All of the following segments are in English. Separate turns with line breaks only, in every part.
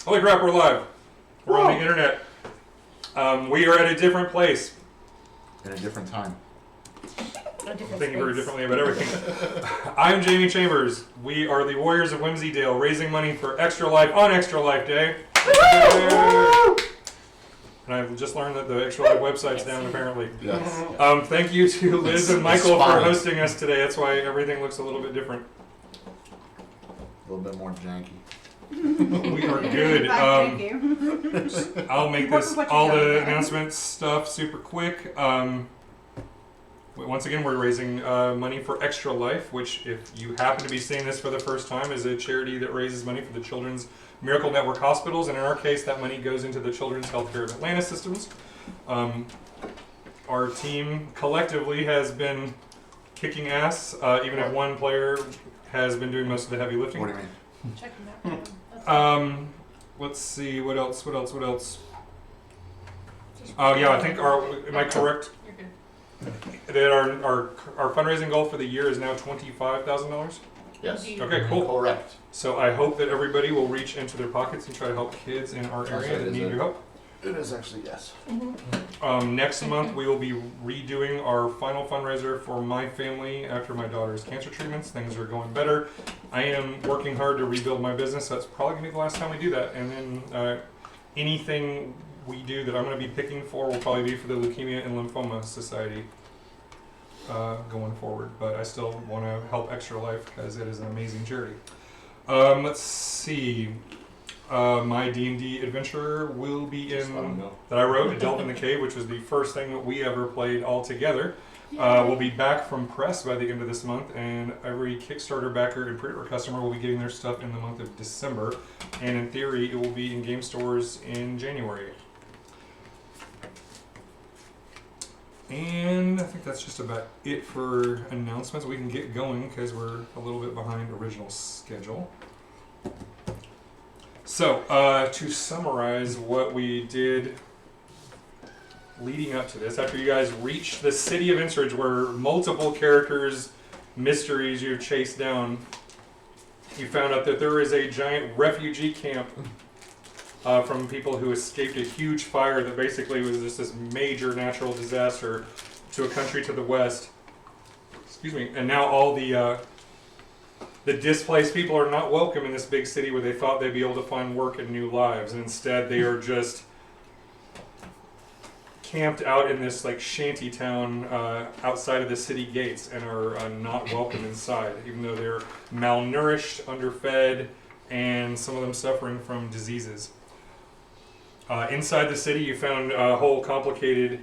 Holy crap, we're live. We're on the internet. We are at a different place.
In a different time.
Thinking very differently about everything. I'm Jamie Chambers. We are the Warriors of Whimsydale, raising money for Extra Life on Extra Life Day. And I've just learned that the Extra Life website's down, apparently.
Yes.
Thank you to Liz and Michael for hosting us today. That's why everything looks a little bit different.
A little bit more janky.
We are good.
Thank you.
I'll make this all the announcements stuff super quick. Once again, we're raising money for Extra Life, which, if you happen to be seeing this for the first time, is a charity that raises money for the Children's Miracle Network hospitals. And in our case, that money goes into the Children's Healthcare of Atlanta systems. Our team collectively has been kicking ass, even if one player has been doing most of the heavy lifting.
What do you mean?
Check them out.
Let's see, what else? Oh yeah, I think am I correct?
You're good.
That our fundraising goal for the year is now $25,000?
Yes.
Okay, cool.
Correct.
So I hope that everybody will reach into their pockets and try to help kids in our area that need your help.
It is actually yes.
Next month we will be redoing our final fundraiser for my family after my daughter's cancer treatments. Things are going better. I am working hard to rebuild my business, so that's probably going to be the last time we do that. And then anything we do that I'm going to be picking for will probably be for the Leukemia and Lymphoma Society going forward. But I still want to help Extra Life because it is an amazing charity. Let's see. My D&D adventure will be in that I wrote, Delve in the Cave, which was the first thing that we ever played all together. We'll be back from press by the end of this month, and every Kickstarter backer and pre-order customer will be getting their stuff in the month of December. And in theory, it will be in game stores in January. And I think that's just about it for announcements. We can get going because we're a little bit behind original schedule. So, to summarize what we did leading up to this, after you guys reached the city of Insurge, where multiple characters, mysteries you chased down, you found out that there is a giant refugee camp from people who escaped a huge fire that basically was just this major natural disaster to a country to the west. Excuse me. And now all the displaced people are not welcome in this big city where they thought they'd be able to find work and new lives, and instead they are just camped out in this like shanty town outside of the city gates and are not welcome inside, even though they're malnourished, underfed, and some of them suffering from diseases. Inside the city, you found a whole complicated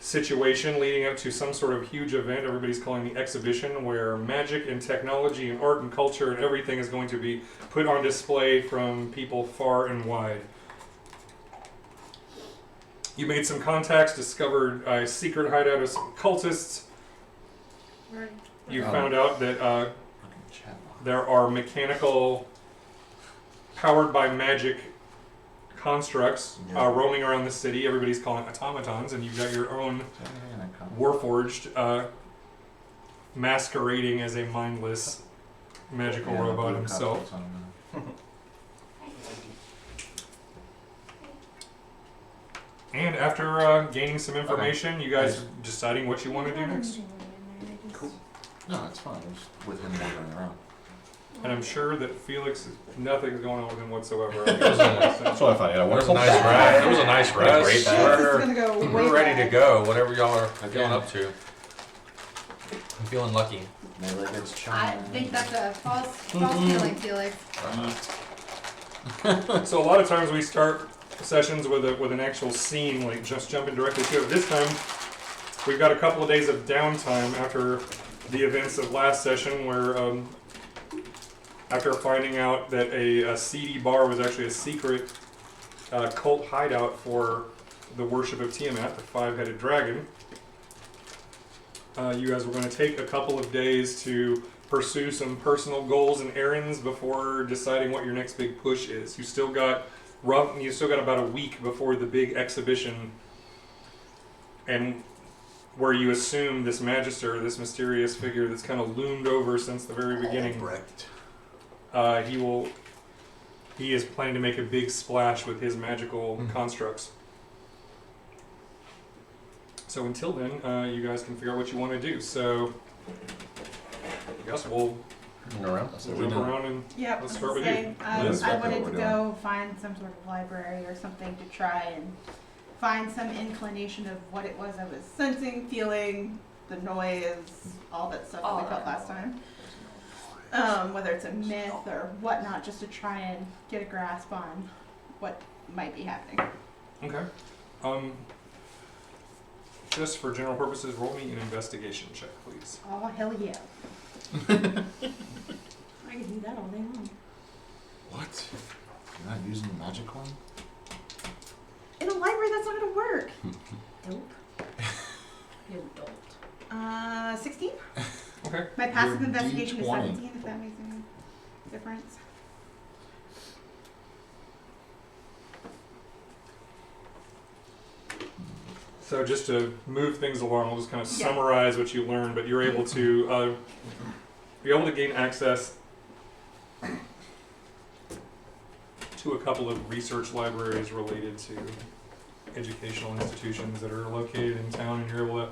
situation leading up to some sort of huge event everybody's calling the exhibition, where magic and technology and art and culture and everything is going to be put on display from people far and wide. You made some contacts, discovered a secret hideout of some cultists. You found out that there are mechanical, powered by magic constructs roaming around the city. Everybody's calling automatons, and you've got your own Warforged masquerading as a mindless magical robot himself. And after gaining some information, you guys are deciding what you want to do next.
Cool. No, that's fine. It's with him wandering around.
And I'm sure that Felix, nothing's going on with him whatsoever.
That's what I thought. Yeah,
It was a nice rest. It was a nice rest.
Great
We're ready to go. Whatever y'all are feeling up to. I'm feeling lucky.
I think that's a false feeling, Felix.
So a lot of times we start sessions with an actual scene, like just jumping directly to it. This time, we've got a couple of days of downtime after the events of last session, where after finding out that a seedy bar was actually a secret cult hideout for the worship of Tiamat, the five-headed dragon, you guys were going to take a couple of days to pursue some personal goals and errands before deciding what your next big push is. You still got about a week before the big exhibition, and where you assume this magister, this mysterious figure that's kind of loomed over since the very beginning, he will he is planning to make a big splash with his magical
Mhm.
constructs. So until then, you guys can figure out what you want to do. So I guess we'll
Around.
jump around and
Yep.
Let's
I
start
was
with you.
saying,
Liz,
I
back to
wanted
what
to
we're
go find some sort of library or something to try and find some inclination of what it was I was sensing, feeling, the noise, all that stuff that we felt last time. Whether it's a myth or whatnot, just to try and get a grasp on what might be happening.
okay. Just for general purposes, roll me an investigation check, please.
Oh, hell yeah. I can do that all day long.
What? You're not using the magic one?
In a library, that's not gonna work.
Dope. You adult.
16?
Okay.
My passive
Your
investigation is
D20.
17, if that makes any difference.
So just to move things along, we'll just kind of
Yeah.
summarize what you learned. But you're able to gain access to a couple of research libraries related to educational institutions that are located in town, and you're able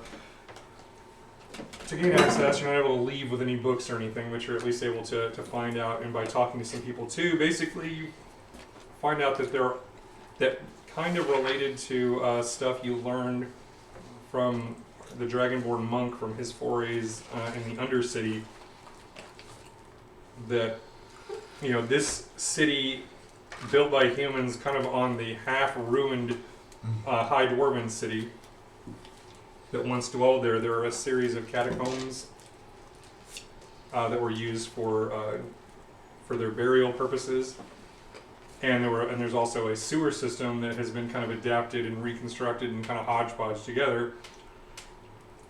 to gain access. You're not able to leave with any books or anything, but you're at least able to find out. And by talking to some people too, basically you find out that that kind of related to stuff you learned from the Dragonborn monk from his forays in the Undercity. That, you know, this city built by humans kind of on the half-ruined High Dwarven city that once dwelled there. There are a series of catacombs that were used for their burial purposes. And there's also a sewer system that has been kind of adapted and reconstructed and kind of hodgepodge together.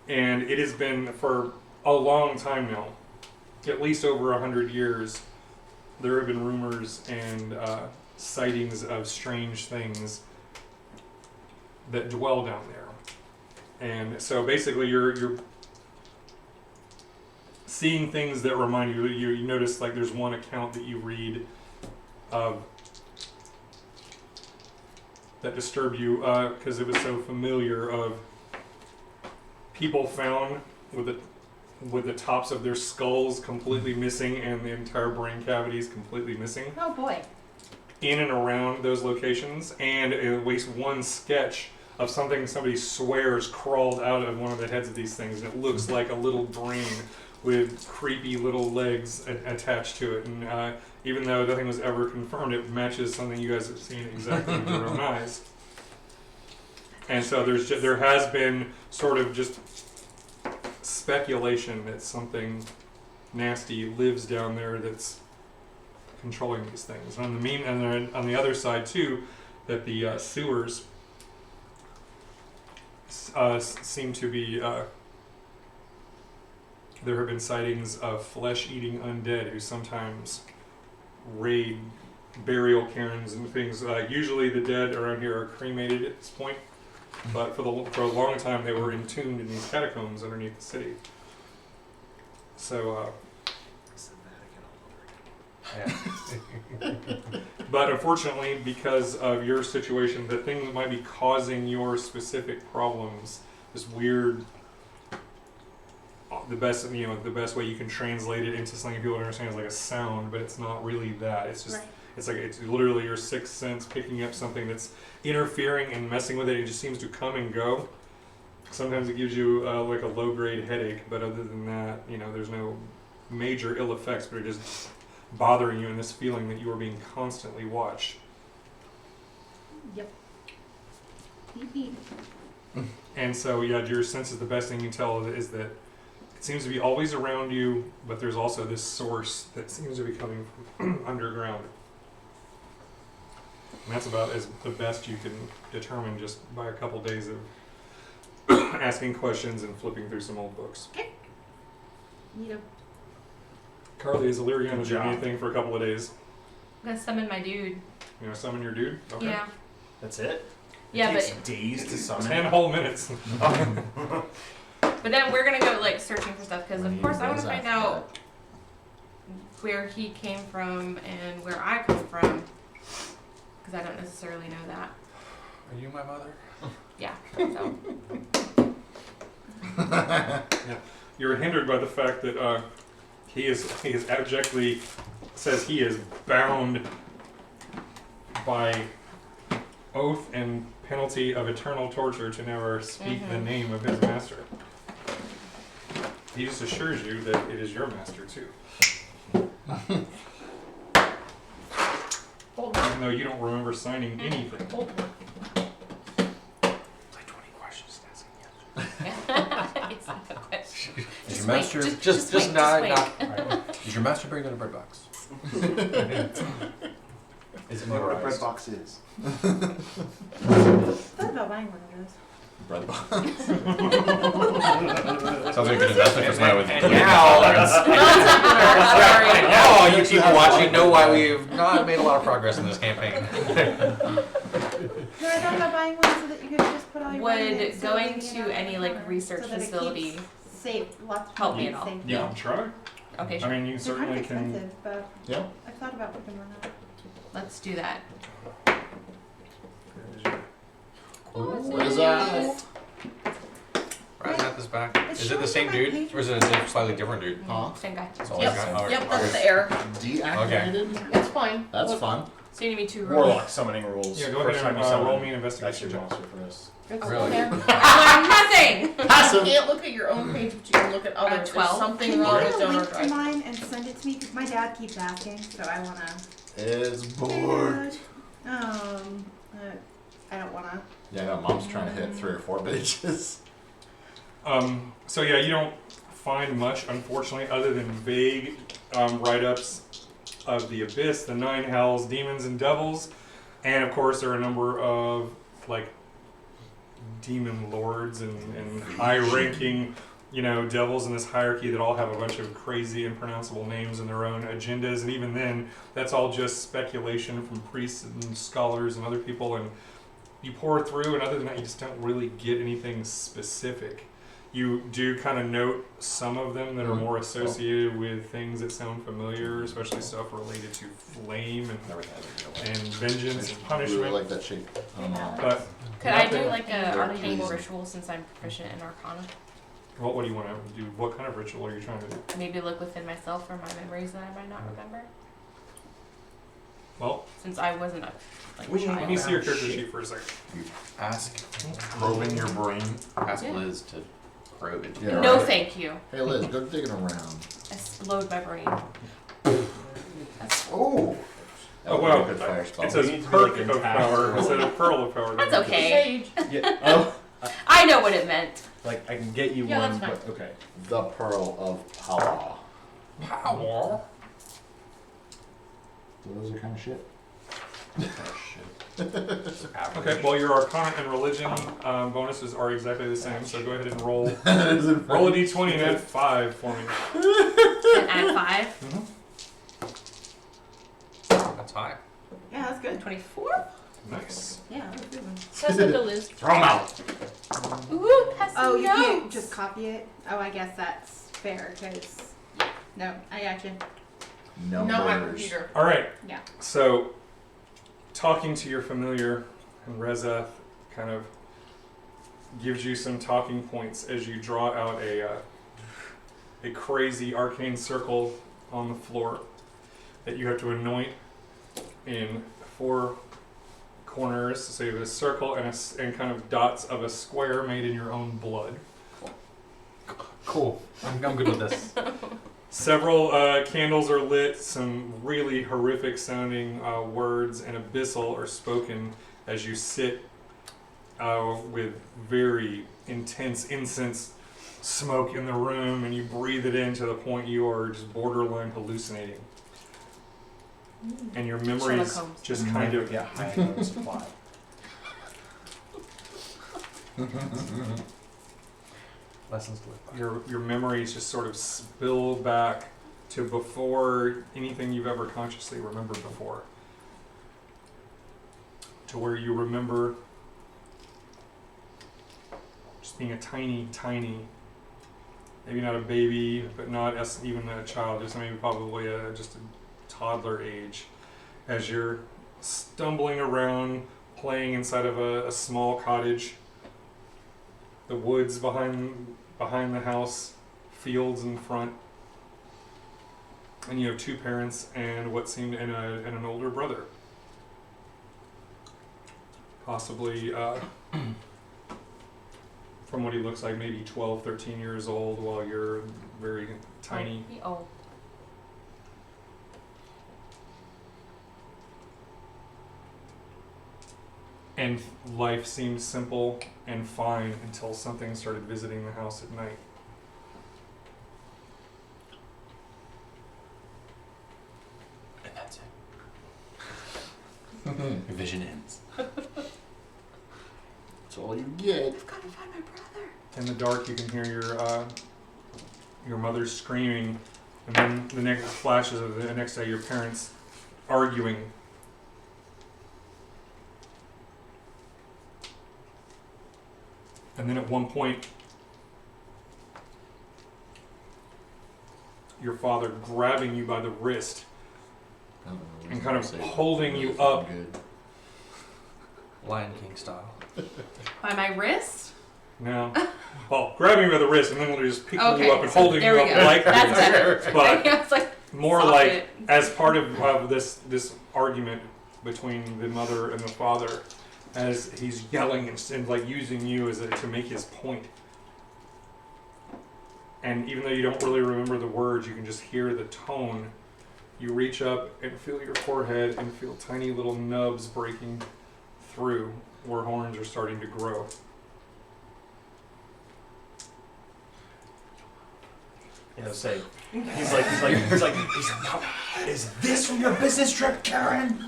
And it has been for a long time now, at least over 100 years, there have been rumors and sightings of strange things that dwell down there. And so basically you're seeing things that remind you, you notice like there's one account that you read of that disturbed you because it was so familiar, of people found with the tops of their skulls completely missing and the entire brain cavities completely missing
Oh boy.
in and around those locations, and at least one sketch of something somebody swears crawled out of one of the heads of these things, and it looks like a little brain with creepy little legs attached to it. And even though nothing was ever confirmed, it matches something you guys have seen exactly with your own eyes. And so there has been sort of just speculation that something nasty lives down there that's controlling these things. And on the other side too, that the sewers seem to be. There have been sightings of flesh-eating undead who sometimes raid burial cairns and things. Usually the dead around here are cremated at this point, but for a long time they were entombed in these catacombs underneath the city. So, but unfortunately, because of your situation, the thing that might be causing your specific problems, this weird. The best way you can translate it into something people understand is like a sound, but it's not really that. It's just,
Right.
it's literally your sixth sense picking up something that's interfering and messing with it. It just seems to come and go. Sometimes it gives you like a low-grade headache, but other than that, there's no major ill effects, but it is bothering you in this feeling that you are being constantly watched.
Yep. Beep beep.
And so, yeah, your sense is the best thing you can tell is that it seems to be always around you, but there's also this source that seems to be coming from underground. And that's about the best you can determine just by a couple days of asking questions and flipping through some old books.
Neato.
Karlee, is Aleeriana
Good
doing
job.
anything for a couple of days?
I'm gonna summon my dude.
Summon your dude? Okay.
Yeah.
That's it?
Yeah,
It takes
but
days to summon.
10 whole minutes.
but then we're gonna go like searching for stuff because of course I want to find out where he came from and where I come from. because I don't necessarily know that.
Are you my mother?
Yeah. So
You're hindered by the fact that he is abjectly says he is bound by oath and penalty of eternal torture to never speak the name of his master. He just assures you that it is your master too. Even though you don't remember signing anything.
My 20 questions doesn't
it's not a question.
Is your
wait,
master
just wait,
not is your master buried in a bread box?
Is it
What a bread
memorized?
box is.
Thought about buying one of those.
Bread box.
Sounds like a good investment for somebody with
And
three
now-
tolerance.
Sorry.
Oh, you people watching know why we've not made a lot of progress in this campaign.
No, I thought about buying one so that you could just put all your money in
Would
it so
going
that you
to
know,
any like research
so that it
facility
keeps safe, lots of
help me
money
at all?
safe.
You can try.
Okay,
I
sure.
mean, you
They're kind of
certainly can.
expensive, but
Yeah.
I've thought about putting one up.
Let's do that.
What is that?
Right at this back.
It's
Is it the
showing
same
on my
dude,
page.
or is it a slightly different dude?
Huh?
Same guy.
That's all I got. Oh,
Yep,
okay.
that's the error.
Deactivated?
It's fine.
That's
Look,
fun.
So you need me to roll.
Warlock summoning rules.
Yeah, go
First
ahead
time
and
you summon
roll me an
That's
investigation
your
check.
monster for this.
It's
Really?
okay.
I learned nothing.
You
Passive.
can't look at your own page, but you can look at others. There's
12.
something
Can you
wrong with
put a
donor
link to
drive.
mine and send it to me? Because my dad keeps asking, so I wanna.
Is bored.
I don't wanna.
Yeah, no, mom's trying to hit 3 or 4 bitches.
So yeah, you don't find much, unfortunately, other than vague write-ups of the abyss, the 9 hells, demons, and devils, and of course there are a number of like demon lords and high-ranking, devils in this hierarchy that all have a bunch of crazy, unpronounceable names and their own agendas, and even then, that's all just speculation from priests and scholars and other people, and you pour through, and other than that, you just don't really get anything specific. You do kind of note some of them that are more associated with things that sound familiar, especially stuff related to flame and vengeance and
I really
punishment.
like that shape. I don't know.
But
Could I do
nothing-
like an arcane
Easy.
ritual since I'm proficient in Arcana?
what do you want to do? What kind of ritual are you trying to do?
Maybe look within myself for my memories that I might not remember.
Well,
Since I wasn't a
let me
child.
see your character sheet for a second.
Ask, probing your brain. Ask
Yeah.
Liz to probe into
Yeah,
No,
right.
thank you.
Hey Liz, go digging around.
Explode my brain. That's,
Oh!
Oh, wow.
Good fire spell.
It says
need to be,
perk
like,
of
intact.
power instead of pearl of power.
that's okay.
Sage.
Yeah. Oh,
I know what it meant.
like I can get you
Yeah,
one,
that's
but okay.
The Pearl of Power.
Power.
Those are kind of shit.
Okay, well your Arcana and Religion bonuses are exactly the same, so go ahead and roll
That is in
roll a d20 and add 5 for me.
And add 5.
That's high.
Yeah, that's good.
24.
Nice.
Yeah, that's a good one.
That's what the Liz.
Throw 'em out.
Ooh, pass
Oh,
some
you can't
notes.
just copy it? Oh, I guess that's fair, because. No, I got you.
Not my
Numbers.
computer.
All right.
Yeah.
So, talking to your familiar and Rezeth kind of gives you some talking points as you draw out a crazy arcane circle on the floor that you have to anoint in 4 corners. So you have a circle and kind of dots of a square made in your own blood.
Cool. I'm good with this.
Several candles are lit, some really horrific sounding words and abyssal are spoken as you sit with very intense incense smoke in the room, and you breathe it in to the point you are just borderline hallucinating. And your memories
Sherlock Holmes.
just kind of
get high on supply.
Lessons to live by.
your memories just sort of spill back to before anything you've ever consciously remembered before. To where you remember just being a tiny, maybe not a baby, but not even a child, just maybe probably just a toddler age, as you're stumbling around, playing inside of a small cottage. The woods behind the house, fields in front, and you have two parents and what seemed and an older brother, possibly from what he looks like, maybe 12, 13 years old, while you're very tiny.
Oh.
And life seemed simple and fine until something started visiting the house at night.
And that's it. Vision ends.
That's all you get.
I've got to find my brother.
In the dark, you can hear your mother screaming, and then the next flashes of the next day, your parents arguing. And then at one point, your father grabbing you by the wrist and kind of holding you up.
Lion King style.
By my wrist?
Now, well, grabbing you by the wrist and then literally just picking
Okay,
you up and
so
holding
there
you
we
up
go.
like
That's
this.
better.
But
Yeah, it's like,
more
stop
like
it.
as part of this argument between the mother and the father, as he's yelling and like using you as to make his point. And even though you don't really remember the words, you can just hear the tone. You reach up and feel your forehead and feel tiny little nubs breaking through where horns are starting to grow.
You know, say, he's like, is this from your business trip, Karen?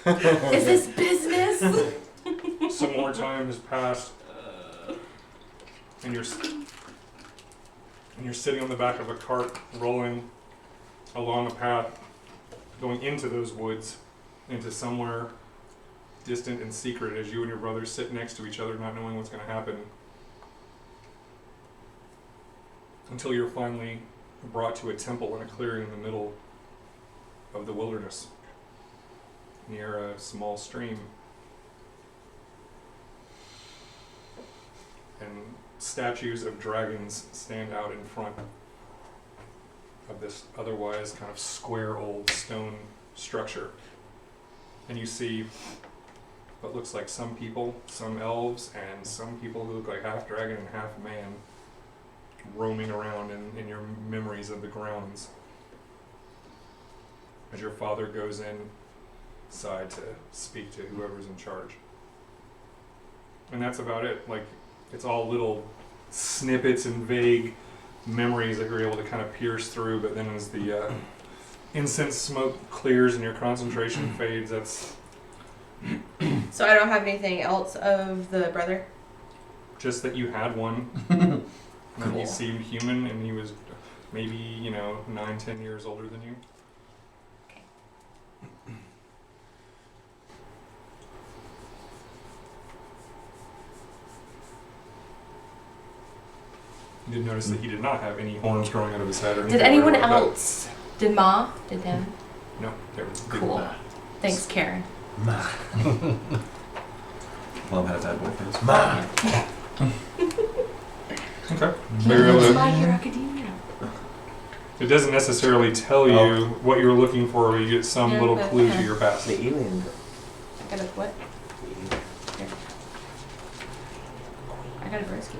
Is this business?
Some more time has passed, and you're sitting on the back of a cart, rolling along a path, going into those woods, into somewhere distant and secret, as you and your brother sit next to each other, not knowing what's going to happen, until you're finally brought to a temple in a clearing in the middle of the wilderness, near a small stream. And statues of dragons stand out in front of this otherwise kind of square old stone structure. And you see what looks like some people, some elves, and some people who look like half dragon and half man roaming around in your memories of the grounds. As your father goes inside to speak to whoever's in charge. And that's about it. Like, it's all little snippets and vague memories that you're able to kind of pierce through, but then as the incense smoke clears and your concentration fades, that's
So I don't have anything else of the brother?
just that you had one. And he
Cool.
seemed human, and he was maybe, 9, 10 years older than you. You did notice that he did not have any horns growing out of his head or anything
Did anyone
like that.
else? Did Ma? Did Dad?
No, they were
Cool. Thanks, Karen.
Mom had a bad boy face.
Okay. So you're able to-
My Hero Academia.
it doesn't necessarily tell you what you're looking for, but you get some
Yeah,
little
but,
clue to your past.
The alien girl.
I got a what? I got a broski.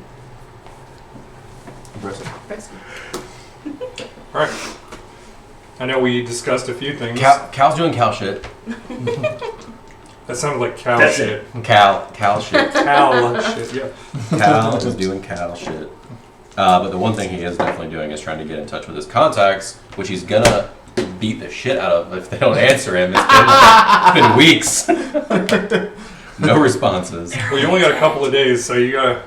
Impressive.
Broski.
Alright. I know we discussed a few things.
Cal's doing Cal shit.
That sounded like cow
That's
shit.
Cal shit.
Cow shit, yeah.
Cal is doing Cal shit. But the one thing he is definitely doing is trying to get in touch with his contacts, which he's gonna beat the shit out of if they don't answer him. It's been weeks. No responses.
Well, you only got a couple of days, so you gotta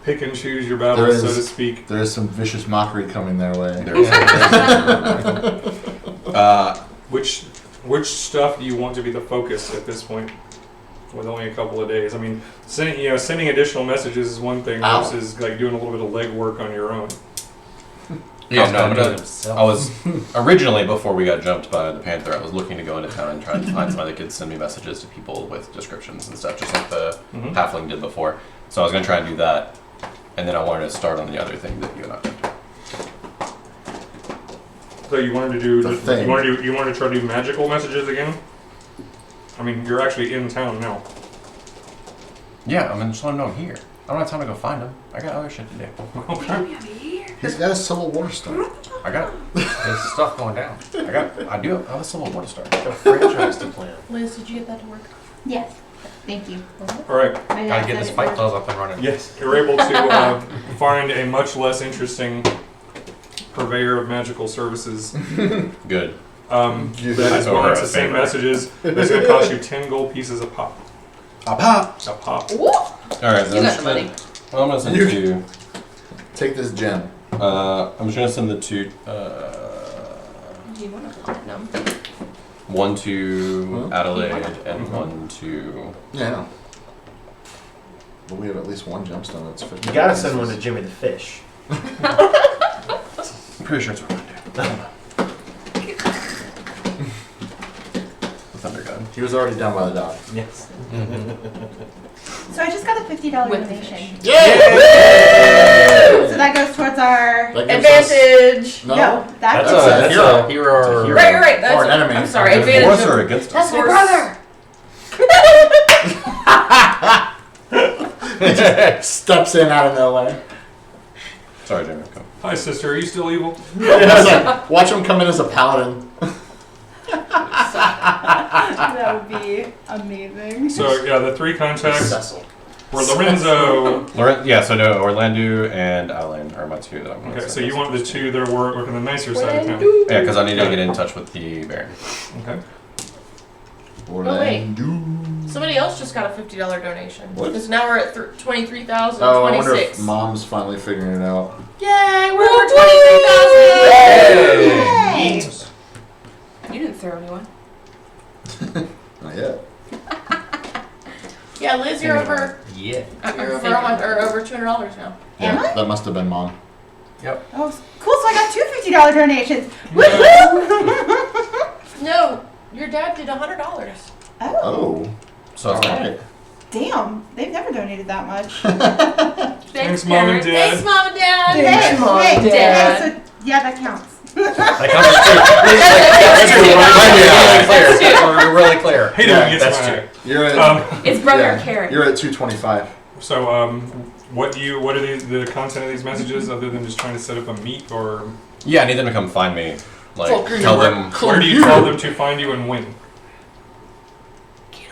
pick and choose your battles,
There
so
is-
to speak.
There is some vicious mockery coming their way.
Which stuff do you want to be the focus at this point? With only a couple of days, I mean, sending additional messages is one thing
Ow.
versus like doing a little bit of legwork on your own.
Yeah, no,
Gonna do it
but
himself.
I was originally, before we got jumped by the Panther, I was looking to go into town and try to find somebody that could send me messages to people with descriptions and stuff, just like the
Mhm.
Halfling did before. So I was gonna try and do that, and then I wanted to start on the other thing that you and I did.
So you wanted to do
The thing.
you wanted to try to do magical messages again? I mean, you're actually in town now.
Yeah, I mean, just let them know I'm here. I don't have time to go find them. I got other shit to do.
Okay.
He's got a Civil War star.
I got,
There's stuff going down.
I do have a Civil War to start.
Got a franchise to plan.
Liz, did you get that to work?
Yes. Thank you.
All right.
My dad
Gotta get
said
this
it
fight
worked.
club up and running.
Yes, you're able to find a much less interesting purveyor of magical services
Good.
You
that is
guys are
willing
a
to send
favorite.
messages. It's going to cost you 10 gold pieces a pop.
A pop.
A pop.
Woo!
Alright, so
You
I'm
got
just
the
gonna,
money.
well, I'm gonna send
You-
it to.
Take this gem.
I'm just gonna send it to.
Do you want to platinum?
One to
Huh?
Adelaide and
Mhm.
one to.
Yeah, I know. But we have at least one gemstone that's 50.
You gotta send one to Jimmy the Fish.
I'm pretty sure it's what I do. The Thunder God.
He was already down by the dock.
Yes.
So I just got a $50
With the
donation.
fish.
Yeah!
So that goes towards our.
That gives us-
Advantage!
No, that
That's
goes.
a hero.
hero.
Right, that's
Or an enemy.
I'm sorry,
Against
advantage.
us or
of-
against us?
That's my brother!
Steps in out of nowhere.
Sorry, Jamie. Go.
Hi, sister. Are you still evil?
It's like, watch him come in as a paladin.
That would be amazing.
So, yeah, the three contacts
Cecil.
were Lorenzo.
Yeah, so no, Orlando and Alan are my two that I'm gonna
Okay,
send
so you want the
messages
two that work on the nicer side of town.
to. Yeah, because I need to get in touch with the Baron.
Okay.
wait. Somebody else just got a $50 donation.
What?
Because now we're at 23,000.
Oh, I wonder
26.
if Mom's finally figuring it out.
Yay, we're over 23,000!
Yay!
You didn't throw anyone.
Not yet.
Yeah, Liz, you're over.
Yeah.
You're over over $200 now.
Am I?
That must have been Mom.
Oh, cool. So I got two $50 donations. Woohoo!
No, your dad did $100.
Oh,
Oh.
So it's
Alright.
damn. They've never donated that much.
Thanks, Mom and
parents.
Dad.
Thanks, Mom and Dad.
Hey,
Thanks, Mom
hey,
and
hey,
Dad.
so, yeah, that counts.
That
That's two.
We're really clear.
Hey,
Yeah,
don't get
that's
smart.
You're at,
It's brother
Yeah.
Karen.
you're at 225.
So, what are the content of these messages other than just trying to set up a meet, or
Yeah, I need them to come find me. Like,
Fucking
tell
right.
them.
where do you tell them to find you and when?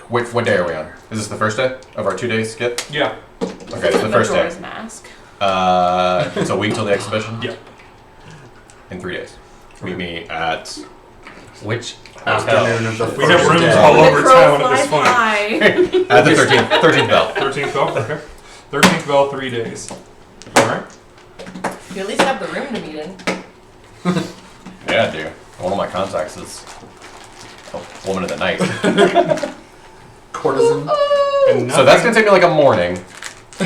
Wait, what day are we on? Is this the first day of our 2 days skip?
Yeah.
Okay, it's the first day.
Majora's Mask.
It's a week till the exhibition?
Yeah.
In 3 days. Meet me at.
Which
Afternoon of the
We have
first
rooms
day.
all
The
over
crow
town at this
flies
point.
high.
At the 13th bell.
13th bell? Okay. 13th bell, 3 days. Alright.
You at least have the room to meet in.
Yeah, I do. One of my contacts is a woman of the night.
Courtesan.
And
So that's gonna take me like a morning. So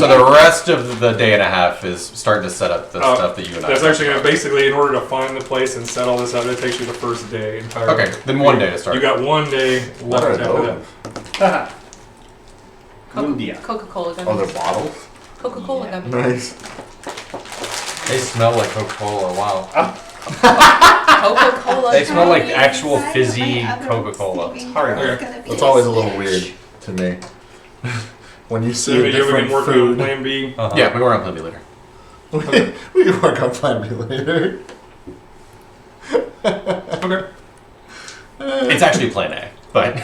the rest of the day and a half is starting to set up the stuff that you and I.
That's actually going to basically, in order to find the place and set all this up, it takes you the first day entirely.
Okay, then 1 day to start.
You got 1 day left
What are
after that.
India.
Coca-Cola
Oh,
gummies.
they're bottles?
Coca-Cola gummies.
Nice.
They smell like Coca-Cola. Wow.
Coca-Cola
They smell like
gummies.
actual fizzy Coca-Cola.
That's always a little weird to me. When you see
So
a
you haven't been
different
working on
food.
Plan B.
Yeah, we were on Plan B later.
We can work on Plan B later.
Okay.
It's actually Plan A, but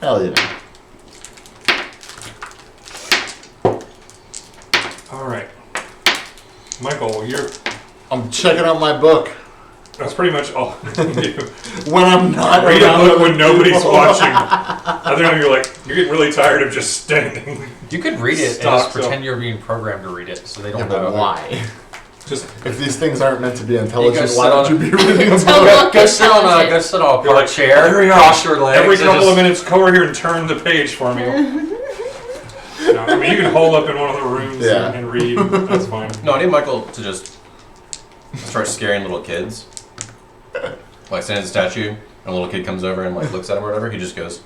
Hell yeah.
Alright. Michael,
I'm checking out my book
that's pretty much all you do.
when I'm not
Read a
around
book
other
when nobody's
people.
watching. Other than you're getting really tired of just standing.
You could read it and
Stop,
just
so-
pretend you're being programmed to read it, so they
Yeah,
don't
but
know.
why?
Just
If these things aren't meant to be intelligent,
sit
why
on-
would you be reading a
Tell
book?
them-
Go sit on a
You're
park
like,
chair.
"Here we are.
Cross your legs.
every
and
couple
just-
of minutes, come over here and turn the page for me. No, I mean, you can hole up in one of the rooms
Yeah.
and read. That's fine.
No, I need Michael to just start scaring little kids. Like stand at a statue, and a little kid comes over and like looks at him or whatever. He just goes,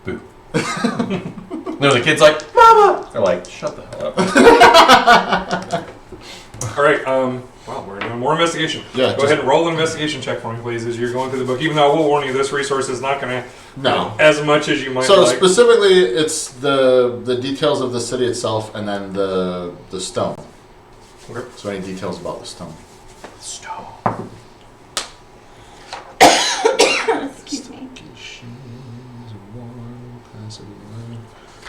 "Boo." No, the kid's like, "Mama." They're like, "Shut the hell up."
All right. Wow, we're doing more investigation.
Yeah,
Go ahead and roll an investigation check for me, please, as you're going through the book. Even though I will warn you, this resource is not going to
No.
as much as you might
So
like.
specifically, it's the details of the city itself, and then the stone.
Okay.
So any details about the stone?
Stone.
Excuse me.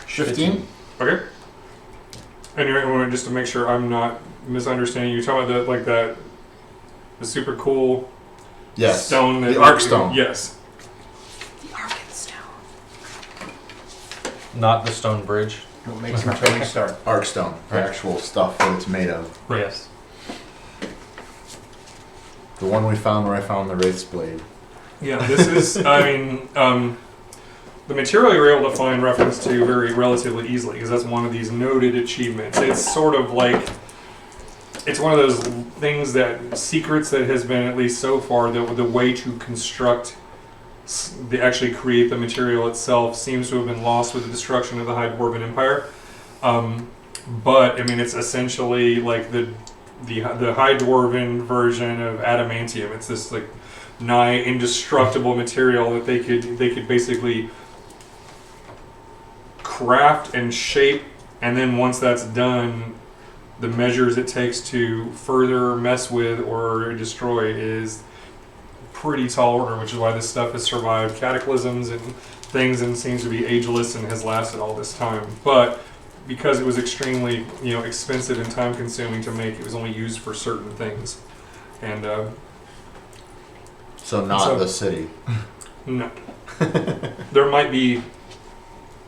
15?
Okay. And you're just to make sure I'm not misunderstanding, you're talking about the super cool
Yes.
stone.
The arc stone.
Yes.
The Arkenstone.
Not the stone bridge.
What makes him Tony Stark?
Arc stone. The
Right.
actual stuff that it's made of.
Yes.
The one we found where I found the Wraith's blade.
Yeah, this is, I mean, the material you're able to find reference to very relatively easily, because that's one of these noted achievements. It's sort of like, it's one of those things that, secrets that has been, at least so far, the way to construct, actually create the material itself seems to have been lost with the destruction of the High Dwarven Empire. But, I mean, it's essentially like the High Dwarven version of adamantium. It's this, like, nigh indestructible material that they could basically craft and shape, and then once that's done, the measures it takes to further mess with or destroy is pretty tall order, which is why this stuff has survived cataclysms and things and seems to be ageless and has lasted all this time. But because it was extremely, expensive and time consuming to make, it was only used for certain things. And
So not
So-
the city.
no. There might be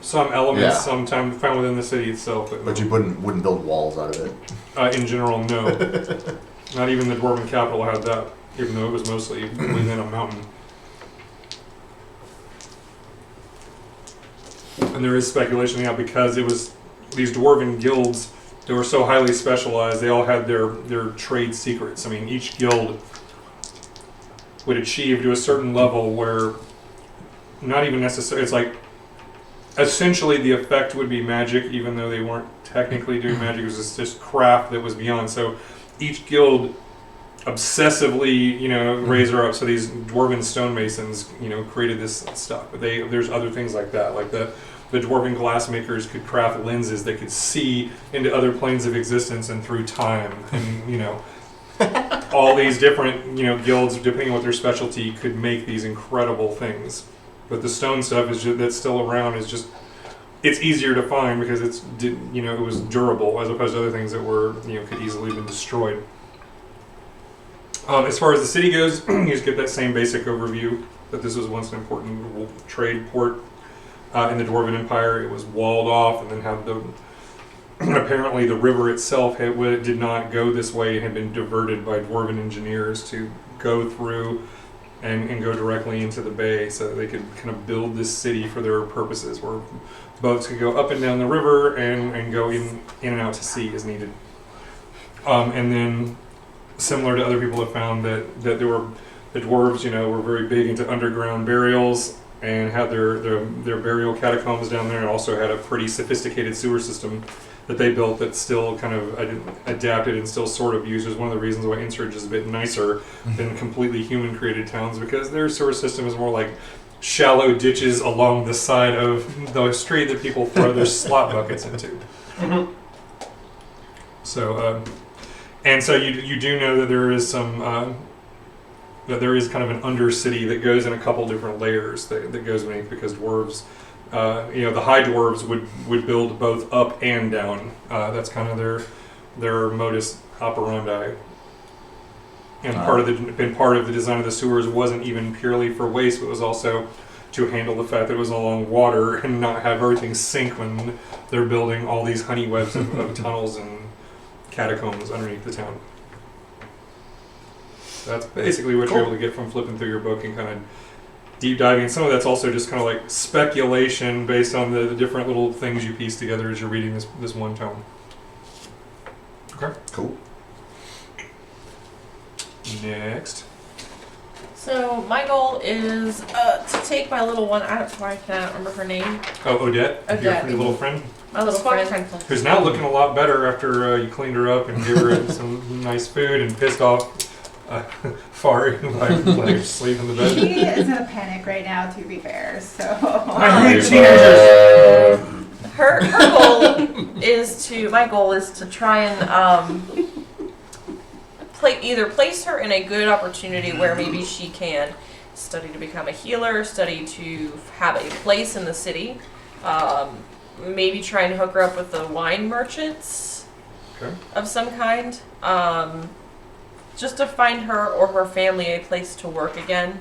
some elements
Yeah.
sometime found within the city itself,
But you wouldn't build walls out of it.
in general, no. Not even the Dwarven capital had that, even though it was mostly within a mountain. And there is speculation now because it was these Dwarven guilds that were so highly specialized, they all had their trade secrets. I mean, each guild would achieve to a certain level where not even necessarily, it's like essentially the effect would be magic, even though they weren't technically doing magic. It was just craft that was beyond. So each guild obsessively, raised her up. So these dwarven stonemasons, created this stuff. But there's other things like that. Like the dwarven glassmakers could craft lenses that could see into other planes of existence and through time. And all these different guilds, depending on what their specialty, could make these incredible things. But the stone stuff that's still around is just, it's easier to find because it was durable as opposed to other things that were could easily have been destroyed. As far as the city goes, you just get that same basic overview that this was once an important trade port in the Dwarven Empire. It was walled off and then had apparently the river itself did not go this way. It had been diverted by Dwarven engineers to go through and go directly into the bay so that they could kind of build this city for their purposes, where boats could go up and down the river and go in and out to sea as needed. And then, similar to other people have found that there were the dwarves, were very big into underground burials and had their burial catacombs down there, and also had a pretty sophisticated sewer system that they built that still kind of adapted and still sort of uses. One of the reasons why Insurge is a bit nicer than completely human-created towns, because their sewer system is more like shallow ditches along the side of the street that people throw their slot buckets into. So, and so you do know that there is some that there is kind of an undercity that goes in a couple different layers that goes beneath, because dwarves, the high dwarves would build both up and down. That's kind of their modus operandi. And part of the design of the sewers wasn't even purely for waste, but was also to handle the fact that it was along water and not have everything sink when they're building all these honey webs of tunnels and catacombs underneath the town. That's basically what you're able to get from flipping through your book and kind of deep diving. Some of that's also just kind of like speculation based on the different little things you piece together as you're reading this one tome. Okay.
Cool.
Next.
So my goal is to take my little one. Why can I not remember her name?
Oh, Odette. Your
Odette.
little friend.
My little friend.
Who's now looking a lot better after you cleaned her up and gave her some nice food and pissed off Farih by letting her sleep in the bed.
She is in a panic right now, to be fair. So
I hate teenagers.
Her goal is to. My goal is to try and either place her in a good opportunity where maybe she can study to become a healer, study to have a place in the city. Maybe try and hook her up with the wine merchants of some kind. Just to find her or her family a place to work again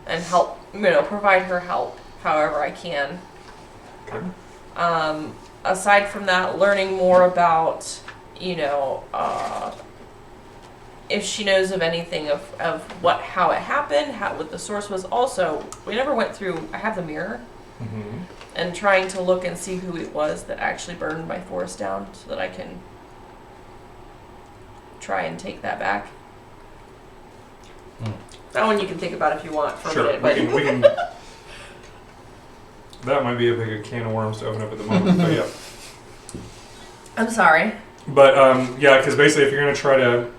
and help, provide her help however I can.
Okay.
Aside from that, learning more about, if she knows of anything of how it happened, what the source was. Also, we never went through, I have the mirror, and trying to look and see who it was that actually burned my forest down so that I can try and take that back. That one you can think about if you want for a minute. But
we can. That might be a big can of worms to open up at the moment, but yeah.
I'm sorry.
But yeah, because basically, if you're gonna try to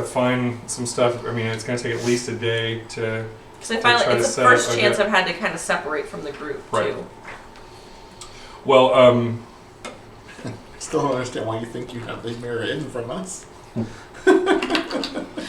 find some stuff, I mean, it's gonna take at least a day to.
Because I finally,
try to
it's the
set
first
up
chance
Odette.
I've had to kind of separate from the group
Right.
too.
Well,
I still don't understand why you think you have the mirror hidden from us.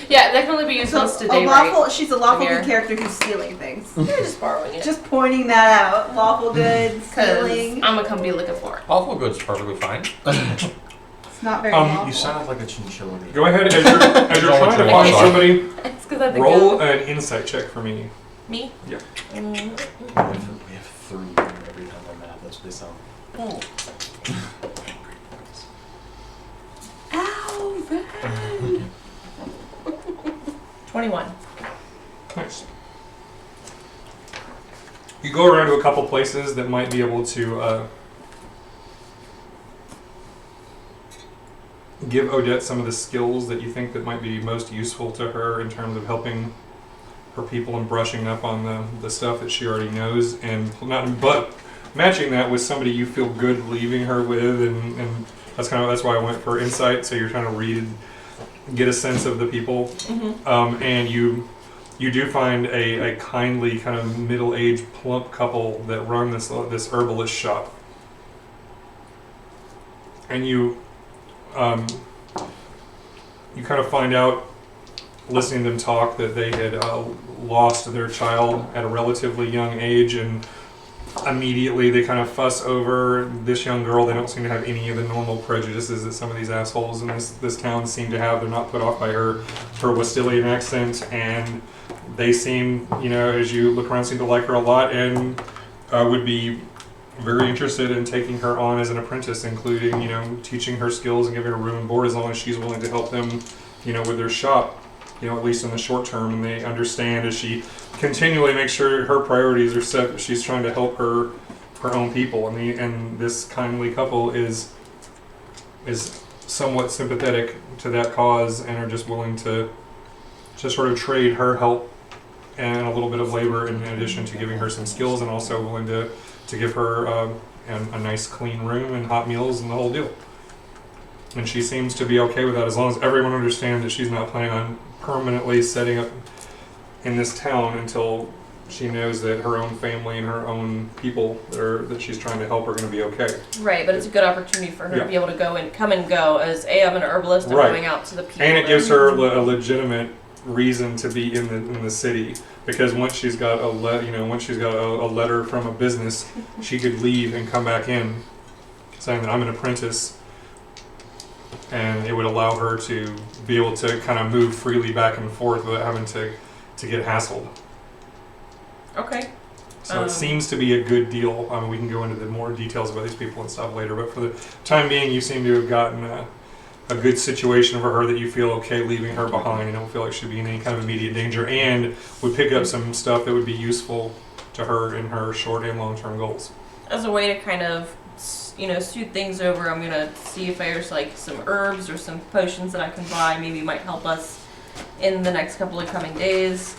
Yeah, that can only be used
So
once a day, right?
she's a lawful
Here.
good character who's stealing things.
You're just borrowing it.
Just pointing that out. Lawful good,
Because
stealing.
I'm gonna come be looking for it.
Awful good's perfectly fine.
It's not very
Um,
lawful.
You sound like a chinchilla.
go ahead as you're trying to
Don't
find
want
somebody.
It's because I think
Roll an insight check for me.
me.
Yeah.
We have 3 every time on map. That's what they sound.
Oh.
Ow, Red.
21.
Nice. You go around to a couple places that might be able to give Odette some of the skills that you think that might be most useful to her in terms of helping her people and brushing up on the stuff that she already knows, and but matching that with somebody you feel good leaving her with, and that's why I went for insight. So you're trying to get a sense of the people, and you do find a kindly kind of middle-aged plump couple that run this herbalist shop, and you kind of find out, listening to them talk, that they had lost their child at a relatively young age, and immediately they kind of fuss over this young girl. They don't seem to have any of the normal prejudices that some of these assholes in this town seem to have. They're not put off by her Westilian accent, and they seem, as you look around, seem to like her a lot, and would be very interested in taking her on as an apprentice, including, teaching her skills and giving her room and board as long as she's willing to help them, with their shop, at least in the short term. And they understand, as she continually makes sure her priorities are set, that she's trying to help her own people. And this kindly couple is somewhat sympathetic to that cause, and are just willing to sort of trade her help and a little bit of labor in addition to giving her some skills, and also willing to give her a nice clean room and hot meals and the whole deal. And she seems to be okay with that, as long as everyone understands that she's not planning on permanently setting up in this town until she knows that her own family and her own people that she's trying to help are going to be okay.
Right, but it's a good opportunity for her
Yeah.
to be able to come and go as I'm an herbalist. I'm
Right.
going out to the people.
And it gives her a legitimate reason to be in the city, because once she's got a letter from a business, she could leave and come back in, saying that I'm an apprentice, and it would allow her to be able to kind of move freely back and forth without having to get hassled.
Okay.
So it seems to be a good deal. I mean, we can go into the more details about these people and stuff later, but for the time being, you seem to have gotten a good situation for her that you feel okay leaving her behind. You don't feel like she'd be in any kind of immediate danger, and would pick up some stuff that would be useful to her in her short and long-term goals.
As a way to kind of, suit things over, I'm gonna see if there's like some herbs or some potions that I can buy. Maybe might help us in the next couple of coming days.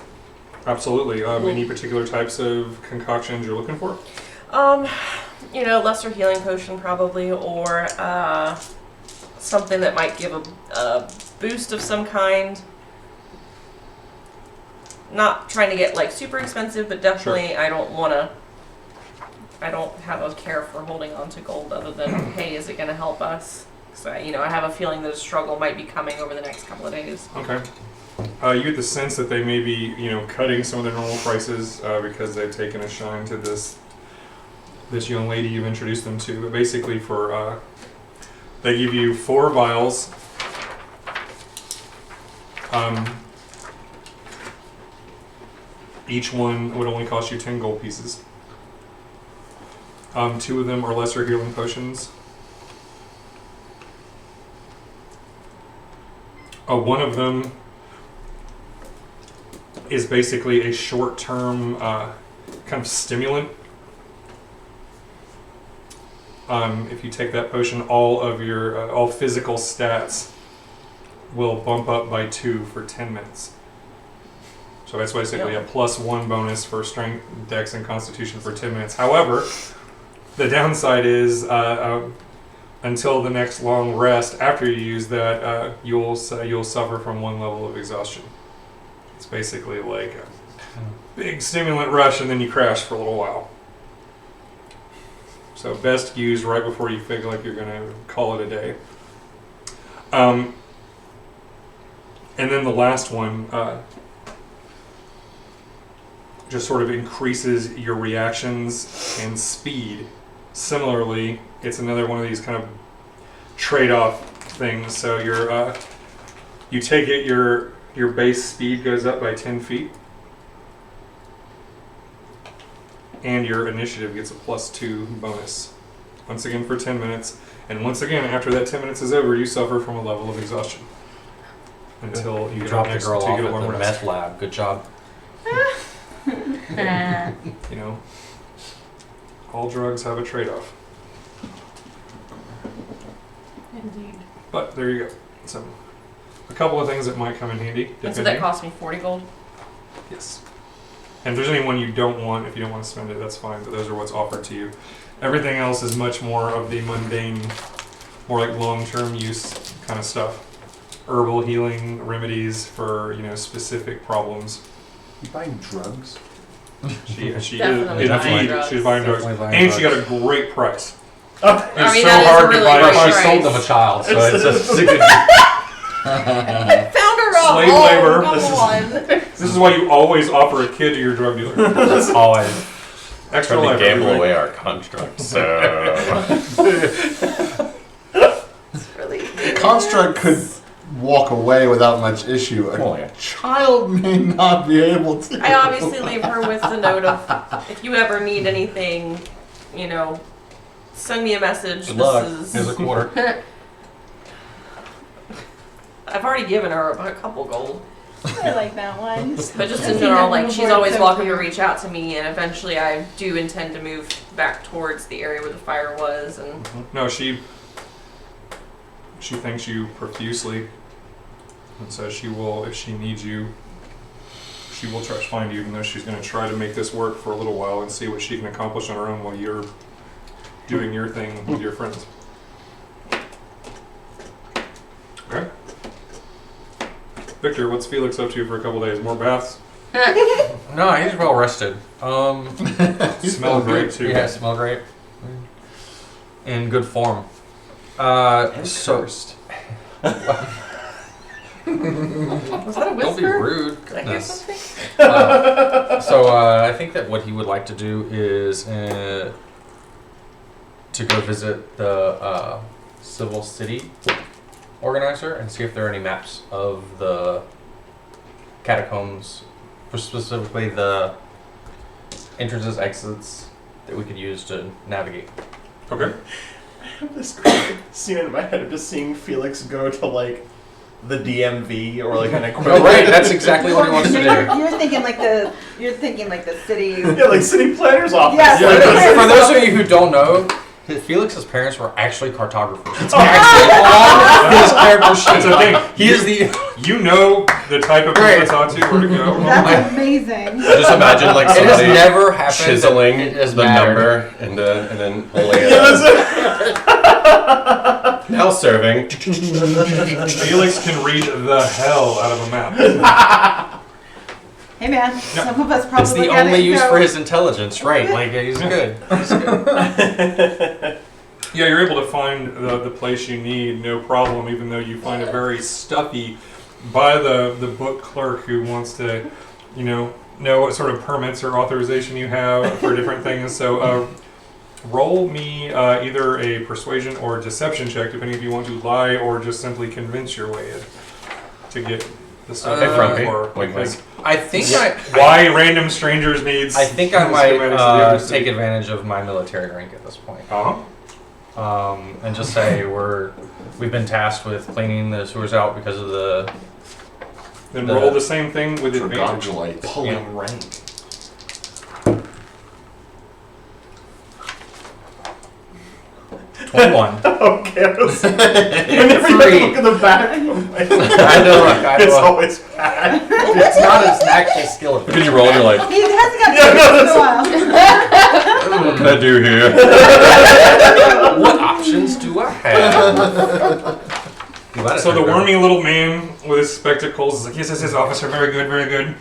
Absolutely. Any particular types of concoctions you're looking for?
Lesser healing potion probably, or something that might give a boost of some kind. Not trying to get like super expensive, but definitely
Sure.
I don't have a care for holding on to gold other than, hey, is it going to help us? So, I have a feeling that a struggle might be coming over the next couple of days.
Okay. You get the sense that they may be, cutting some of their normal prices because they've taken a shine to this young lady you've introduced them to. But basically, they give you 4 vials. Each one would only cost you 10 gold pieces. 2 of them are lesser healing potions. One of them is basically a short-term kind of stimulant. If you take that potion, all of your all physical stats will bump up by 2 for 10 minutes. So that's basically a +1 bonus for strength, dex, and constitution for 10 minutes. However, the downside is until the next long rest after you use that, you'll suffer from 1 level of exhaustion. It's basically like a big stimulant rush, and then you crash for a little while. So best used right before you feel like you're going to call it a day. And then the last one just sort of increases your reactions and speed. Similarly, it's another one of these kind of trade-off things. So you take it, your base speed goes up by 10 feet, and your initiative gets a +2 bonus. Once again for 10 minutes, and once again after that 10 minutes is over, you suffer from a level of exhaustion until you get
Drop the
next
girl
until
off
you
at
get a long
the
rest.
meth lab. Good job.
All drugs have a trade-off.
Indeed.
But there you go. So, a couple of things that might come in handy.
And so that cost me 40 gold?
Yes. And if there's any one you don't want, if you don't want to spend it, that's fine. But those are what's offered to you. Everything else is much more of the mundane, more like long-term use kind of stuff. Herbal healing remedies for specific problems.
You buying drugs?
She
Definitely
is
buying
indeed.
drugs.
She's buying drugs,
Definitely buying
and she got
drugs.
a great price.
I
It's
mean,
so
that is
hard
a
to
really
buy.
great
She
price.
sold them a child, so it's a
Found her a
Slave
home,
labor.
come on.
This is why you always offer a kid to your drug dealer.
That's always.
Extra
Trying
life.
to gamble
everybody.
away our constructs. So
Really?
Construct could walk away without much issue. A
Oh, yeah.
child may not be able to.
I obviously leave her with the note of, if you ever need anything, send me a message.
Good luck.
This
Here's a
is.
quarter.
I've already given her a couple gold.
I like that one.
But just in general, like, she's always welcome to reach out to me, and eventually I do intend to move back towards the area where the fire was, and
No, she thanks you profusely, and says she will, if she needs you, she will try to find you, even though she's going to try to make this work for a little while and see what she can accomplish on her own while you're doing your thing with your friends. Okay. Victor, what's Felix up to for a couple days? More baths?
No, he's well rested.
Smell great too.
Yeah, smell great. In good form. So.
First.
was that a whisper?
Don't be rude.
Did I hear
Goodness.
something?
I think that what he would like to do is to go visit the Civil City organizer and see if there are any maps of the catacombs, specifically the entrances, exits that we could use to navigate.
Okay.
I have this great scene in my head of just seeing Felix go to like the DMV or like an
Oh,
equivalent.
right. That's exactly what he wants to do.
You're thinking like the city.
Yeah, like city planner's office.
Yes.
Yeah,
Yeah.
for those of you who don't know, Felix's parents were actually cartographers. It's actually on his character sheet.
That's the thing.
He is the.
You know the type of people
Right.
to talk to, where to go.
That's amazing.
Just imagine like
It has
somebody
never happened.
chiseling
It has
the
mattered.
number and then holding it
Yeah,
up.
that's it.
Now serving.
Felix can read the hell out of a map.
Hey man, some of us probably
It's the
look at
only
it and
use
go,
for his intelligence, right? Like he's good. He's good.
Yeah, you're able to find the place you need, no problem, even though you find it very stuffy by the book clerk who wants to, know what sort of permits or authorization you have for different things. So roll me either a persuasion or deception check, depending if you want to lie or just simply convince your way in to get the stuff
Hey, Frumpy.
for.
Wink, wink.
I think
Why random strangers needs.
I think I
schematics
might
of the other
take
city.
advantage of my military rank at this point,
Uh-huh.
and just say we've been tasked with cleaning the sewers out because of the.
Then roll the same thing with
For
advantage.
Godlight.
Pulling rank.
21.
Okay, I was whenever you
Three.
look at the back,
I know.
it's always bad.
It's not an actual skill.
Then you roll and you're like,
He hasn't got
Yeah, no,
in a while.
what can I do here?
What options do I have?
So the wormy little man with his spectacles is like, yes, officer, very good, very good.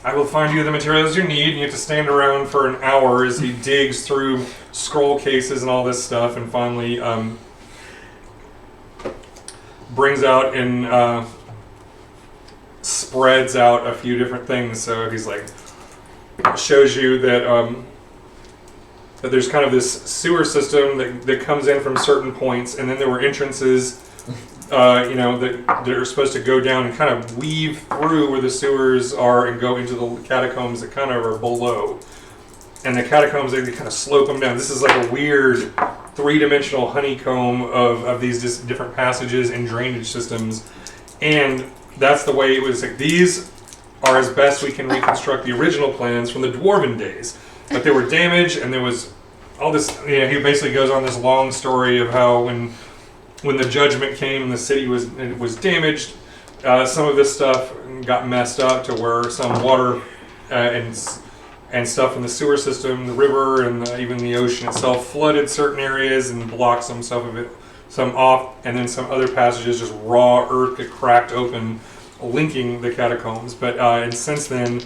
I will find you the materials you need, and you have to stand around for an hour as he digs through scroll cases and all this stuff, and finally brings out and spreads out a few different things. So he's like, shows you that that there's kind of this sewer system that comes in from certain points, and then there were entrances that are supposed to go down and kind of weave through where the sewers are and go into the catacombs that kind of are below. And the catacombs, they kind of slope them down. This is like a weird three-dimensional honeycomb of these just different passages and drainage systems. And that's the way it was. Like, these are as best we can reconstruct the original plans from the Dwarven days. But they were damaged, and there was all this. He basically goes on this long story of how when the judgment came, the city was damaged. Some of this stuff got messed up to where some water and stuff in the sewer system, the river, and even the ocean itself flooded certain areas and blocked some off, and then some other passages, just raw earth get cracked open, linking the catacombs. But and since then,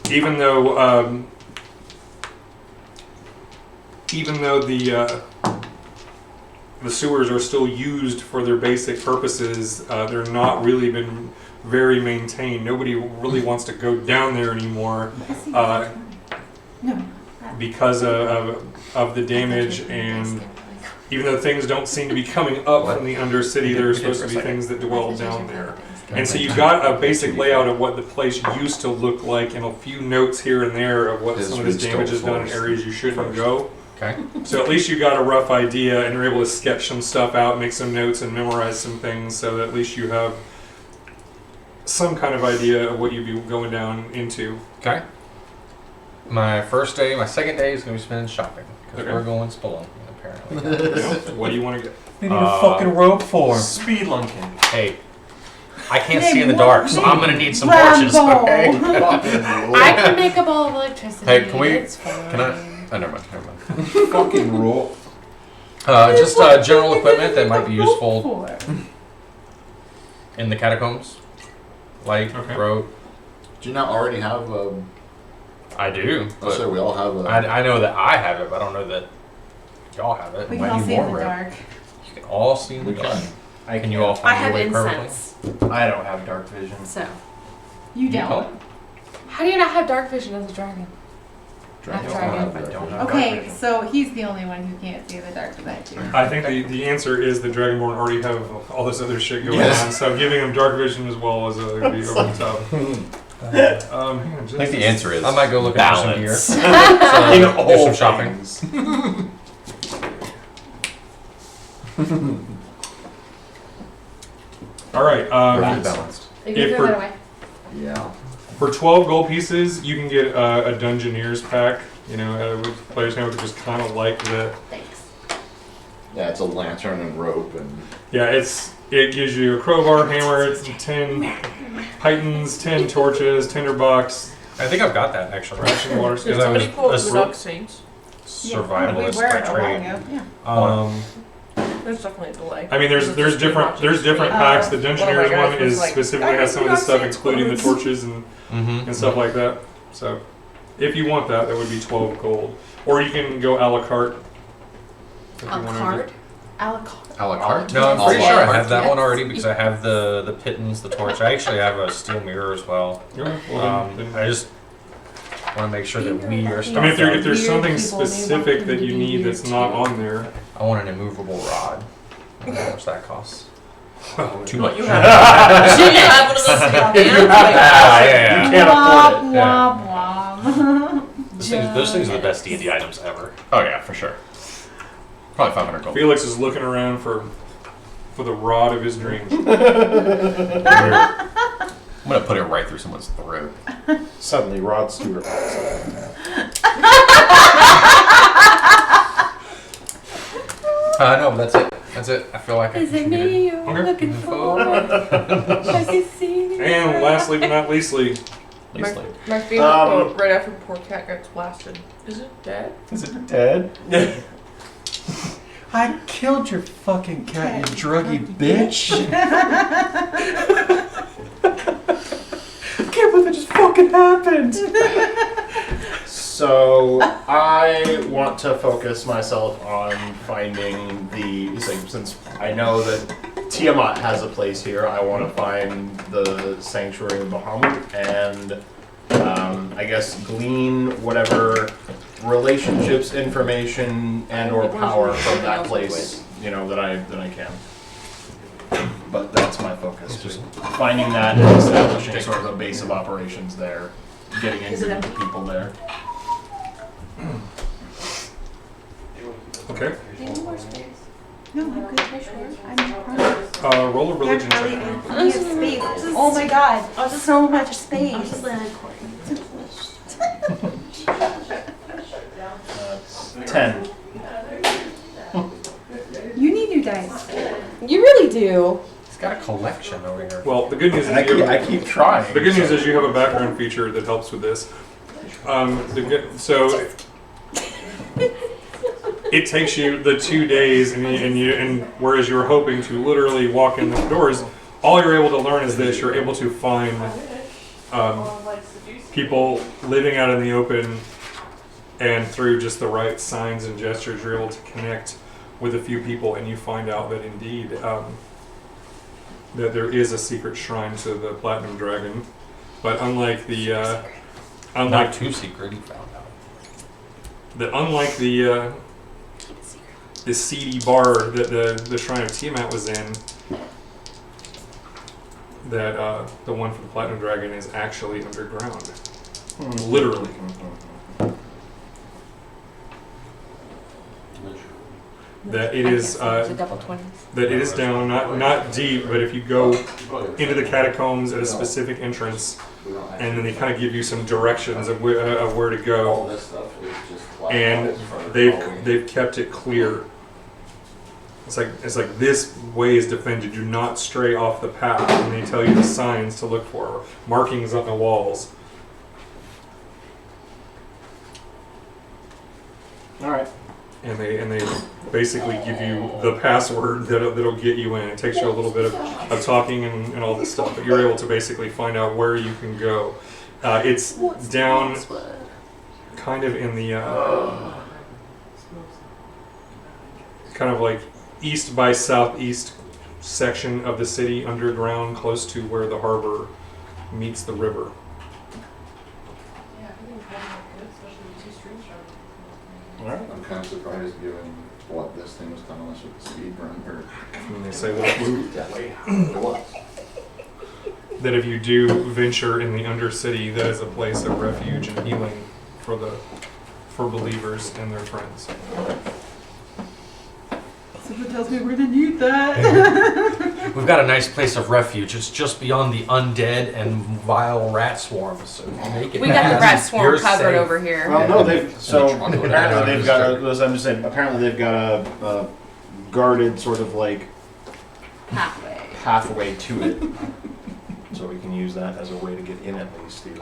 even though the sewers are still used for their basic purposes, they're not really been very maintained. Nobody really wants to go down there anymore because of the damage, and even though things don't seem to be coming up from the Undercity, there are supposed to be things that dwell down there. And so you've got a basic layout of what the place used to look like, and a few notes here and there of what some of this damage has done in areas you shouldn't go.
Okay.
So at least you got a rough idea, and you're able to sketch some stuff out, make some notes, and memorize some things, so that at least you have some kind of idea of what you'd be going down into.
Okay. My second day is going to be spent shopping because we're going spelunking apparently.
What do you want to get?
They need a fucking rope for him. Speed lunking.
Hey, I can't see in the dark, so I'm going to need some torches.
Rambo.
Okay.
I can make a ball of electricity.
Hey, can we-
It's fine.
Can I? Oh, never mind.
Fucking roll.
Just general equipment that might be useful in the catacombs, like
Okay.
rope.
Do you not already have
I do.
I'll say
But
we all have a...
I know that I have it, but I don't know that y'all have it.
We
Might
can all
be
see in
more
the
rare.
dark.
You can all see in the
We
dark.
can.
Can you all
I
find
have
your way perfectly?
incense.
I don't have dark vision.
So,
You
You
don't.
don't?
how do you not have dark vision as a dragon?
Dragons
Dragon.
don't have
I
that.
don't have dark
Okay,
vision.
so he's the only one who can't see in the dark tonight too.
I think the answer is the Dragonborn already have all this other shit going
Yes.
on, so giving them dark vision as well as be over the top.
I think the answer is
I might go look at some gear.
balance.
So,
In
do
all
some shopping.
things.
All right.
Very balanced.
You can
If
throw
for-
that away.
Yeah.
For 12 gold pieces, you can get a Dungeoneer's pack. You know, with Player's Handbook, which is kind of like the.
Thanks.
Yeah, it's a lantern and rope and.
Yeah, it gives you a crowbar, hammer, it's 10 pitons, 10 torches, tinderbox,
I think I've got that actually.
ration water.
Did
Because I
somebody
was
pull up
a
the Duck Saints?
Survivalist
we were
by
a while
trade.
ago. Yeah.
There's definitely a delay.
I mean, there's different packs. The Dungeoneer's
guys
one
was
is
like,
specifically
"I
has some of
got
this stuff,
six
including the
quotes."
torches and
Mm-hmm.
stuff like that. So, if you want that, that would be 12 gold. Or you can go a la carte. if you
A
wanna
card?
do-
A la carte.
A la carte?
No, I'm
A
pretty
la
sure I
carte.
have that one already because I have the pitons, the torch. I actually have a steel mirror as well.
Yeah, well, then-
I just want to make sure that we are
I
stuff.
mean, if there's
Weird
something
people, they want
specific
them
that
to
you
be
need
weird
that's not
too.
on there,
I want an immovable rod. I don't know how much that costs. Too
What
much.
you have? Did you have one of those things?
Yeah.
You can't afford it.
Womp, womp.
Those things are the best D&D items ever.
Oh yeah, for sure. Probably 500 gold.
Felix is looking around for the rod of his dreams.
I'm gonna put it right through someone's throat.
Suddenly, Rod Stewart walks up.
No, but that's it. That's it. I feel like I
Is it
contributed.
me you're
Okay.
looking for? I can see.
And lastly but not leastly,
Leastly.
My favorite quote right after poor cat gets blasted. Is it dead?
Is it dead?
I killed your fucking cat, you druggy bitch. I can't believe it just fucking happened. So I want to focus myself on finding since I know that Tiamat has a place here, I want to find the sanctuary of Bahamut and I guess glean whatever relationships, information, and or power from that place, that I can. But that's my focus, just finding that and establishing sort of a base of operations there, getting into the people there.
okay.
Do you need more space?
No, I'm good. I'm
Roll a religion check.
Really space. Oh my god, so much space.
I'll just let it record.
10.
You need new dice.
You really do.
He's got a collection over here.
Well, the good news is
And I keep trying.
the good news is you have a background feature that helps with this. So it takes you the 2 days, and whereas you were hoping to literally walk in the doors, all you're able to learn is this: you're able to find people living out in the open, and through just the right signs and gestures, you're able to connect with a few people, and you find out that indeed that there is a secret shrine to the Platinum Dragon, but unlike the
Not too secret, he found out.
unlike the seedy bar that the Shrine of Tiamat was in, that the one for the Platinum Dragon is actually underground, literally. That it is
It's a double 20s.
that it is down, not deep, but if you go into the catacombs at a specific entrance, and then they kind of give you some directions of where to go, and they've kept it clear. It's like this way is defended. Do not stray off the path, and they tell you the signs to look for, markings on the walls.
All right.
And they basically give you the password that'll get you in. It takes you a little bit of talking and all this stuff, but you're able to basically find out where you can go. It's down kind of in the kind of like east by southeast section of the city, underground, close to where the harbor meets the river.
I'm kind of surprised given what this thing was telling us with the speed run. Or
And they say that
it was.
that if you do venture in the Undercity, that is a place of refuge and healing for believers and their friends.
Someone tells me we're gonna need that.
we've got a nice place of refuge. It's just beyond the undead and vile rat swarms. So make it
We got the
past,
rat swarm
you're
covered
safe.
over here.
Well, no, they've so
Apparently
apparently they've got a. I'm just saying. Apparently they've got a guarded sort of like
Halfway.
pathway to it, so we can use that as a way to get in at least. Even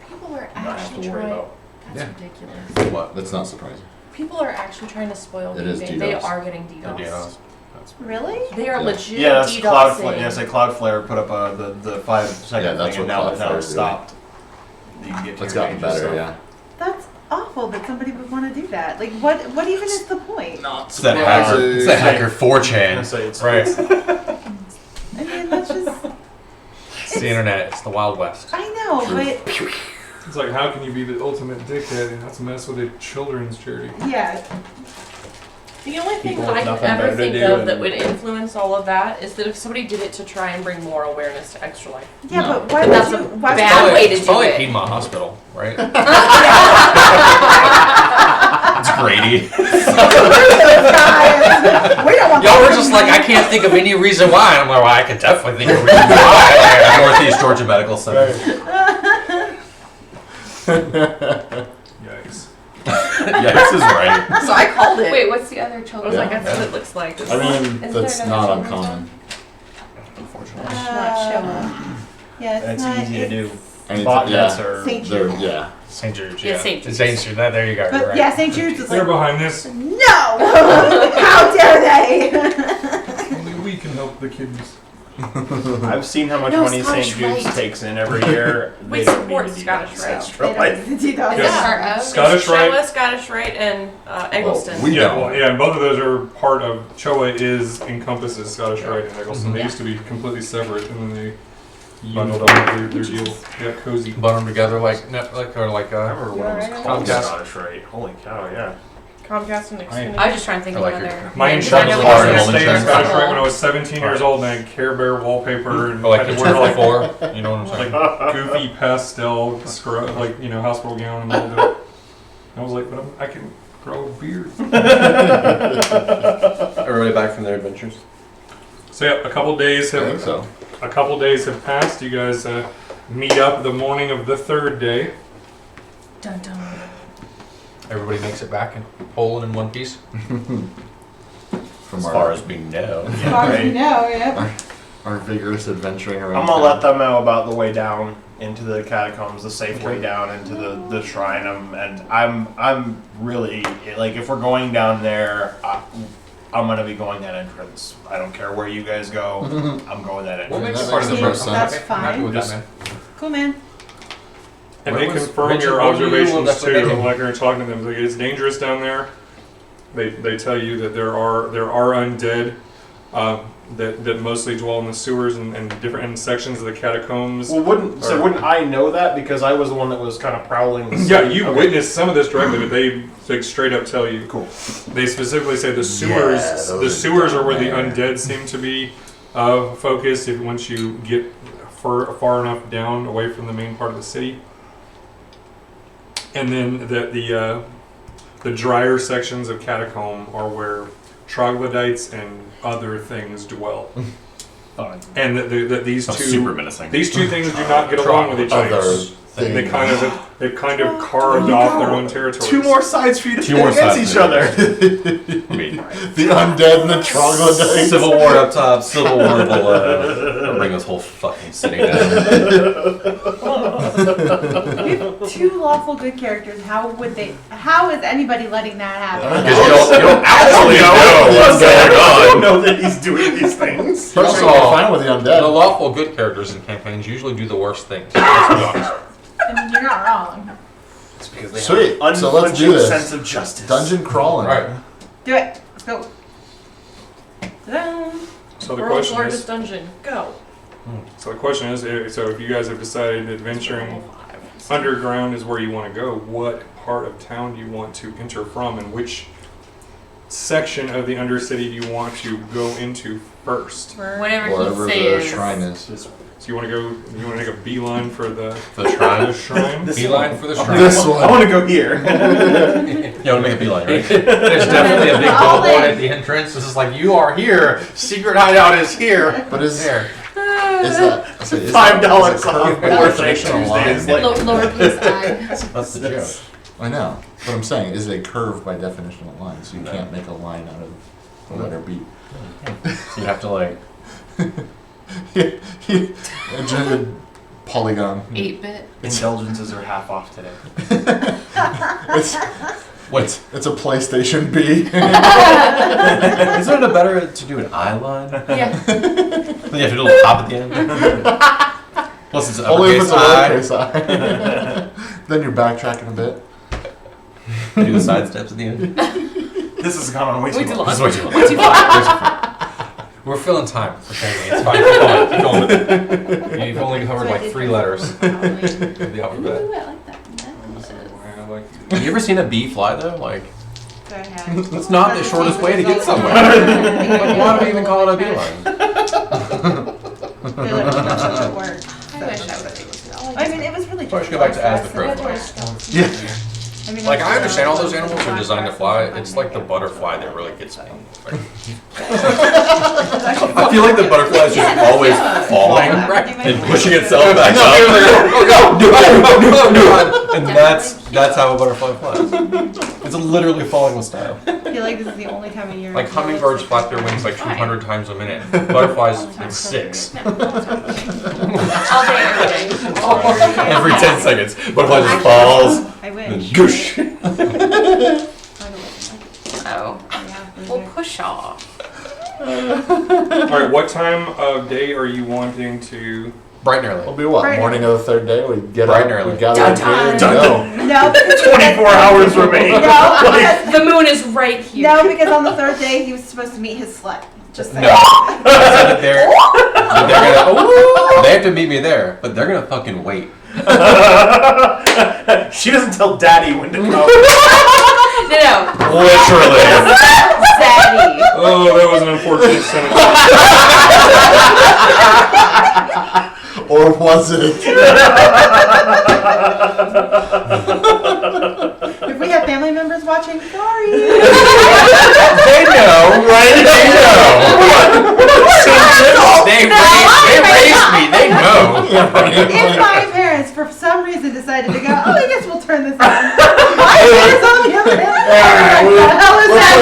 People are
not have
actually
to worry
trying.
about.
That's
Yeah.
ridiculous.
What?
That's not surprising.
People are actually trying to spoil
It is
gaming. They
DDoS.
are getting
The
DDoS.
DDoS.
Really?
They are
Yeah.
legit
Yeah, that's
DDoSing.
Cloudflare. Yes, Cloudflare put up the 5-second
Yeah, that's
thing, and
what
now
Cloudflare
it's
is
stopped. You can get
It's
to your
gotten
pages,
better,
so-
yeah.
That's awful that somebody would want to do that. Like, what even is the point?
Not
It's that hacker. It's that hacker 4chan.
It's
Right.
I mean, that's just.
It's the internet. It's the Wild West.
I know, but
It's like, how can you be the ultimate dickhead and not to mess with a children's charity?
yeah.
The only thing
People
that I
with
can
nothing
ever
better to
think
do
of
and-
that would influence all of that is that if somebody did it to try and bring more awareness to Extra Life.
Yeah,
No.
but why
But
would
that's
you?
a
Why would
bad
you-
way to
It's
do
probably
it.
Piedmont Hospital, right? It's Grady.
Guys, we don't want
Y'all were
that.
just like, I can't think of any reason why. And I'm like, well, I could definitely think of reasons why.
Northeast Georgia Medical Center.
Yikes.
Yeah, this is right.
So I called it.
Wait, what's the other
I was
children?
like, that's what it looks like.
I mean,
Is
that's
there
not
another
uncommon.
Unfortunately,
not showing.
Yeah,
and
it's
it's
not.
easy to do.
And
Botnets
yeah,
are
St.
they're,
Jude.
yeah.
St. Jude's,
Yeah,
yeah.
St. Jude's.
St. Jude. There you go.
But
You're right.
yeah, St. Jude's is
They're
like,
behind this.
no! How dare they?
Only we can help the kids.
I've seen how much
No,
money St.
Scottish
Jude's
Rite.
takes in every year.
We
They don't
support
need to do
Scottish
that.
Rite.
Extra
They
life.
don't do that.
Yes.
Is part of?
Scottish
Showa,
Rite.
Scottish Rite, and Eggleston.
We
Yeah,
don't.
well, yeah, and both of those are part of Choa encompasses Scottish Rite and Eggleston. They
Yeah.
used to be completely separate, and then they
Bundled
unified their deal. Yeah, cozy.
Bundle them together like Netflix or like
I remember when it was
You're
called
right.
Scottish Rite. Holy cow, yeah.
Comcast and Xfinity.
I was just trying to think
I
of
like
one
your-
other.
My
names. I
insurance
know
was
we
going to
have
stay in
a
Scottish
couple.
Rite when I was 17 years old, and I had Care Bear wallpaper and
or like
had
the
to wear like
24. You know what I'm saying?
goofy pastel scrub, like hospital gown and all that. I was like, but I can grow a beard.
Everybody back from their adventures?
So yeah, a couple days
I
have
think so.
a couple days have passed. You guys meet up the morning of the third day.
Dun dun.
Everybody makes it back in whole and in one piece.
From
As
our,
far as we know.
As far as you know, yeah.
our vigorous adventuring around.
I'm gonna
town.
let them know about the way down into the catacombs, the safe way down into the shrine. I'm really like, if we're going down there, I'm gonna be going that entrance. I don't care where you guys go. I'm going that
What
entrance.
makes
that
it part of the
makes
process?
sense.
That's
I'm happy
fine.
with that, man.
Cool, man.
And
Where
they
was-
confirm
Richard,
your
where were you when
observations
that's
too.
happening?
Like you're talking to them, like it's dangerous down there. They tell you that there are undead that mostly dwell in the sewers and different sections of the catacombs.
Well, wouldn't I know that because I was the one that was kind of prowling? The
Yeah,
city?
you
Okay.
witnessed some of this directly, but they like straight up tell you.
Cool.
They specifically say the sewers.
those
The
are
sewers are where the
down there.
undead seem to be focused. If once you get far enough down away from the main part of the city, and then the drier sections of catacomb are where troglodytes and other things dwell.
Fine.
And that these
Sounds
two
super menacing.
these two things do not get along with each other.
Other
They
things.
they've kind of carved off their own territories.
Two more sides for you to
Two
pit
more
against
sides
each
for
other.
I mean,
The undead and the troglodytes.
Civil War up top, Civil War below. Bring this whole fucking city down.
We have two lawful good characters. How is anybody letting that happen?
Because you don't actually know what's
I
going
don't know that he's doing these things.
Personally,
Also,
I'm fine with the
The
undead.
lawful good characters in campaigns usually do the worst things. Let's be honest.
I mean, you're not wrong.
It's because they
Sweet.
have an
So let's do
unflinching
this.
sense of justice.
Dungeon crawling.
Right.
Do it. Let's go. Ta-da.
So the
World's
question
largest
is,
dungeon. Go.
so if you guys have decided adventuring underground is where you want to go, what part of town do you want to enter from, and which section of the Undercity do you want to go into first?
Whatever
Wherever
he
the
says.
shrine is.
Just
So you want to go? You want to take a beeline for the
shrine.
the shrine?
Beeline for the shrine.
This one.
I want to go here.
You want to make a beeline, right?
There's definitely a big
All
billboard
in.
at the entrance. This is like, you are here. Secret hideout is here.
But is
There.
that is
$5
that
off
curved by
for
definitional
Tuesdays.
line?
Lowercase I.
That's the joke.
I know. But I'm saying, is it curved by definitional line? So you
No.
can't make a line out of the letter B.
So you have to like.
A polygon.
8-bit.
Indulgences are half off today.
What?
It's a PlayStation B.
Isn't it better to do an eye line?
Yeah.
Then you have to do a little top at the end. Plus it's
Only if it's
uppercase
a
I.
lowercase I. Then you're backtracking a bit.
Do the side steps at the end.
This has gone on way
Way
too
too
long.
This is way too long.
Way too far.
We're filling time. Okay, it's fine. Keep going. Keep going with it. You've only covered like 3 letters of the alphabet.
Ooh, I like that.
I like
Have you ever seen a bee fly though? Like,
Go ahead.
it's not the shortest way to get somewhere. Like, why do we even call it a beeline?
I feel like it's not such a word.
I wish I would have able to.
I mean, it was really
Probably
just
should go back to as the crow
flies.
flies.
Yeah.
I mean,
Like,
that's,
I understand all those
like,
animals are designed to fly. It's like the butterfly that really gets me. Like,
I feel like the butterfly is just always falling and pushing itself back up. And that's how a butterfly flies. It's literally falling with style.
I feel like this is the only time of year.
like hummingbirds flap their wings like 200 times a minute. Butterflies, it's 6.
All day, every day.
Every 10 seconds, butterfly just falls.
I
And
wish.
goosh.
Oh.
Yeah,
Well, push off.
All right, what time of day are you wanting to?
Bright and
It'll
early.
be what?
Right.
Morning of the third day. We get
Bright
up.
and early.
We gather up here and
Dun-dun.
go.
No, because
24 hours remain.
No, because,
The moon is right here.
no, because on the third day he was supposed to meet his slut. Just saying.
No. So that they're gonna, they have to meet me there, but they're gonna fucking wait.
She doesn't tell Daddy when to come.
No.
Literally.
Zaddy.
Oh, that was an unfortunate sentence.
Or was it?
If we have family members watching, sorry.
They know, right? They know. They raised me. They know.
If my parents, for some reason, decided to go, oh, I guess we'll turn this on. My parents on the other hand. What the hell is that?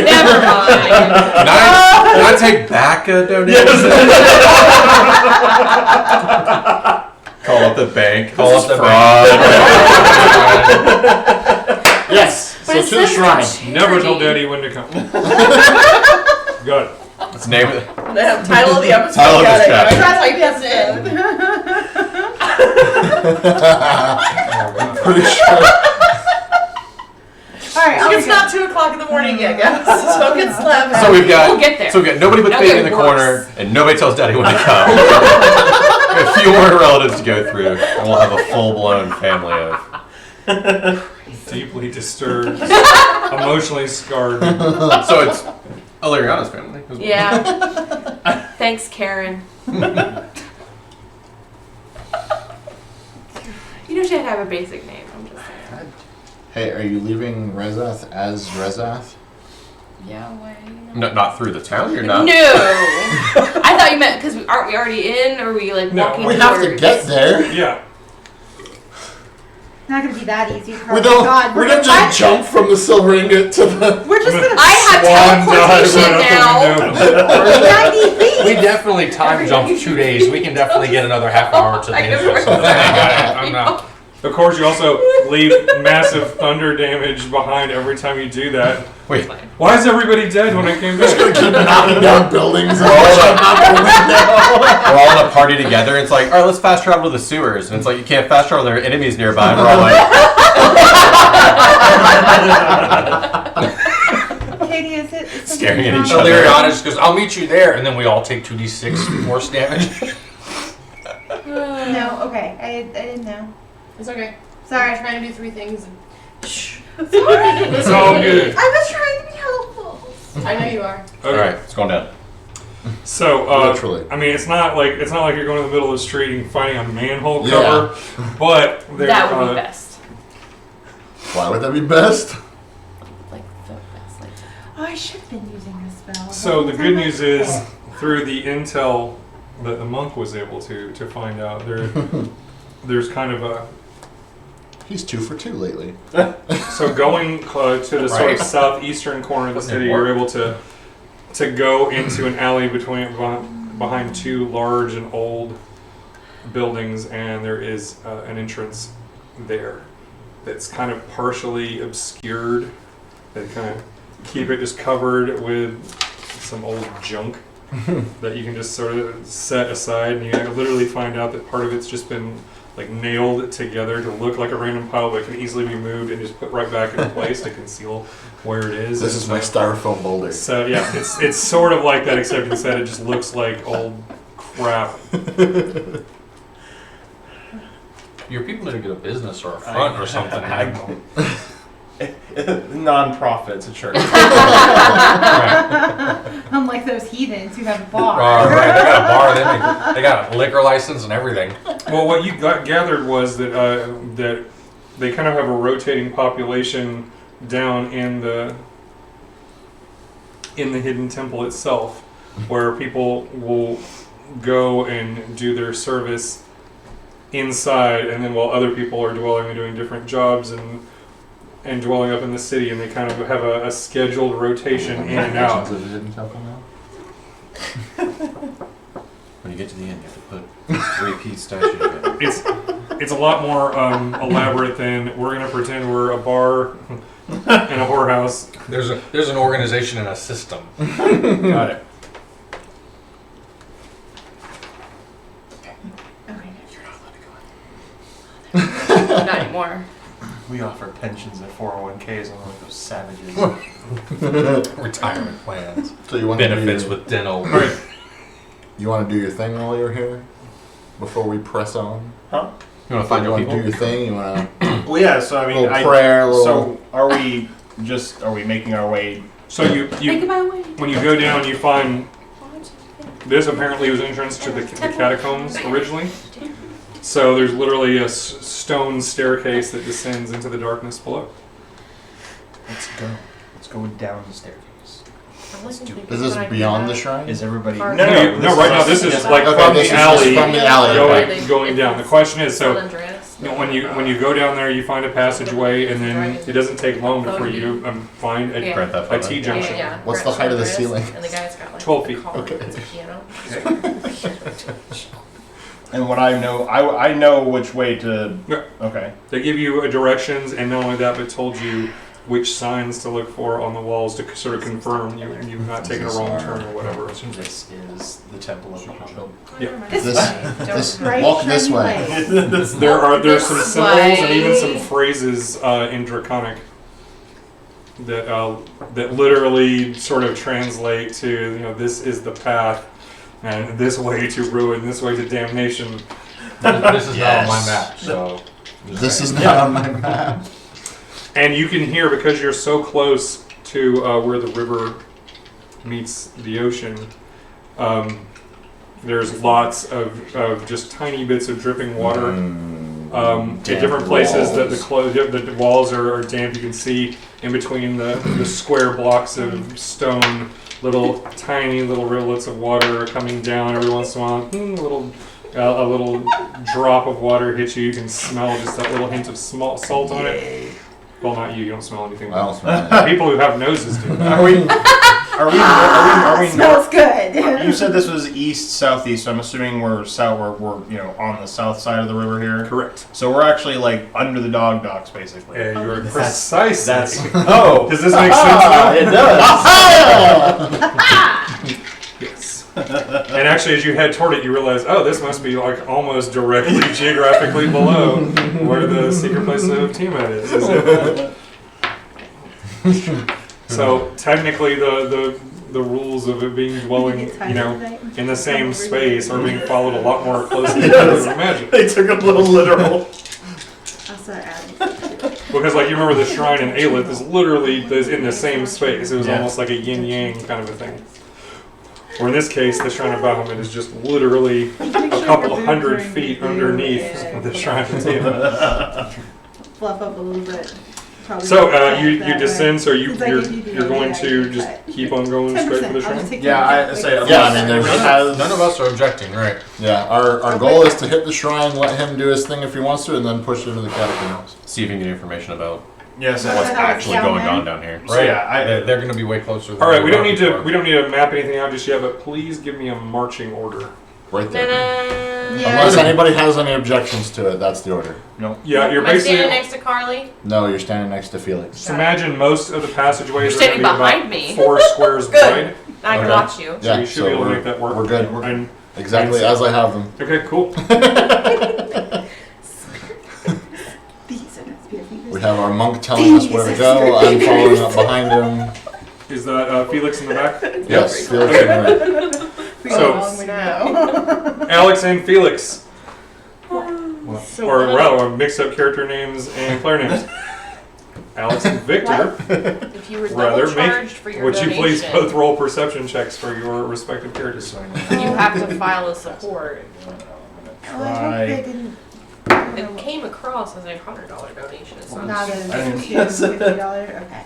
Never mind.
Can I take back a donation? Call up the bank.
Call up the
fraud.
Yes.
But
So
it
to the
says
shrine.
Never tell Daddy when to come. Got it.
Let's name it.
The title of the episode.
Title of
got
this
it.
chapter.
That's like that's it.
Pretty sure.
All right,
It's not 2 o'clock in the morning yet, guys. So don't get slapped.
So we've got.
We'll get there.
So we've got nobody but the
Okay,
baby in the
worse.
corner, and nobody tells Daddy when to come. We have a few more relatives to go through, and we'll have a full-blown family of.
Deeply disturbed, emotionally scarred.
So it's Aleeriana's family. As well.
Yeah. Thanks, Karen. You know she had to have a basic name. I'm just saying.
Hey, are you leaving Rezath as Rezath?
Yeah, way.
No, not through the town. You're not.
No. I thought you meant because aren't we already in? Or are we like
No,
walking?
We have to
towards-
get there.
Yeah.
Not gonna be that easy.
We don't.
God,
We're gonna just jump from the silver ingot to the.
We're just gonna.
I have
Swan dive
teleportation
right out
now.
90 feet.
We definitely time jumped 2 days. We can definitely get another half hour to the entrance. I'm not.
Of course, you also leave massive thunder damage behind every time you do that.
Wait.
Why is everybody dead when I came back?
Keep knocking down buildings and
We're all in a party together. It's like, all right, let's fast travel to the sewers. And it's like, you can't fast travel. There are enemies nearby. And we're all like,
Katie, is it? Is
Staring at
something
each
wrong?
other.
Aleeriana just goes, I'll meet you there. And then we all take 2d6 force damage.
No, okay. I didn't know.
It's okay.
Sorry.
I'm trying to do 3 things. And shh.
It's all good.
I was trying to be helpful.
I know you are.
Okay.
all right, it's going down.
So,
Literally.
I mean, it's not like you're going to the middle of the street and finding a manhole
Yeah.
cover, but there,
That would be best.
Why would that be best?
Like the best. Like
Oh, I should have been using this spell.
So the
What
good
time I
news
did
is,
it?
through the intel that the monk was able to find out, there's kind of a
He's 2 for 2 lately.
so going to the sort
Right.
of southeastern corner of the
Putting in
city,
work.
you're able to go into an alley behind 2 large and old buildings, and there is an entrance there that's kind of partially obscured. They kind of keep it just covered with some old junk that you can just sort of set aside, and you literally find out that part of it's just been like nailed together to look like a random pile, but can easily be moved and just put right back into place to conceal where it is.
This is my styrofoam boulder.
So yeah, it's sort of like that, except instead it just looks like old crap.
Your people need to get a business or a front or something.
Non-profits, a church.
Unlike those heathens who have a bar.
Right, they got a bar, they got a liquor license and everything.
Well, what you gathered was that that they kind of have a rotating population down in the hidden temple itself, where people will go and do their service inside, and then while other people are dwelling and doing different jobs and dwelling up in the city, and they kind of have a scheduled rotation in and out.
When you get to the end, you have to put 3-piece statue together.
It's a lot more elaborate than we're gonna pretend we're a bar and a whorehouse.
There's an organization and a system.
Got it.
Okay.
not anymore.
We offer pensions and 401ks on like those savages.
Retirement plans.
So you want
Benefits
to do
with dental.
you want to do your thing while you're here before we press on?
Huh?
You want to find
you
your
want to do
people?
your thing? You want
Well, yeah. So I
to
mean,
little prayer, little.
So are we making our way?
So you
Think about what
when you go down, you find this apparently was entrance to the catacombs originally. So there's literally a stone staircase that descends into the darkness below.
Let's go. Let's go down the staircase.
Is this beyond the shrine?
Is everybody?
Far-
No, right now this is like
Okay,
from
this
the
is
alley,
from the alley,
going down. The question is, so
San Andreas.
when you go down there, you find a passageway, and then it doesn't take long before you find a
Yeah.
Grand Theft
a
Auto.
T junction.
Yeah.
What's the height of the
San
ceiling?
Andreas, And the guy's got like
12 feet.
a car.
Okay.
It's a piano.
And what I know, I know which way to.
Yeah.
Okay.
They give you directions, and not only that, but told you which signs to look for on the walls to sort of confirm you've not taken a wrong turn or whatever.
This is the temple of Bahamut.
This
Right,
walk this
shiny
way.
lights.
There's some
This
symbols and even
way.
some phrases in Draconic that literally sort of translate to this is the path, and this way to ruin, this way to damnation.
This is not on my map, so.
This is not on my map.
And you can hear, because you're so close to where the river meets the ocean, there's lots of just tiny bits of dripping water. At different places that the walls are damp. You can see in between the square blocks of stone, tiny little rivulets of water are coming down every once in a while. A little drop of water hits you. You can smell just that little hint of salt on it. Well, not you. You don't smell anything.
I don't smell it.
People who have noses do.
Are we
Smells good.
You said this was east southeast. So I'm assuming we're south. We're on the south side of the river here.
Correct.
So we're actually like under the dog docks, basically.
Yeah, you're precisely.
Oh,
Does this make sense now?
It does.
Yes. And actually, as you head toward it, you realize, oh, this must be like almost directly geographically below where the secret place of Tiamat is. So technically, the rules of it being dwelling, in the same space are being followed a lot more closely than you would imagine.
They took a little literal.
I'll start adding.
Because, like, you remember the shrine in Aelith is literally in the same space. It was almost like a yin yang kind of a thing. Or in this case, the Shrine of Bahamut is just literally a couple hundred feet underneath the Shrine of Tiamat.
Fluff up a little bit. Probably
So
that
you
way.
descend, so
Since I gave you the
you're going
idea,
to
I
just
cut.
keep on going straight for the
10%. I'll
shrine?
just take
Yeah,
care of
I
it.
say.
Yeah, I mean, there's
None of us are objecting, right?
Yeah, our goal is to hit the shrine, let him do his thing if he wants to, and then push into the catacombs.
See if you can get information about
Yes.
what's
Down
actually going
there?
on down here.
So yeah,
They're going to be way closer. Than
All right, we don't
were
need to
before.
map anything out just yet, but please give me a marching order.
Right there.
Yeah.
Unless anybody has any objections to it, that's the order.
Yeah, you're
Am I standing
basically.
next to Carlee?
No, you're standing next to Felix.
Just imagine most of the passageways
You're
are going to be
standing behind
about
me.
4 squares
Good.
wide.
I can
Okay.
watch you.
So you should be able to make that work.
We're good.
And,
Exactly as I have them.
okay, cool.
These are not spear fingers.
We have our monk telling us where to go. I'm following up behind him.
Is that Felix in the back?
Yes, Felix in the
We
So-
got a long way to go.
Alex and Felix.
So
Or
funny.
rather, mixed up character names and player names. Alex and Victor.
If you were
Rather,
double charged for your
Would you
donation,
please both roll perception checks for your respective characters?
you have to file a support.
Oh, I hope they didn't.
It came across as a $100 donation. It's not.
Not
I didn't-
$250. Okay.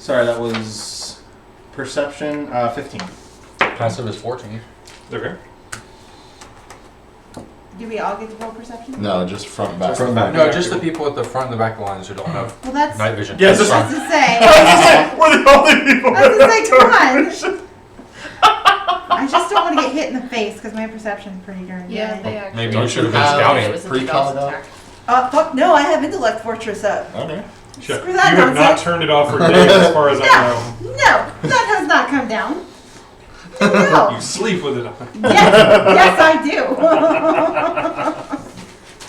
Sorry, that was perception 15.
Passive is 14.
Okay.
Do we all get to roll perception?
No, just front and back.
Front and back.
No, just the people at the front and the back lines who don't have
Well, that's.
night vision.
Yeah,
I was
just-
to say.
We're the only people.
I was to say, come on. I just don't want to get hit in the face because my perception's pretty darn good.
Yeah, they actually.
Maybe you should have been
have-
scouting.
It was a
Pre-called
DDoS
out?
attack.
Fuck no, I have intellect fortress up.
Okay.
Sure.
Screw
You
that
have not
nonsense.
turned it off for days, as far as I know.
No, that has not come down. No.
You sleep with it on.
Yes, I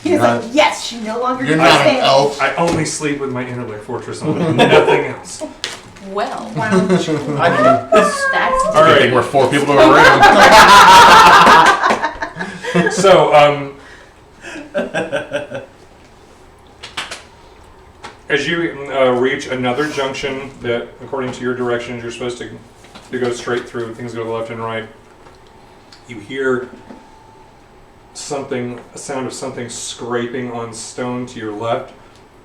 do. He's like, yes, she no longer
You're
can
not an
stand.
elf.
I only sleep with my intellect fortress on, nothing else.
Well,
Wow.
that's.
All right.
We're 4 people to a room.
So, as you reach another junction that, according to your directions, you're supposed to go straight through, things go left and right, you hear a sound of something scraping on stone to your left.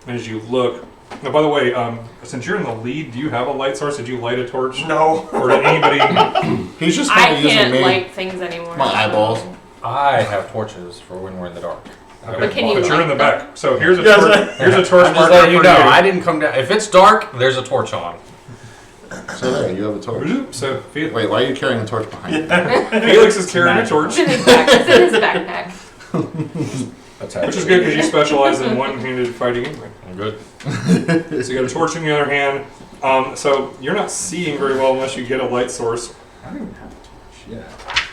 And as you look, now by the way, since you're in the lead, do you have a light source? Did you light a torch?
No.
Or did anybody?
He's just kind
I
of using
can't
me.
light things anymore.
My eyeballs.
I have torches for when we're in the dark.
But can you
But you're in the
light
back. So here's a
Yes,
torch. Here's a torch
I'm just
marker
letting you
for
know. I didn't come down. If it's dark, there's a torch on.
So there, you have a torch.
So Felix,
Wait, why are you carrying a torch behind you?
Felix is carrying a torch,
It's in his back. It's in his backpack.
which is good because you specialize in one-handed fighting anyway.
I'm good.
So you got a torch in the other hand. So you're not seeing very well unless you get a light source.
I don't even have a torch. Yeah.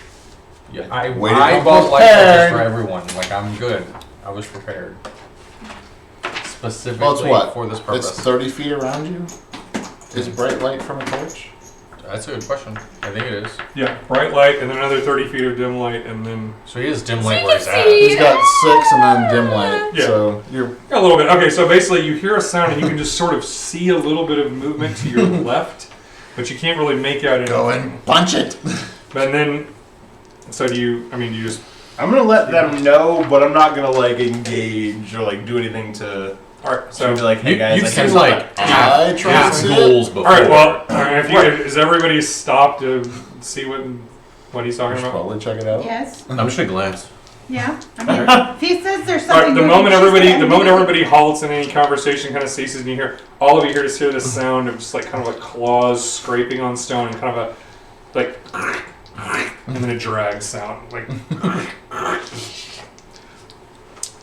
Yeah, I
Way to come
bought light
prepared.
torches for everyone. Like, I'm good. I was prepared. Specifically
Well, it's what?
for this
It's
purpose.
30 feet around you? Is bright light from a torch?
That's a good question. I think it is.
Yeah, bright light, and then another 30 feet of dim light, and then
So he is dim
So
light
you
where
can
he's at.
see-
He's got 6 and then dim light.
Yeah.
So you're
a little bit. Okay, so basically you hear a sound and you can just sort of see a little bit of movement to your left, but you can't really make out anything.
going, punch it!
And then, so do you? I mean, you just.
I'm gonna let them know, but I'm not gonna like engage or like do anything to.
All right.
So
So
be like, hey
You,
guys,
you've
I
seen
can't
like
I try to
half
see it.
ghouls before.
all right. Well, if you, is everybody stopped to see what he's
You
talking
should
about?
probably check it out.
Yes.
I'm just gonna glance.
Yeah. I mean, if he says there's
All right,
something.
the
moving,
moment
she's gonna do it.
everybody halts and any conversation kind of ceases, and you hear all of you just hear this sound of just like kind of like claws scraping on stone and kind of a like, and then a drag sound like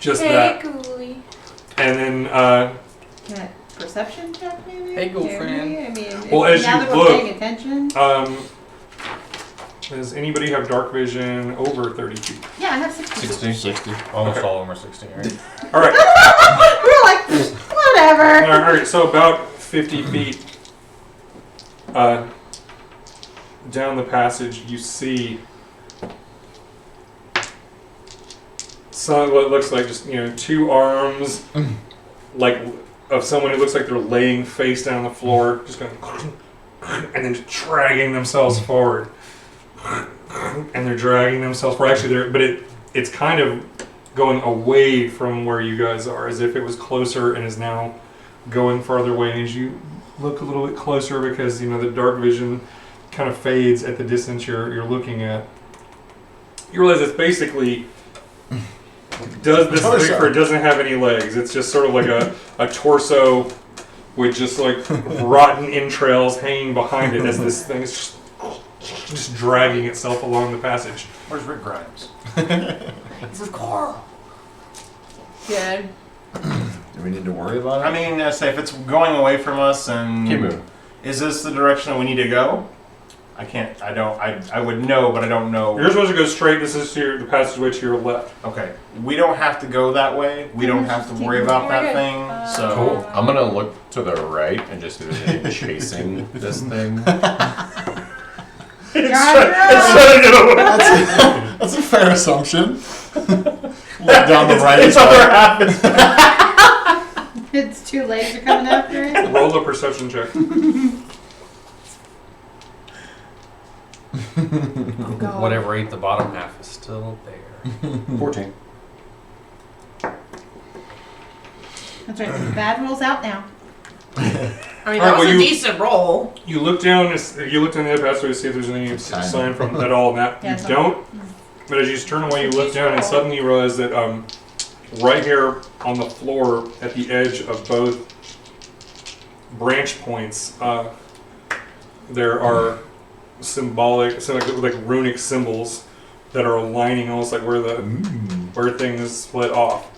just
Hey,
that,
Ghoulie.
and then
Can I perception check maybe?
Hey, girlfriend.
Maybe? I mean,
Well,
if-
as
now
you
that
look-
we're paying attention.
does anybody have dark vision over 30 feet?
Yeah, I have 60.
60.
Almost
Okay.
all of them are 16, right?
All right.
We're like, whatever.
All right, so about 50 feet down the passage, you see what looks like just 2 arms, like of someone who looks like they're laying face down on the floor, just going, and then just dragging themselves forward. and they're dragging themselves. We're actually there, but it's kind of going away from where you guys are, as if it was closer and is now going farther away. And as you look a little bit closer, because the dark vision kind of fades at the distance you're looking at, you realize it's basically doesn't have any legs. It's just sort of like a torso with just like rotten entrails hanging behind it as this thing is just dragging itself along the passage.
Where's Rick Grimes?
This is Carl. Good.
Do we need to worry about it?
I mean, say if it's going away from us, and
Keep moving.
is this the direction that we need to go? I can't. I don't. I would know, but I don't know.
You're supposed to go straight. This is the passageway to your left.
Okay, we don't have to go that way. We don't have to worry about that thing. So
Cool. I'm gonna look to the right and just see if there's anything chasing this thing.
That's a fair assumption. Look down the right.
Its other half is
Its two legs are coming after it.
Roll a perception check.
Oh, God.
Whatever ate the bottom half is still there.
14.
That's right. The bad rules out now.
I mean,
Alright,
that was
well,
a decent roll.
You look down the other passageway to see if there's any sign from at all. That
Yeah,
you don't. But as you turn away, you look down and suddenly you realize that right here on the floor at the edge of both branch points, there are symbolic, so like runic symbols that are aligning almost like where things split off.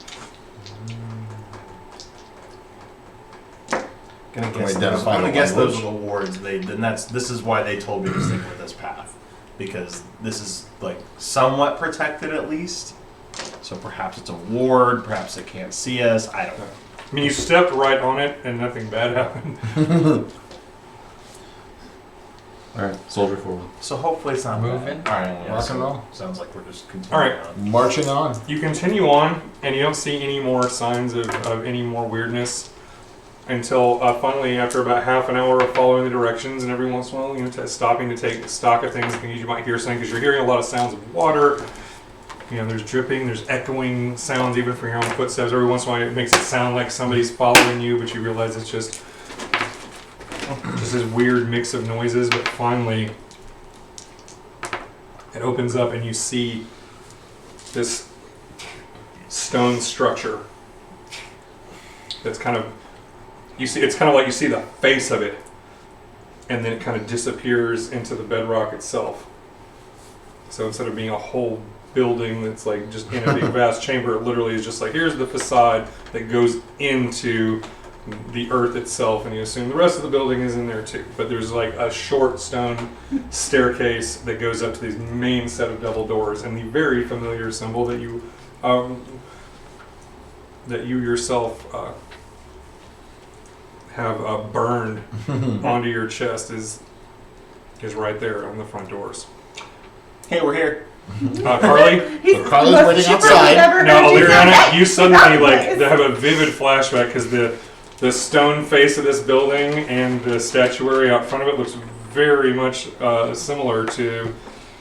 gonna
Can
guess.
we identify
I'm gonna
the
guess those
language?
are the wards. This is why they told me to stick with this path, because this is like somewhat protected at least. So perhaps it's a ward. Perhaps it can't see us. I don't know.
I mean, you stepped right on it and nothing bad happened.
Alright, soldier forward.
So hopefully it's not
Moving.
All right, yeah,
Rock
so
and roll.
sounds like we're just continuing.
All right.
on.
Marching on.
You continue on, and you don't see any more signs of any more weirdness until finally, after about half an hour of following the directions, and every once in a while, stopping to take stock of things you might hear something, because you're hearing a lot of sounds of water. There's dripping, there's echoing sounds even from your own footsteps. Every once in a while, it makes it sound like somebody's following you, but you realize it's just this weird mix of noises. But finally, it opens up, and you see this stone structure that's kind of, it's kind of like you see the face of it, and then it kind of disappears into the bedrock itself. So instead of being a whole building that's like just in a big vast chamber, it literally is just like, here's the facade that goes into the earth itself, and you assume the rest of the building is in there too. But there's like a short stone staircase that goes up to these main set of double doors, and the very familiar symbol that you yourself have burned onto your chest is right there on the front doors.
Hey, we're here.
Carlee?
Carlee's waiting outside.
Now, Aleeriana, you suddenly have a vivid flashback, because the stone face of this building and the statuary out front of it looks very much similar to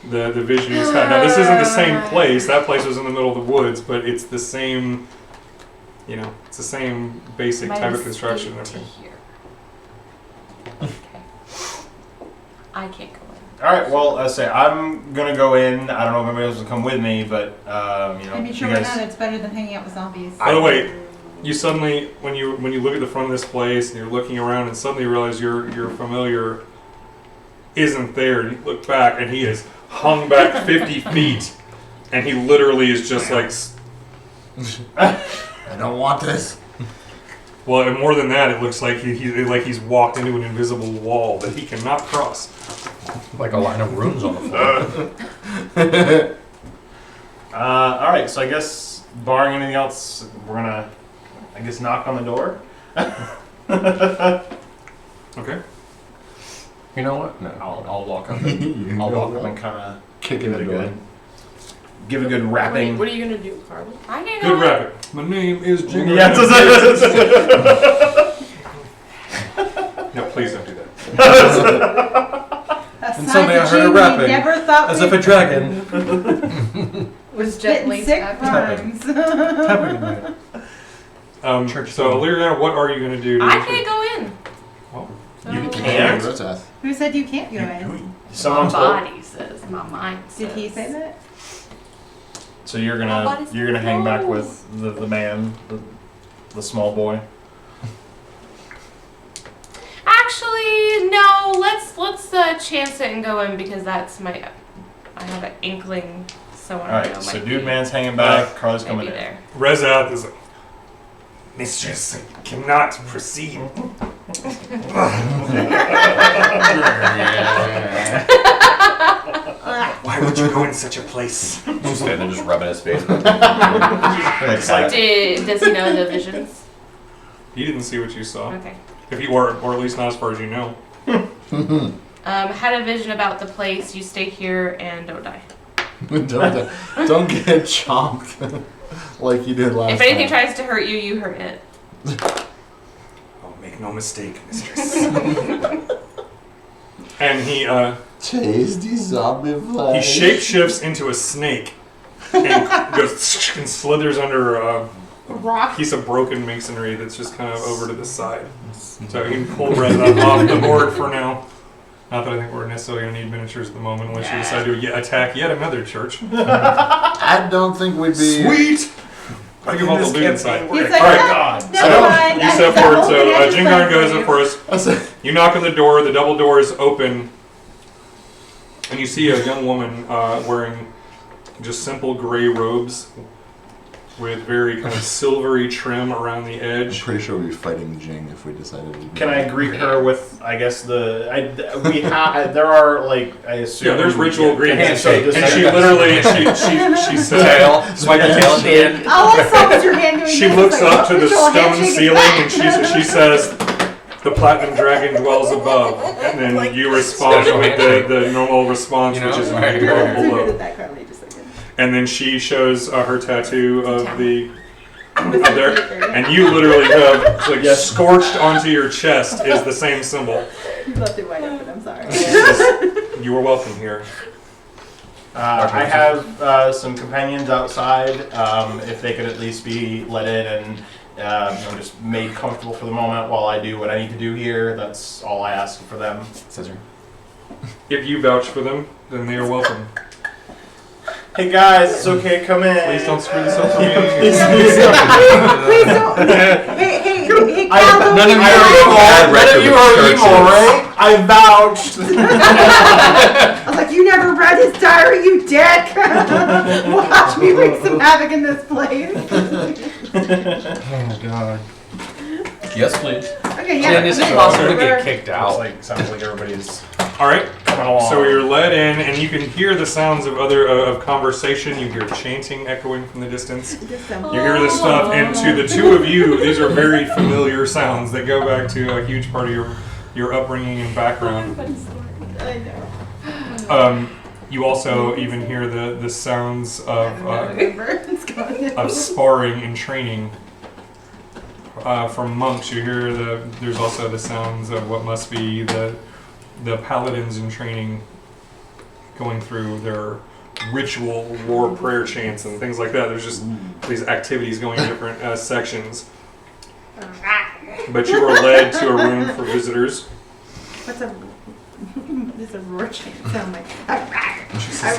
the vision you just had. Now, this isn't the same place. That place was in the middle of the woods, but it's the same, it's the same basic type of construction and everything.
Okay. I can't go in.
All right. Well, I say I'm gonna go in. I don't know if anybody else will come with me, but
Maybe
you
sure
guys.
why not? It's better than hanging out with zombies.
By the way, you suddenly, when you look at the front of this place and you're looking around, and suddenly realize your familiar isn't there, and you look back and he is hung back 50 feet, and he literally is just like,
I don't want this.
well, and more than that, it looks like he's walked into an invisible wall that he cannot cross.
Like a line of runes on the floor.
All right. So I guess, barring anything else, we're gonna, knock on the door.
Okay.
You know what? No.
I'll walk up. And, I'll walk up and kind of
Kicking
give it
the
a
door.
good, give a good rapping.
What are you gonna do, Carly?
I didn't
Good
know.
rabbit. My name is Jingarn.
Yeah.
No, please don't do that.
And suddenly I heard her
we
rapping,
never thought
as
we'd
if a dragon.
Was
spit
gently
sick
tapping.
rhymes.
Tapping in my Church
So, Aleeriana, what are you going to do?
I can't go in.
Well,
You
So-
can't.
Roseth.
Who said you can't go in?
Someone
My
told.
body says, my mind
Did
says.
he say that?
So you're
My
gonna
body's
hang back
closed.
with the man, the small boy.
Actually, no. Let's chance it and go in because that's my. I have an inkling someone
All
I
right.
know
So
might
dude,
be,
man's hanging back. Carly's
might
coming
be
in.
there.
Rezath is like, Mistress, I cannot proceed. Why would you go in such a place?
Just standing there, just rubbing his face.
It's like
Does he know the visions?
He didn't see what you saw.
Okay.
If you were, or at least not as far as you know.
Had a vision about the place. You stay here and don't die.
Don't get chomped like you did last
If anything
time.
tries to hurt you, you hurt it.
Oh, make no mistake, mistress. And he
Tasty zombie flesh.
shapeshifts into a snake and goes and slithers under a
A rock?
piece of broken masonry that's just kind of over to the side. So you can pull Rezath off the board for now. Not that I think we're necessarily going to need miniatures at the moment unless you decide to attack yet another church.
I don't think we'd be.
Sweet! I give all the loot inside.
He's like,
Alright,
"Ah, never
so
mind.
you
I-
step
the
forward,
whole
so
thing I just
Jingarn
went
goes
for
up first.
I said,
You knock on the door, the double door is open, and you see a young woman wearing just simple gray robes with very kind of silvery trim around the
I'm
edge.
pretty sure we'd be fighting Jing if we decided to do
Can I greet her with, I guess, there are, like, I assume...
Yeah, there's ritual greetings.
So
And
just-
she literally, she says,
Tail. Swipe the tail at the end.
All I saw was your hand doing
she
this,
looks
like,
up to the
ritual
stone
handshake
ceiling
and
and she says, the platinum dragon dwells above. And then you respond
Special
with
handshake.
the normal response,
You know,
which is
right,
You're
right.
good
below.
at that, Karlee, just a second.
And then she shows her tattoo of the
With
up there,
the
and you literally have like
Yes.
scorched onto your chest is the same symbol.
You left it wide open, I'm sorry.
She says, you are welcome here.
I have some companions outside. If they could at least be let in and just made comfortable for the moment while I do what I need to do here, that's all I ask for them.
Scissor.
If you vouch for them, then they are welcome.
Hey guys, it's okay, come in.
Please don't screw this up for me.
Please don't. Hey, Cal,
None of you
I
are
None of you are evil, right? I vouched.
was like, you never read his diary, you dick! Watch me wreak some havoc in this place.
Oh god.
Yes, please.
Okay, yeah.
Jen, is it
okay,
possible to
we're-
get kicked
Sounds
out?
like everybody's
All right.
coming along.
So you're led in, and you can hear the sounds of of conversation. You hear chanting echoing from the distance.
Just some-
You hear this stuff, and to the two of you, these are very familiar sounds that go back to a huge part of your upbringing and background.
I know.
You also even hear the sounds
I remember. It's going
of sparring and training from monks. You hear there's also the sounds of what must be the paladins in training going through their ritual war prayer chants and things like that. There's just these activities going in different sections. But you are led to a room for visitors.
What's a... It's a roar chant. Sound like...
She says,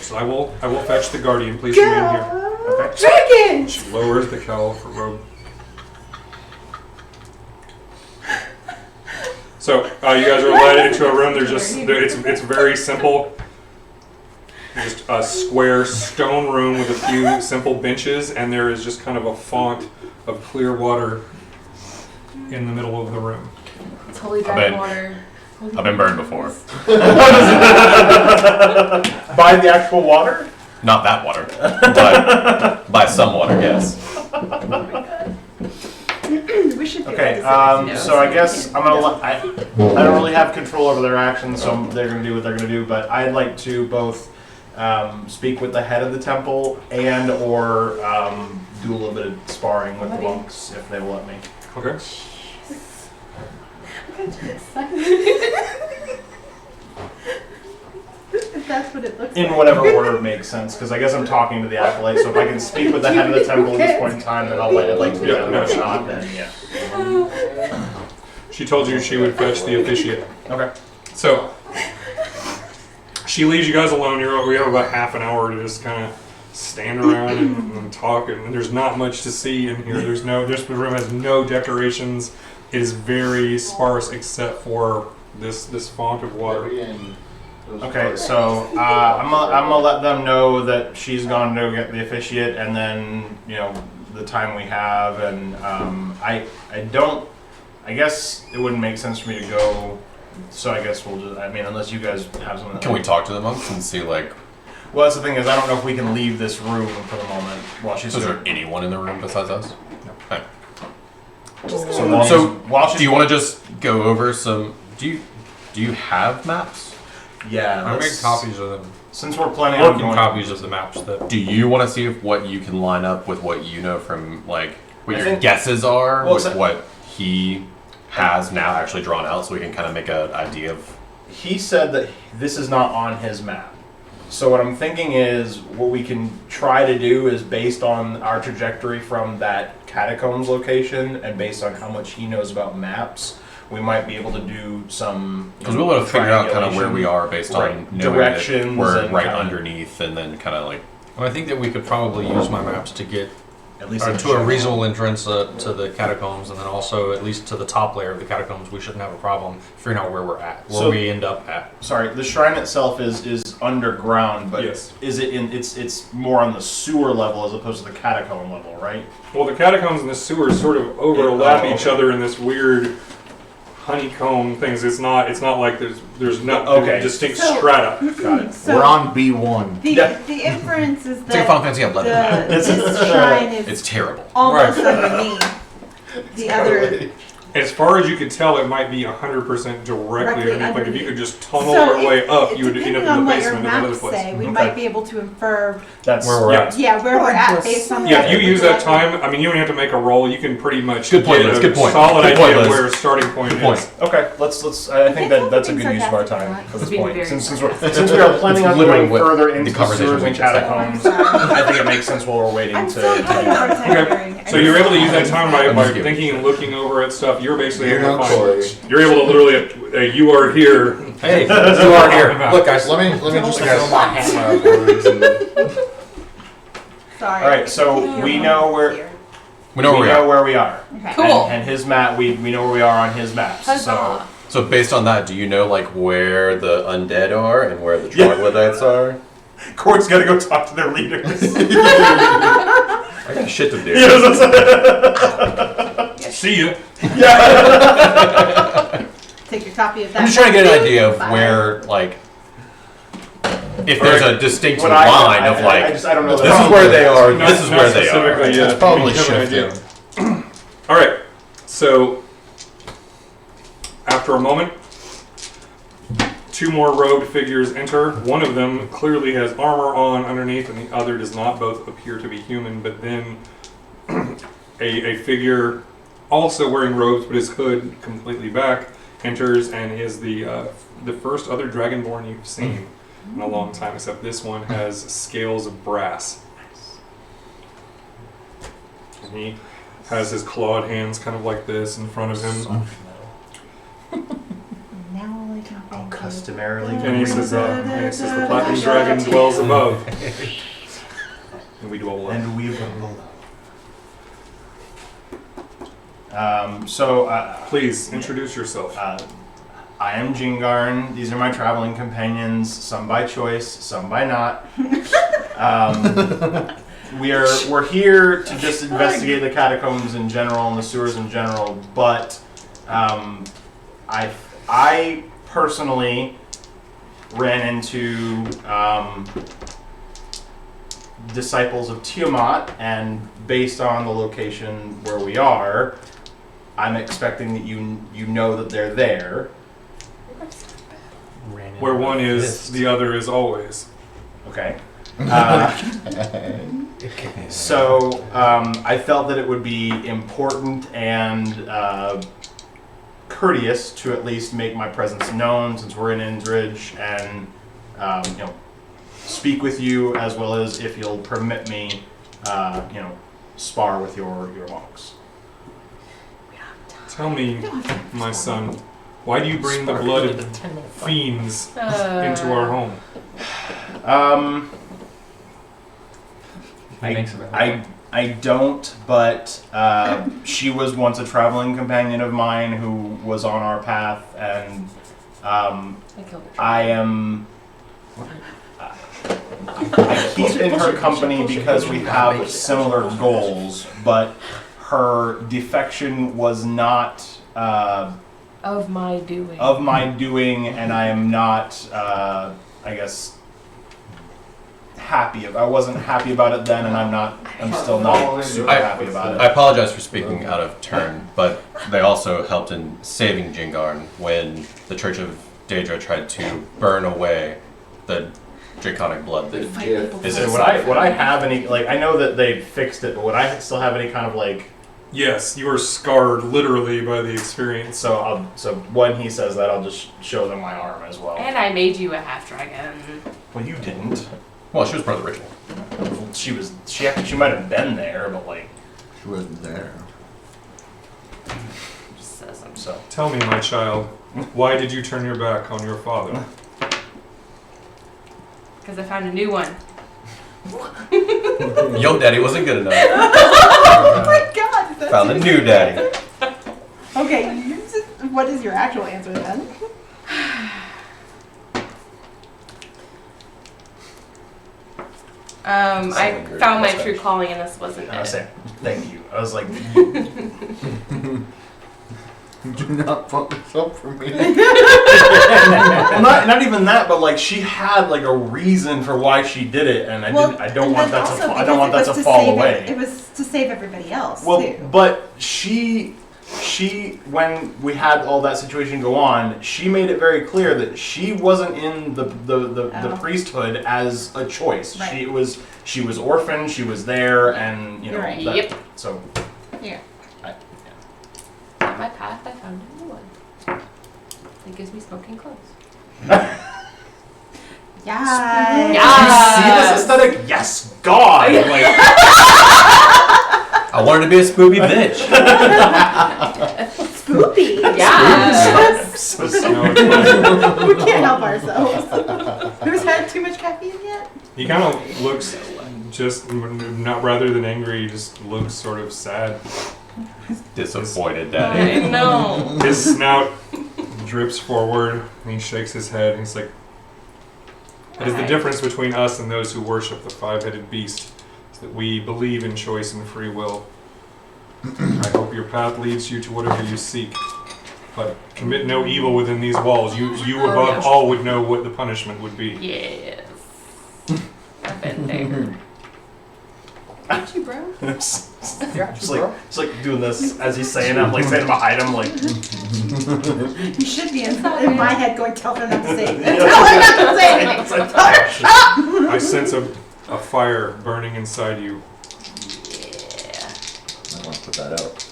so I will fetch the guardian. Please remain here.
Go! Dragon!
She lowers the cowl for robe. So you guys are led into a room. There's just it's very simple. Just a square stone room with a few simple benches, and there is just kind of a font of clear water in the middle of the room.
It's holy
I
dragon
bet.
water.
I've been burned before.
By the actual water?
Not that water, but by some water, yes.
We should do
Okay,
that.
so I guess I'm gonna I don't really have control over their actions, so they're gonna do what they're gonna do, but I'd like to both speak with the head of the temple and or do a little bit of sparring with the monks if they will let me.
Okay.
If that's what it looks
In
like.
whatever order makes sense, because I guess I'm talking to the acolyte, so if I can speak with the head of the temple at this point in time, then I'd like to give it a shot, then yeah.
She told you she would fetch the officiate.
Okay.
So she leaves you guys alone. We have about half an hour to just kind of stand around and talk. And there's not much to see in here. This room has no decorations. It is very sparse except for this font of water.
Okay, so I'm gonna let them know that she's gone to get the officiate, and then the time we have, and I guess it wouldn't make sense for me to go. So I guess we'll just. I mean, unless you guys have something.
Can we talk to the monks and see like?
Well, that's the thing is, I don't know if we can leave this room for the moment while she's.
Is there anyone in the room besides us? No. Okay.
So while she's
do you want to just go over some? Do you have maps?
Yeah.
I made copies of them.
Since we're planning on
Working
going.
copies of the maps that.
Do you want to see if what you can line up with what you know from like what
I
your
think-
guesses are
Well,
with
so-
what he has now actually drawn out, so we can kind of make an idea of.
He said that this is not on his map. So what I'm thinking is what we can try to do is based on our trajectory from that catacombs location and based on how much he knows about maps, we might be able to do some.
Because we'll be able to figure out kind of where we
triangulation.
are based on
Right.
knowing
Directions
that we're
and
right
kinda-
underneath, and then kind of like.
Well, I think that we could probably use my maps to get
At least
to
in
a
general.
reasonable entrance to the catacombs, and then also at least to the top layer of the catacombs. We shouldn't have a problem figuring out where we're at, where
So-
we end up at.
Sorry, the shrine itself is underground, but
Yes.
is it in? It's more on the sewer level as opposed to the catacomb level, right?
Well, the catacombs and the sewers sort of overlap
Oh,
each
okay.
other in this weird honeycomb things. It's not like there's not
Okay.
distinct
So-
strata.
Got it.
So
We're on B1.
the
Yeah.
the inference is
It's like a Final
that
Fantasy 11.
this shrine is
It's terrible.
almost underneath the other.
As far as you could tell, it might be 100% directly
Directly
underneath. Like if you
underneath.
could just tunnel
So
your way up, you would end
depending
up
on
in the
what your
basement of another
maps
place.
say, we
Okay.
might be able to infer
That's
Where we're at.
where we're at based on
Yeah,
that.
if you use that time, I mean, you don't have to make a roll. You can pretty much
Good point,
get
Liz.
a
Good point.
solid
Good
idea
point,
of
Liz.
where a starting point
Good
is.
point.
Okay. Let's. I think that's a good use of our time at this
Being
point.
very
Since we are planning on
literally
going
what
further
the
into the
conversation
sewers
we
and
just had.
catacombs, I think it makes sense while we're waiting
I'm
to.
still having a hard time
Okay.
hearing.
So you're able to use that time by
I'm just kidding.
thinking and looking over at stuff. You're basically able to
You're not
find.
Corey.
You're able to literally, you are here.
Hey, you are here. Look, guys.
Let me just throw my hammer upwards and
Sorry.
All right, so we know where
We know where we are.
where we are.
Okay.
Cool.
And his map, we know where we are on his maps. So
Huzzah.
So based on that, do you know like where the undead are and where the
Yeah.
troglodytes are?
Corey's got to go talk to their leaders.
I got shit to do.
See ya.
Take your copy of that.
I'm just trying to get an idea of
Bye.
where, like, if there's a distinct
What
line of like,
I don't know.
this is where they are,
Not-
this is
not
where they
specifically,
are.
yeah.
it's probably
You have an idea.
shifting.
All right. So after a moment, two more robed figures enter. One of them clearly has armor on underneath, and the other does not. Both appear to be human. But then a figure also wearing robes, but his hood completely back, enters and is the first other Dragonborn you've seen in a long time. Except this one has scales of brass. And he has his clawed hands kind of like this in front of him.
Now I can
I'll
thank you.
customarily.
And he says, the platinum dragon dwells above. And we dwell below.
And we will.
Please introduce yourself.
I am Jingarn. These are my traveling companions, some by choice, some by not. We're here to just investigate the catacombs in general and the sewers in general, but I personally ran into disciples of Tiamat, and based on the location where we are, I'm expecting that you know that they're there.
Where one is, the other is always.
Okay. So I felt that it would be important and courteous to at least make my presence known since we're in Innsbridge and speak with you, as well as if you'll permit me, spar with your monks.
Tell me, my son, why do you bring the blood of fiends into our home?
I don't, but she was once a traveling companion of mine who was on our path, and I keep in her company because we have similar goals, but her defection was not
Of my doing.
and I am not, happy. I wasn't happy about it then, and I'm still not super happy about it.
I apologize for speaking out of turn, but they also helped in saving Jingarn when the Church of Daedra tried to burn away the draconic blood that is
Would I have any, I know that they fixed it, but would I still have any kind of
Yes, you are scarred literally by the experience.
so when he says that, I'll just show them my arm as well.
And I made you a half dragon.
Well, you didn't.
Well, she was part of the ritual.
She might have been there, but
She wasn't there.
Just says I'm
so.
Tell me, my child, why did you turn your back on your father?
Because I found a new one.
Yo, daddy wasn't good enough.
Oh my god! That's
Found a new daddy.
Okay, what is your actual answer then?
I found my true calling, and this wasn't
I was
it.
saying, thank you. I was like,
Do not fuck this up for me.
well, not even that, but she had a reason for why she did it, and I don't want that to fall away.
It was to save everybody else.
Well,
too.
but she when we had all that situation go on, she made it very clear that she wasn't in the priesthood as a choice.
Right.
She was orphaned. She was there, and
Right.
Yep.
So
Yeah.
On my path, I found a new one. It gives me smoking clothes.
Yeah.
you see this aesthetic? Yes, God.
I wanted to be a spoopy bitch.
Spoopy.
Yeah.
So
We can't help ourselves. Who's had too much caffeine yet?
He kind of looks just, not rather than angry, he just looks sort of sad.
Disappointed daddy.
I know.
His snout drips forward, and he shakes his head, and he's like, "It is the difference between us and those who worship the five-headed beast, is that we believe in choice and free will. I hope your path leads you to whatever you seek, but commit no evil within these walls. You above all would know what the punishment would be."
Yes. I've been there.
Aren't you, bro?
just like doing this as he's saying it, I'm saying behind him,
You should be in my head going, tell her not to say it. Tell her not to say it. Tell her, shut up.
I sense a fire burning inside you.
Yeah.
I want to put that out.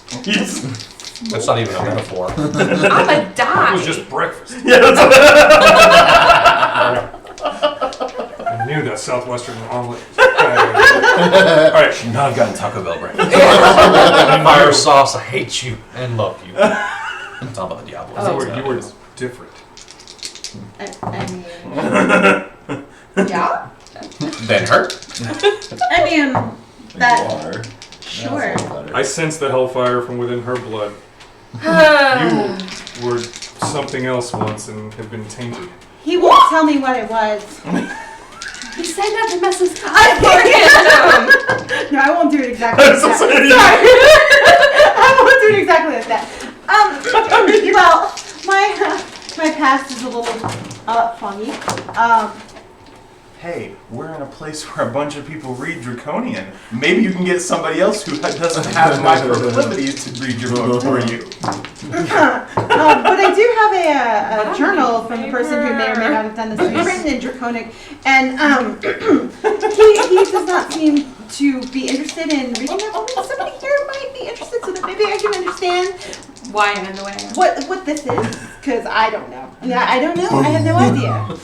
That's not even a metaphor.
I'm a
It
die.
was just breakfast.
Yeah, that's
I knew that southwestern omelet. Alright.
Should not have gotten Taco Bell breakfast.
Fire sauce, I hate you and love you.
It's all about the Diablo.
You were different.
I mean, yeah.
Then her?
I mean, that,
You are.
sure.
I sense the hellfire from within her blood. You were something else once and have been tainted.
He won't tell me what it was.
He said not to mess with
I No, I won't do it exactly like that. Sorry. I won't do it exactly like that. Well, my past is a little funny.
hey, we're in a place where a bunch of people read Draconian. Maybe you can get somebody else who doesn't have my proclivities to read your book for you.
But I do have a journal from the person who may or may not have done this. It's written in Draconic, and he does not seem to be interested in reading that. Somebody here might be interested, so that maybe I can understand
why I'm in the way.
what this is, because I don't know. Yeah, I don't know. I have no idea.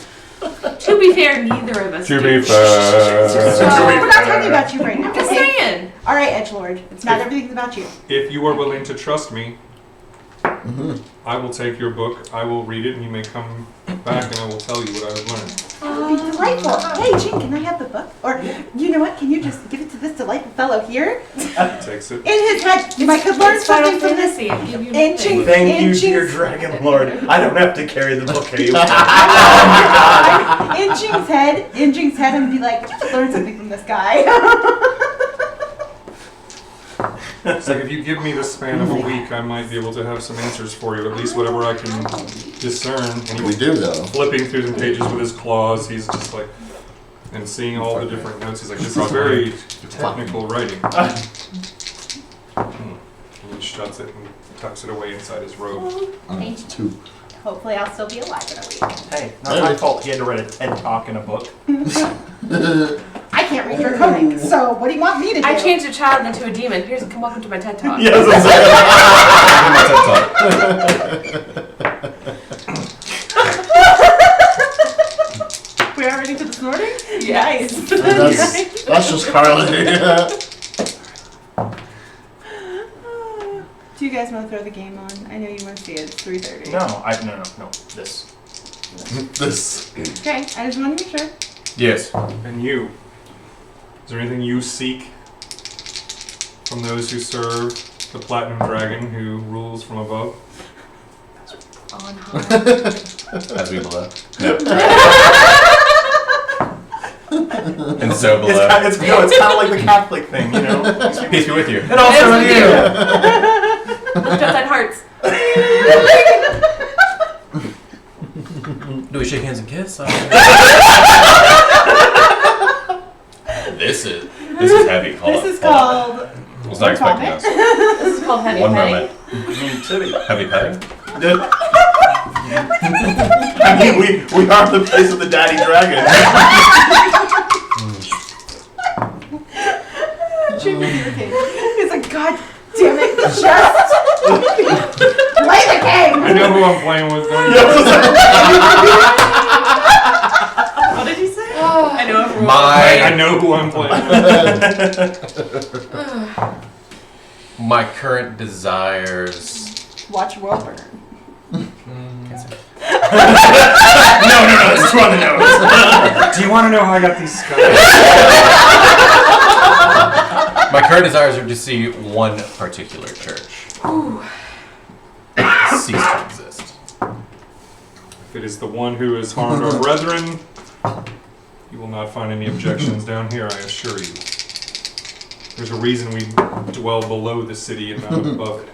To be fair, neither of us
To
do.
be fair.
So we're not talking about you right now.
Just
Okay?
saying.
All right, Edgelord. It's not everything's about you.
If you are willing to trust me, I will take your book, I will read it, and you may come back and I will tell you what I have learned.
That would be delightful. Hey, Jin, can I have the book? Or, you know what? Can you just give it to this delightful fellow here?
Takes it.
In his head, you might could learn
It's Final
something from this.
Fantasy. I'll give you
Ancient-
nothing.
Thank you,
Inchings.
dear Dragon Lord. I don't have to carry the book anymore.
In Jing's head, and be like, you could learn something from this guy.
It's like if you give me the span of a week, I might be able to have some answers for you, at least whatever I can discern. And
We do though.
flipping through the pages with his claws, he's just like, and seeing all the different notes, he's like, this is very technical writing. And he shuts it and tucks it away inside his robe.
Thank
Two.
Hopefully I'll still be alive in a week.
Hey, not my fault. He had to write a TED talk in a book.
I can't read your coding, so what do you want me to do?
I changed a child into a demon. Here's come welcome to my TED Talk.
Yes,
We're already to this morning?
Yes.
That's just Karlee.
Do you guys want to throw the game on? I know you want to see it. It's 3:30.
No, no. This.
This.
Okay, I just want to make sure.
Yes.
And you, is there anything you seek from those who serve the Platinum Dragon who rules from above?
On high.
As we below. And so below.
It's kind of like the Catholic thing, you know.
Peace be with you.
And also with you.
Lift outside hearts.
Do we shake hands and kiss? This is heavy. Hold
This
on,
is
hold on.
called.
I was not expecting this.
This is called heavy
One
petting.
moment. Heavy petting?
I mean, we are the place of the daddy dragon.
Okay. He's like, God damn it, just play the game!
I know who I'm playing with. Don't you?
What did you say? I know everyone.
I know who I'm playing with.
My current desires.
Watch World Burn.
No, it's too on the nose.
Do you want to know how I got these scars?
My current desires are to see one particular church cease to exist.
If it is the one who has harmed our brethren, you will not find any objections down here, I assure you. There's a reason we dwell below the city and not above it.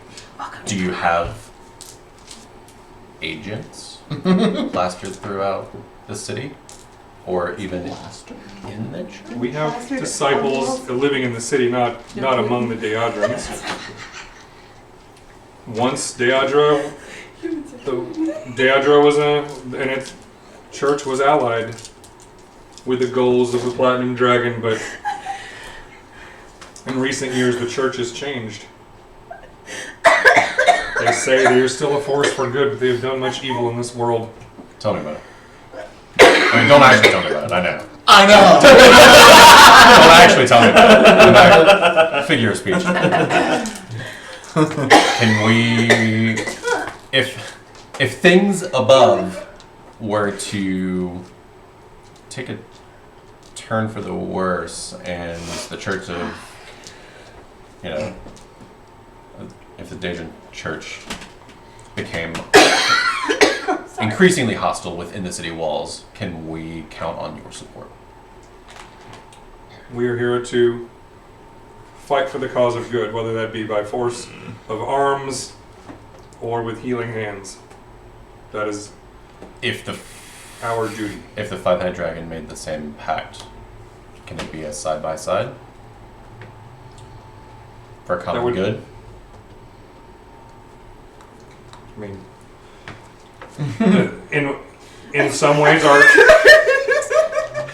Do you have agents plastered throughout the city? Or even in the church?
We have disciples living in the city, not among the Deadrans. Once Deadra was and its church was allied with the goals of the Platinum Dragon, but in recent years the church has changed. They say they are still a force for good, but they have done much evil in this world.
Tell me about it. I mean, don't actually tell me about it, I know.
I know.
Don't actually tell me about it. Figure of speech. Can we... If things above were to take a turn for the worse and the church of... You know... If the Daedran Church became increasingly hostile within the city walls, can we count on your support?
We are here to fight for the cause of good, whether that be by force of arms or with healing hands. That is our duty.
If the five-headed dragon made the same pact, can it be a side-by-side? For a common good?
I mean, in some ways,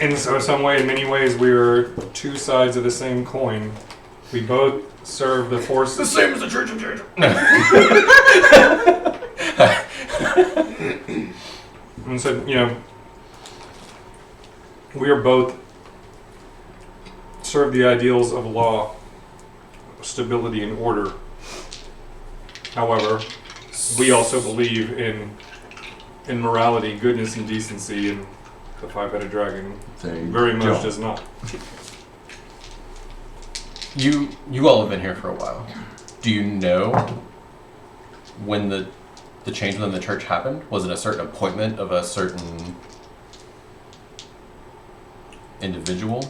in many ways, we are two sides of the same coin. We both serve the force.
The same as the Church of Church.
And so, you know, we are both serve the ideals of law, stability, and order. However, we also believe in morality, goodness, and decency, and the five-headed dragon very much does not.
You all have been here for a while. Do you know when the change within the church happened? Was it a certain appointment of a certain individual?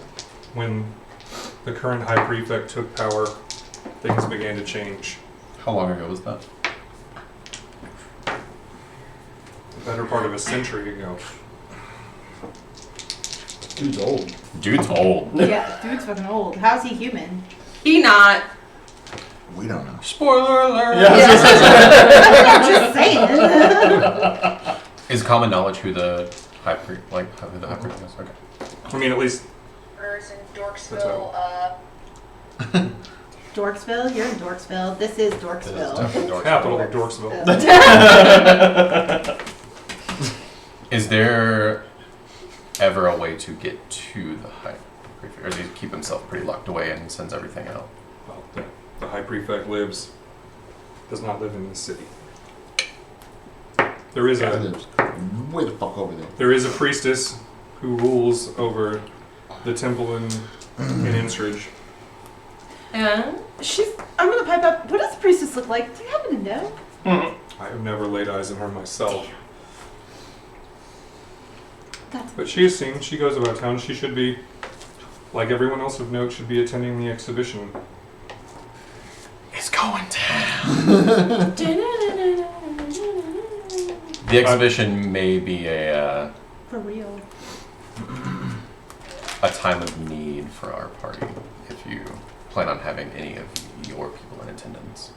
When the current high prefect took power, things began to change.
How long ago was that?
The better part of a century ago.
Dude's old.
Dude's old.
Yeah, dude's fucking old. How's he human?
He not.
We don't know.
Spoiler alert!
I'm just saying.
Is common knowledge who the high priest is? Okay.
I mean, at least
Murders in
That's
Dorksville.
Dorksville? You're in Dorksville. This is Dorksville.
capital of Dorksville.
Is there ever a way to get to the high prefect, or does he keep himself pretty locked away and sends everything out?
Well, the high prefect does not live in this city. There is
He lives way the fuck over there.
There is a priestess who rules over the temple in Innsridge.
And
I'm gonna pipe up. What does the priestess look like? Do you happen to know?
I have never laid eyes on her myself. But she is seen. She goes about town. She should be, like everyone else of note, should be attending the exhibition.
It's going down. The exhibition may be a
For real.
time of need for our party if you plan on having any of your people in attendance.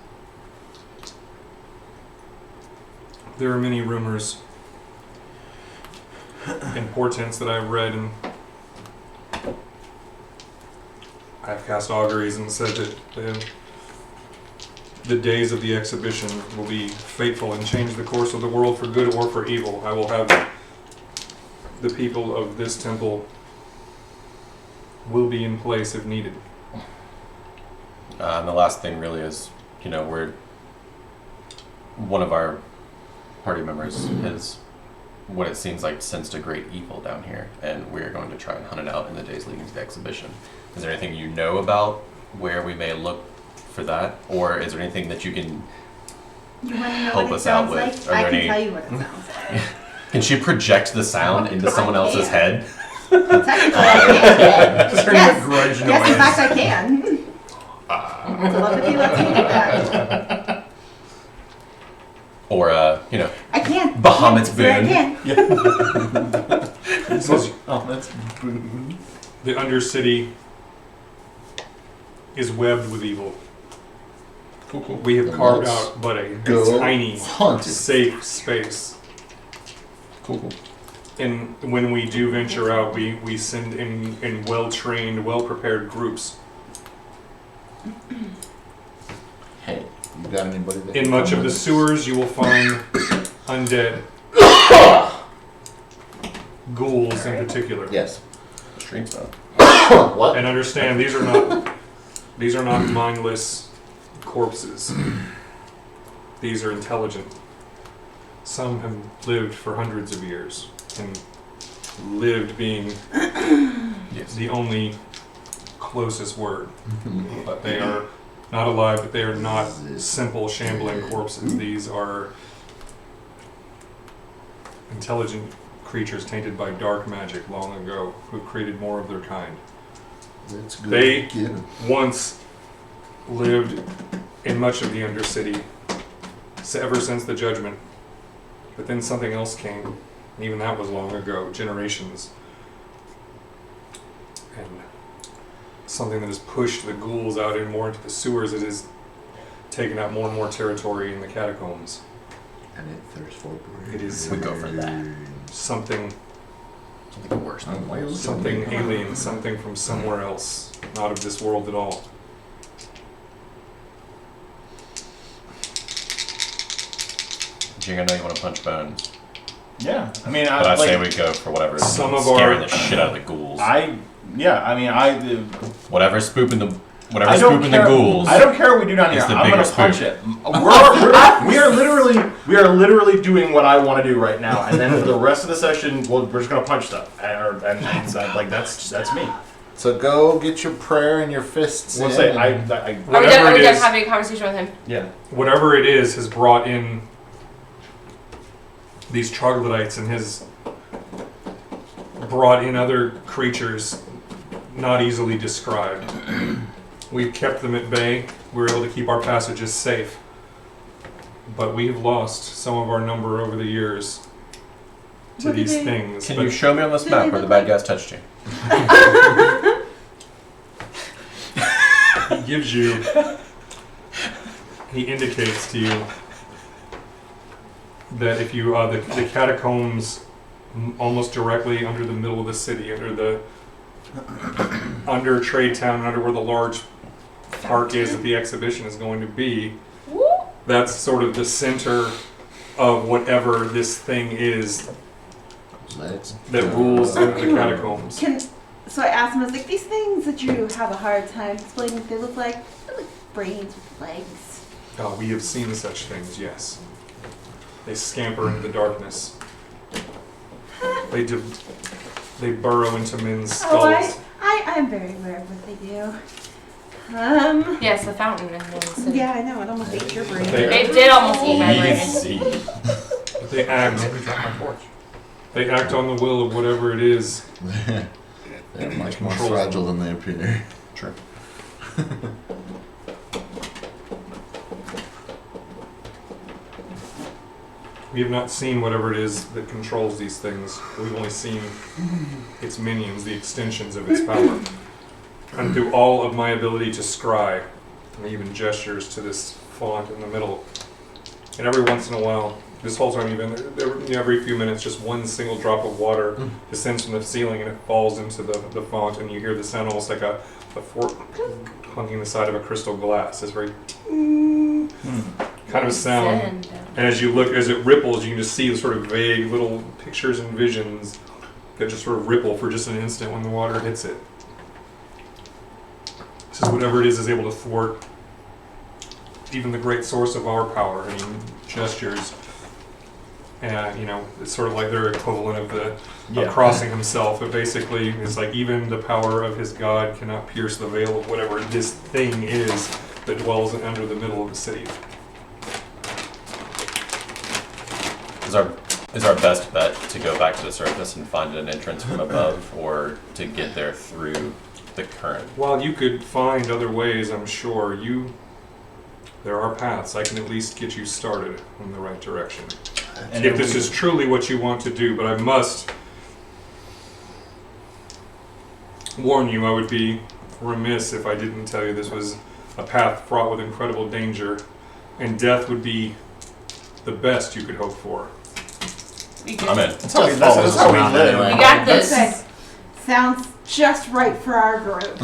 There are many rumors and portents that I've read, and I've cast auguries and said that the days of the exhibition will be fateful and change the course of the world for good or for evil. I will have the people of this temple will be in place if needed.
And the last thing really is, we're one of our party members has what it seems like sensed a great evil down here, and we're going to try and hunt it out in the days leading to the exhibition. Is there anything you know about where we may look for that, or is there anything that you can
You want to know
help
what it
us out
sounds
with?
like?
Are
I
there
can tell you what it sounds like.
Can she project the sound into someone else's head?
Technically, I can.
Just hearing
Yes.
the grudge
Yes, in
noise.
fact, I can. Telepathy lets me do that.
Or,
I can.
Bahamut's
Sir, I
boon.
can.
Says
Oh, that's boon.
the Undercity is webbed with evil.
Cool.
We have
Then
carved
let's
out but a
go
tiny,
hunt it.
safe space.
Cool.
And when we do venture out, we send in well-trained, well-prepared groups.
Hey, you got anybody that
In
can
much
come
of the
with us?
sewers, you will find undead. Ghouls in particular.
Yes.
Stream stuff.
What?
And understand, these are not mindless corpses. These are intelligent. Some have lived for hundreds of years, and lived being
Yes.
the only closest word. But they are not alive, but they are not simple shambling corpses. These are intelligent creatures tainted by dark magic long ago, who created more of their kind.
That's good.
They-
Get 'em.
Once lived in much of the Undercity, ever since the Judgment. But then something else came, and even that was long ago, generations. And something that has pushed the ghouls out in more into the sewers. It has taken out more and more territory in the catacombs.
And it thirsts for brains.
It is
We go for that.
something
Something worse than
Oh,
Wales.
alien, something from somewhere else, not of this world at all.
Jingarn, I know you want to punch bones,
Yeah, I mean,
but I say we go for whatever is
Some of
scaring
our-
the shit out of the ghouls.
Whatever's
spooping the
I don't
spooping
care.
the ghouls.
I don't care what we do down here.
It's the
I'm gonna
biggest
punch
spook.
it. We are literally doing what I want to do right now, and then for the rest of the session, we're just gonna punch stuff. That's me.
So go get your prayer and your fists.
We'll
in
say
and-
Are we
Whatever
done,
it is,
having a conversation with him?
yeah.
whatever it is has brought in these troglodytes and has brought in other creatures not easily described. We've kept them at bay. We were able to keep our passages safe. But we've lost some of our number over the years to
What do
these
they-
things.
Can
But
you show me on this
Do
map
they
where the
look
bad
like-
guys touched you?
he gives you, he indicates to you that if you, the catacombs almost directly under the middle of the city, under Trade Town, under where the large park is that the exhibition is going to be, that's sort of the center of whatever this thing is
Let's
that
go.
rules in the catacombs.
So I asked him, I was like, these things that you have a hard time explaining what they look like, they're like brains with legs.
We have seen such things, yes. They scamper into the darkness. They burrow into men's skulls.
I'm very aware of what they do.
Yes, the fountain in the city.
Yeah, I know, it almost ate your brain.
It did almost eat my brain.
Easy.
They act. They act on the will of whatever it is.
They're much more
Control.
fragile than they appear.
True.
We have not seen whatever it is that controls these things. We've only seen its minions, the extensions of its power. And through all of my ability to scry, and even gestures to this font in the middle, and every once in a while, this whole time even, every few minutes, just one single drop of water descends from the ceiling and it falls into the font, and you hear the sound almost like a fork hunking the side of a crystal glass. It's very kind of sound. And as you look, as it ripples, you can just see the sort of vague little pictures and visions that just sort of ripple for just an instant when the water hits it. This is whatever it is able to thwart even the great source of our power. I mean, gestures. And, it's sort of like their equivalent of of crossing himself. But basically, it's like even the power of his god cannot pierce the veil of whatever this thing is that dwells under the middle of the city.
Is our best bet to go back to the surface and find an entrance from above, or to get there through the current?
While you could find other ways, I'm sure there are paths. I can at least get you started in the right direction.
And
if this is truly what you want to do, but I must warn you, I would be remiss if I didn't tell you this was a path fraught with incredible danger, and death would be the best you could hope for.
I'm in.
That's how we live.
We got this.
Okay. Sounds just right for our group.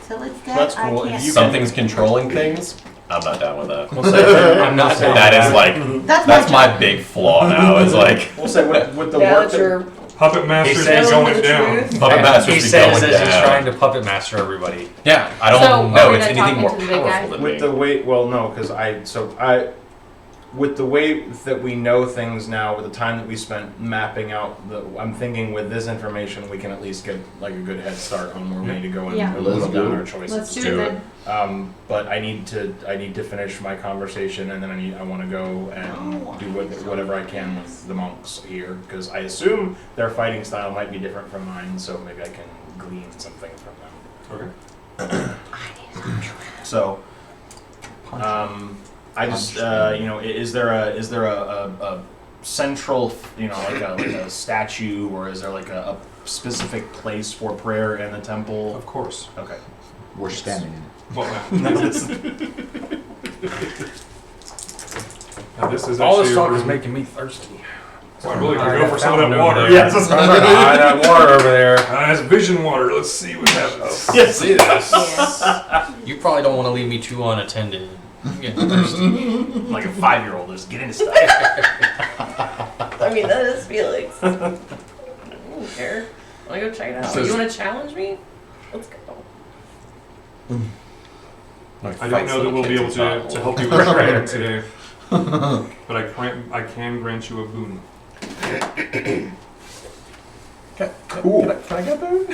Till it's dead,
That's cool.
I
If
can't.
you-
Something's controlling things. I'm not down with that.
We'll say, I'm not saying
That is like
That's
my big flaw now. Is like
We'll say with the
Now
work
that you're
Puppet Masters
says-
is going
the
down.
truth.
Puppet Master's
he
be
says
going
that he's
down.
trying to puppet master everybody.
Yeah, I
So,
don't
are
know.
we
It's
gonna
anything
talk
more
into the big guy?
powerful than
with
me.
the way, well, no, because with the way that we know things now, with the time that we spent mapping out, I'm thinking with this information we can at least get like a good head start on where we need to go and
Yeah.
whittle
Let's
down
do
our
it.
choices.
Let's do
do
it
it.
then.
But I need to finish my conversation, and then I want to go and do whatever I can with the monks here, because I assume their fighting style might be different from mine, so maybe I can glean something from them.
Okay.
So, I just is there a central, like a statue, or is there like a specific place for prayer in the temple?
Of course.
Okay.
We're standing in it.
Well, now this is
All this
actually
talk
a
is
room.
making me thirsty.
So I really could
I
go for some of that
fountain
water.
over there.
Yes, that's what
I
I'm
was like,
talking
that water over there.
It's vision water. Let's see what happens.
Yes.
See this?
Yes.
You probably don't want to leave me too unattended. Get thirsty.
Like a 5-year-old, just get into stuff.
I mean, that is Felix. I don't care. I want to go check it out.
Says-
You want to challenge me? Let's go.
Like
I don't
fights
know that
little
we'll be able
kids
to,
inside.
to help you with training today, but I can grant you a boon.
Cool.
Can I get boon?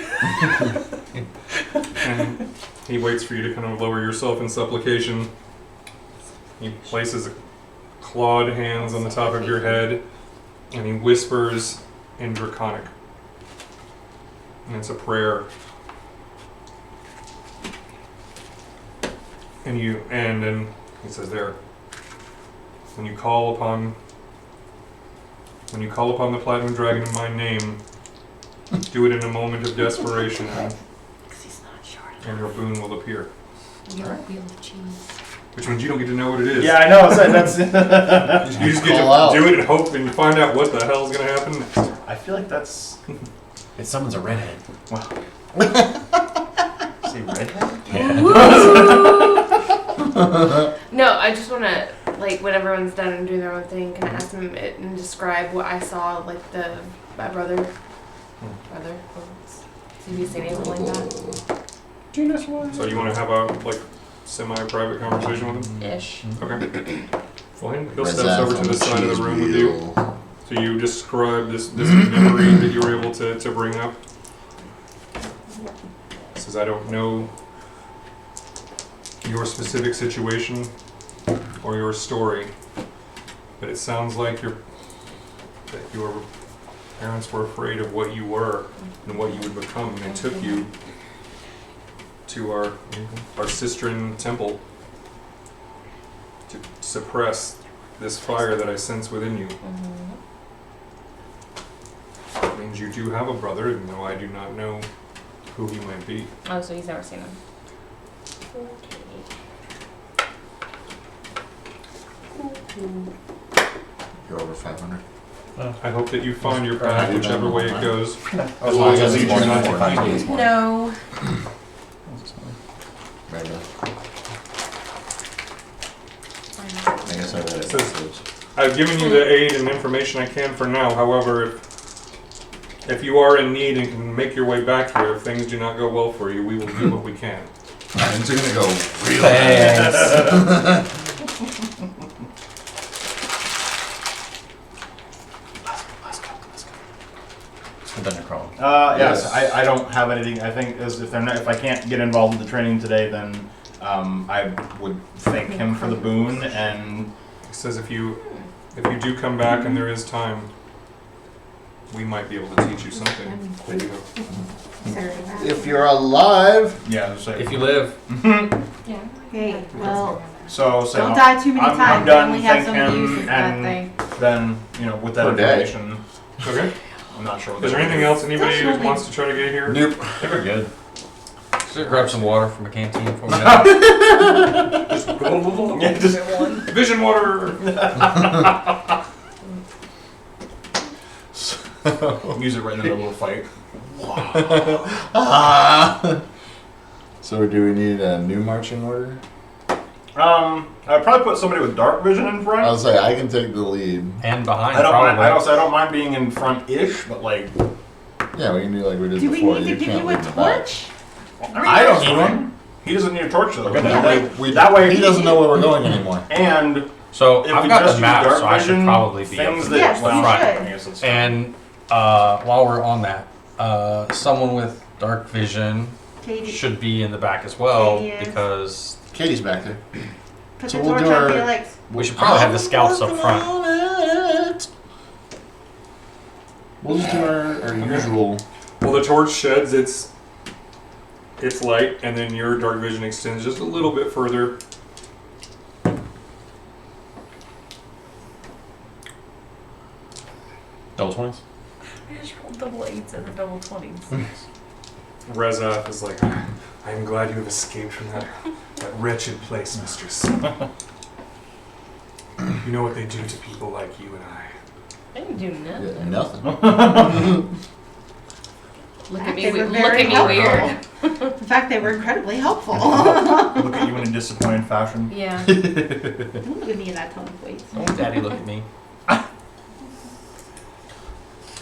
And he waits for you to kind of lower yourself in supplication. He places clawed hands on the top of your head, and he whispers in Draconic. And it's a prayer. And then he says there, when you call upon the Platinum Dragon in my name, do it in a moment of desperation, and your boon will appear. Which means you don't get to know what it is.
Yeah, I know. So that's.
You just get
Call out.
to do it and hope and find out what the hell is going to happen next.
I feel like that's.
It summons a redhead.
Say redhead?
No, I just want to, like, when everyone's done and doing their own thing, can I ask them it and describe what I saw, like, my brother? See if you say anything like that?
So you want to have a, like, semi-private conversation with him?
Ish.
Okay. Fine. He'll step over to the side of the room with you. So you describe this memory that you were able to bring up. He says, I don't know your specific situation or your story, but it sounds like that your parents were afraid of what you were and what you would become, and they took you to our sistren temple to suppress this fire that I sense within you. It means you do have a brother, even though I do not know who he might be.
Oh, so he's never seen him.
You're over 500.
I hope that you find your path, whichever way it goes.
As long as you do not find me.
No.
Right now. I guess I read it.
Says- I've given you the aid and information I can for now. However, if you are in need and can make your way back here, if things do not go well for you, we will do what we can.
Things are gonna go real bad.
Yes,
Yes.
I don't have anything. I think if I can't get involved in the training today, then I would thank him for the boon. And
He says if you do come back and there is time, we might be able to teach you something. That you
If you're alive.
yeah, so
If you live,
Hey, well,
so
don't die too many
I'm
times.
done,
We only have
thank
so many
him,
uses for that
and
thing.
then with that
Per day.
information,
okay.
I'm not sure. What
Is there anything else anybody
Definitely.
wants to try to get here?
Nope.
I think we're good.
just grab some water from a canteen for me.
Yeah, just
Vision water.
use it right in the middle of a fight.
So do we need a new marching order?
I'd probably put somebody with dark vision in front.
I'll say I can take the lead.
And behind,
I don't mind.
probably.
I don't mind being in front-ish, but like
Yeah, we can do like we did
Do we
before.
need to give
can't
you a
lead in the back.
torch?
I don't need one. He doesn't need a torch though.
Okay,
That
that
way
he doesn't know where we're going anymore.
And
So
if
I've
we
got
just
the
use
map,
dark
so I should
vision,
probably be up
things
to
that
Yes,
well,
you
front.
should.
I guess it's
And while we're on that, someone with dark vision
Katie,
should be in the back as well
Katie is.
because
Katie's back there.
put
so
the
we'll
torch
do
on
our-
Felix.
we should probably have the scouts up front.
We'll just do our usual.
Well, the torch sheds its light, and then your dark vision extends just a little bit further.
Double 20s?
I just rolled double 8s and a double 20s.
Rezath is like, I am glad you have escaped from that wretched place, mistress. You know what they do to people like you and I.
I didn't do nothing.
Yeah, nothing.
Look at me,
They were
look
very
at me
helpful.
weird.
In fact, they were incredibly helpful.
Look at you in a disappointed fashion.
Yeah.
Don't give me that tone of voice.
Oh, Daddy, look at me.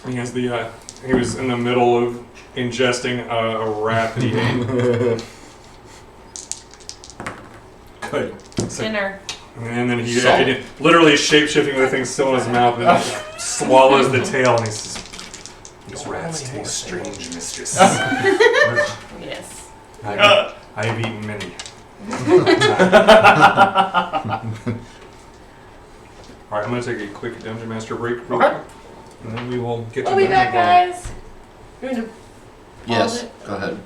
He has the. He was in the middle of ingesting a rat that he ate. Good. It's like-
Dinner.
and then he
Salt.
literally shape shifting with the thing still in his mouth, and then swallows the tail, and he says, "These rats taste strange, mistress.
Yes.
I've eaten many." Alright, I'm gonna take a quick Dungeon Master break real
Okay.
quick, and then we will get to
We'll be back,
Dungeon
guys. You want to
Yes, go ahead.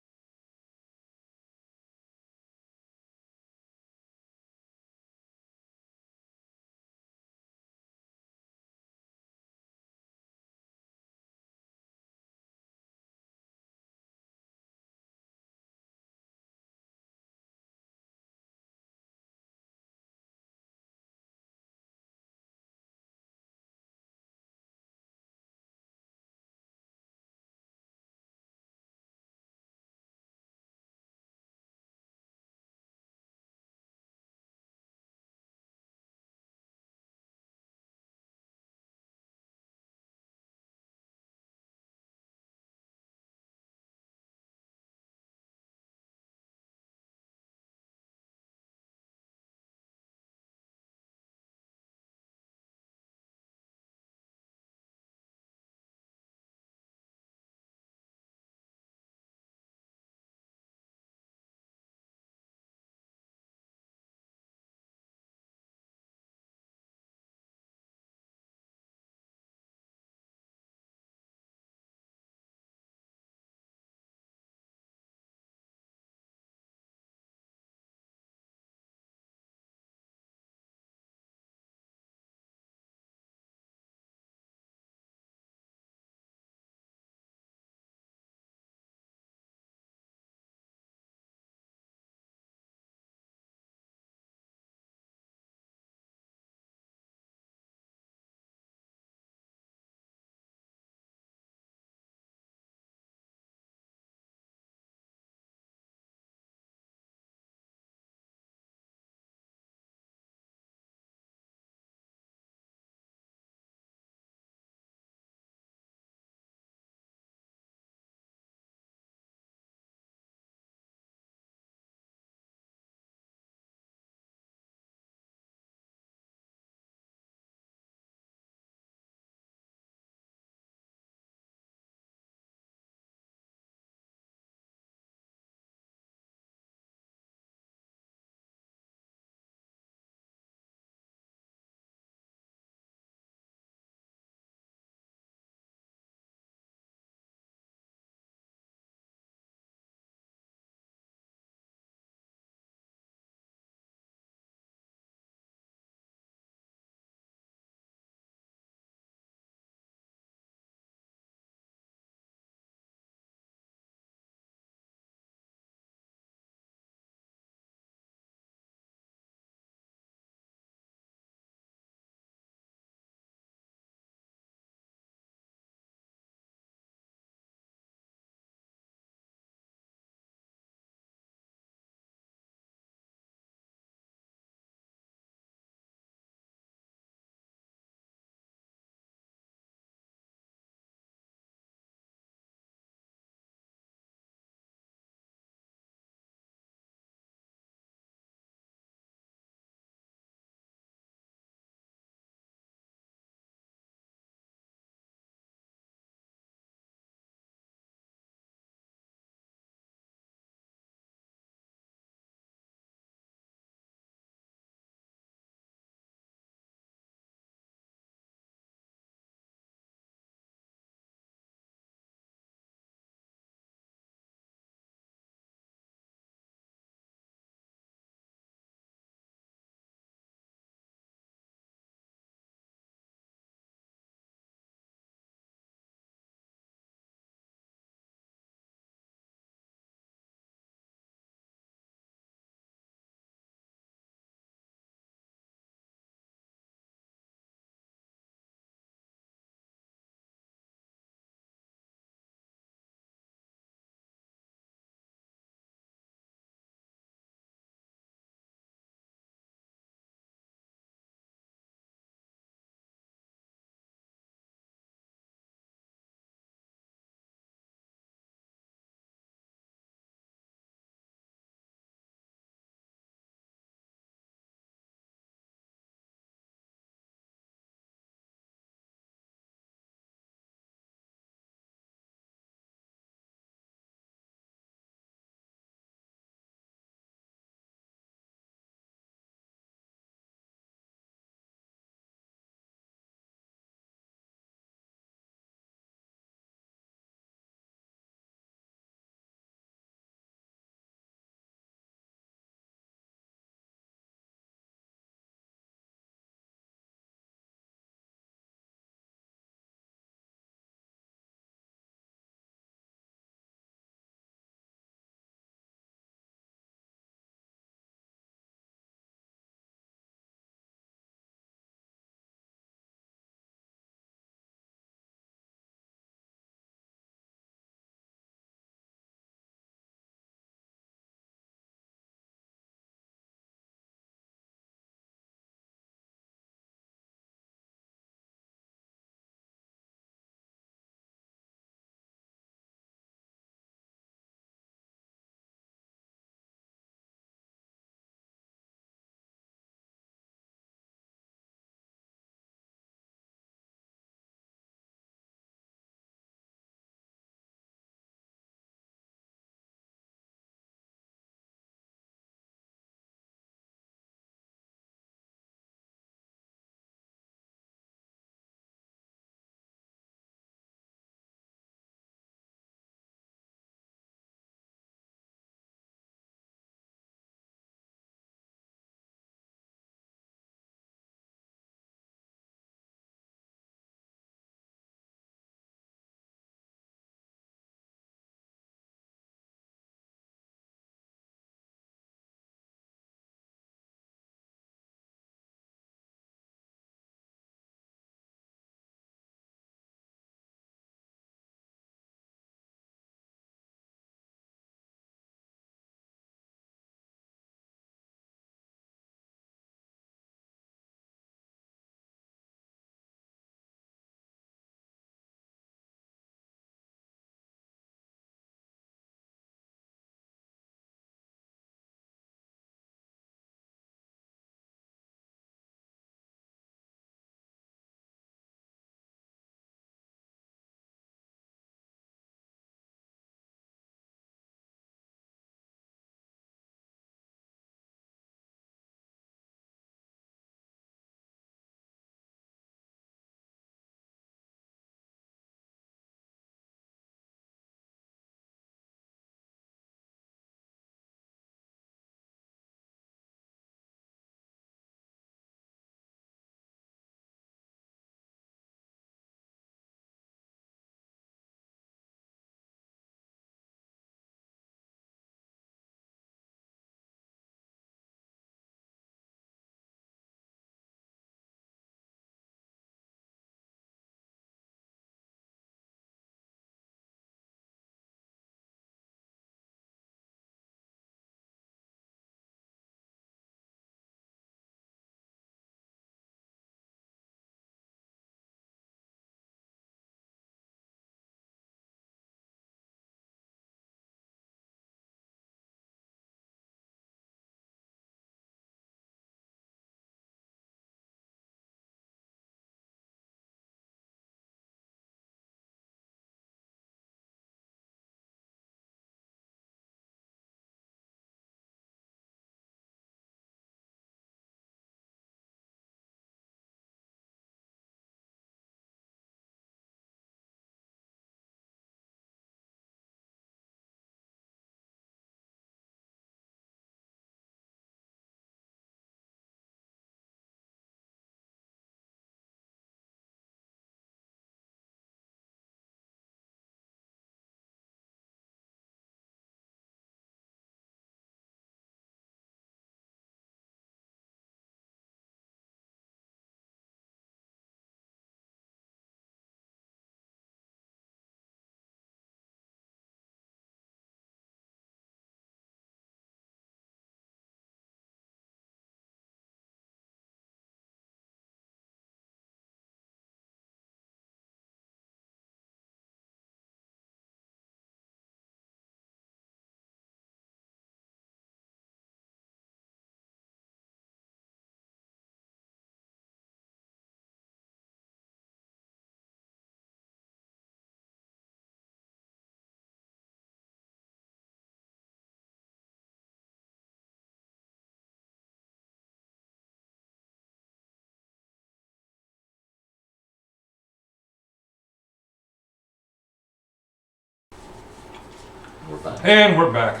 back.
And we're back.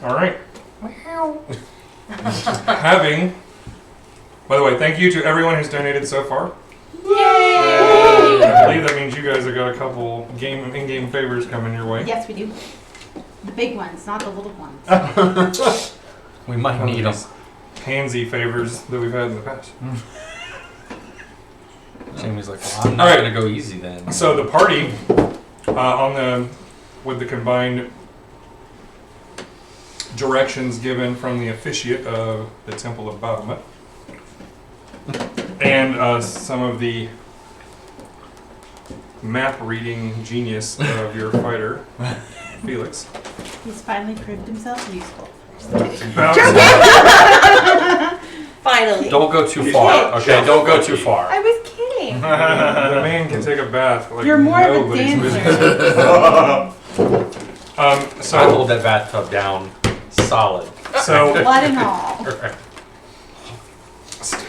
All right. By the way, thank you to everyone who's donated so far.
Yay!
I believe that means you guys have got a couple in-game favors coming your way.
Yes, we do. The big ones, not the little ones.
We might need them.
Pansy favors that we've had in the past.
Jamie's like, well, I'm not
All right.
gonna go easy then.
So the party, with the combined directions given from the Officiate of the Temple of Bahamut, and some of the map reading genius of your fighter, Felix.
He's finally proved himself useful.
Finally.
Don't go too far. Okay, don't go too far.
I was kidding.
The man can take a bath like
You're more of a
nobody's business.
dancer.
So
I hold that bathtub down solid.
So
Blood and all.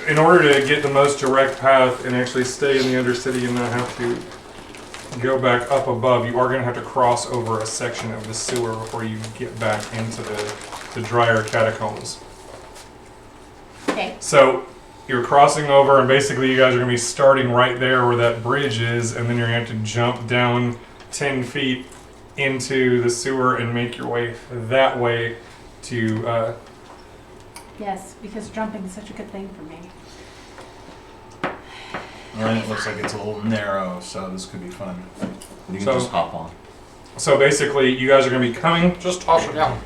in order to get the most direct path and actually stay in the Undercity and not have to go back up above, you are going to have to cross over a section of the sewer before you get back into the drier catacombs.
Okay.
So you're crossing over, and basically you guys are going to be starting right there where that bridge is, and then you're going to have to jump down 10 feet into the sewer and make your way that way to...
Yes, because jumping is such a good thing for me.
Alright, it looks like it's a little narrow, so this could be fun.
You can
So-
just hop on.
So basically, you guys are going to be coming...
Just toss her down.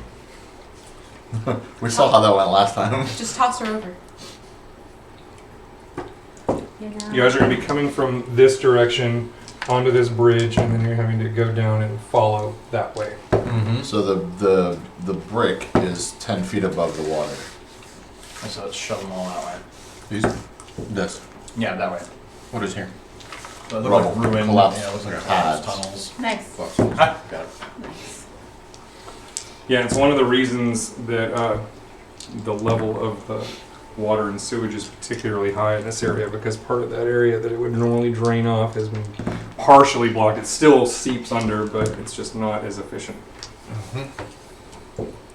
We saw how that went last time.
Just toss her over.
You know?
You guys are going to be coming from this direction onto this bridge, and then you're having to go down and follow that way.
Mm-hmm.
So the brick is 10 feet above the water.
So let's shove them all that way.
This.
Yeah, that way.
What is here?
So it looks
Rubble.
like ruined,
Collapsed
yeah, it looks like
pads.
tunnels.
Nice.
Got it.
Nice.
Yeah, it's one of the reasons that the level of the water and sewage is particularly high in this area, because part of that area that it would normally drain off has been partially blocked. It still seeps under, but it's just not as efficient.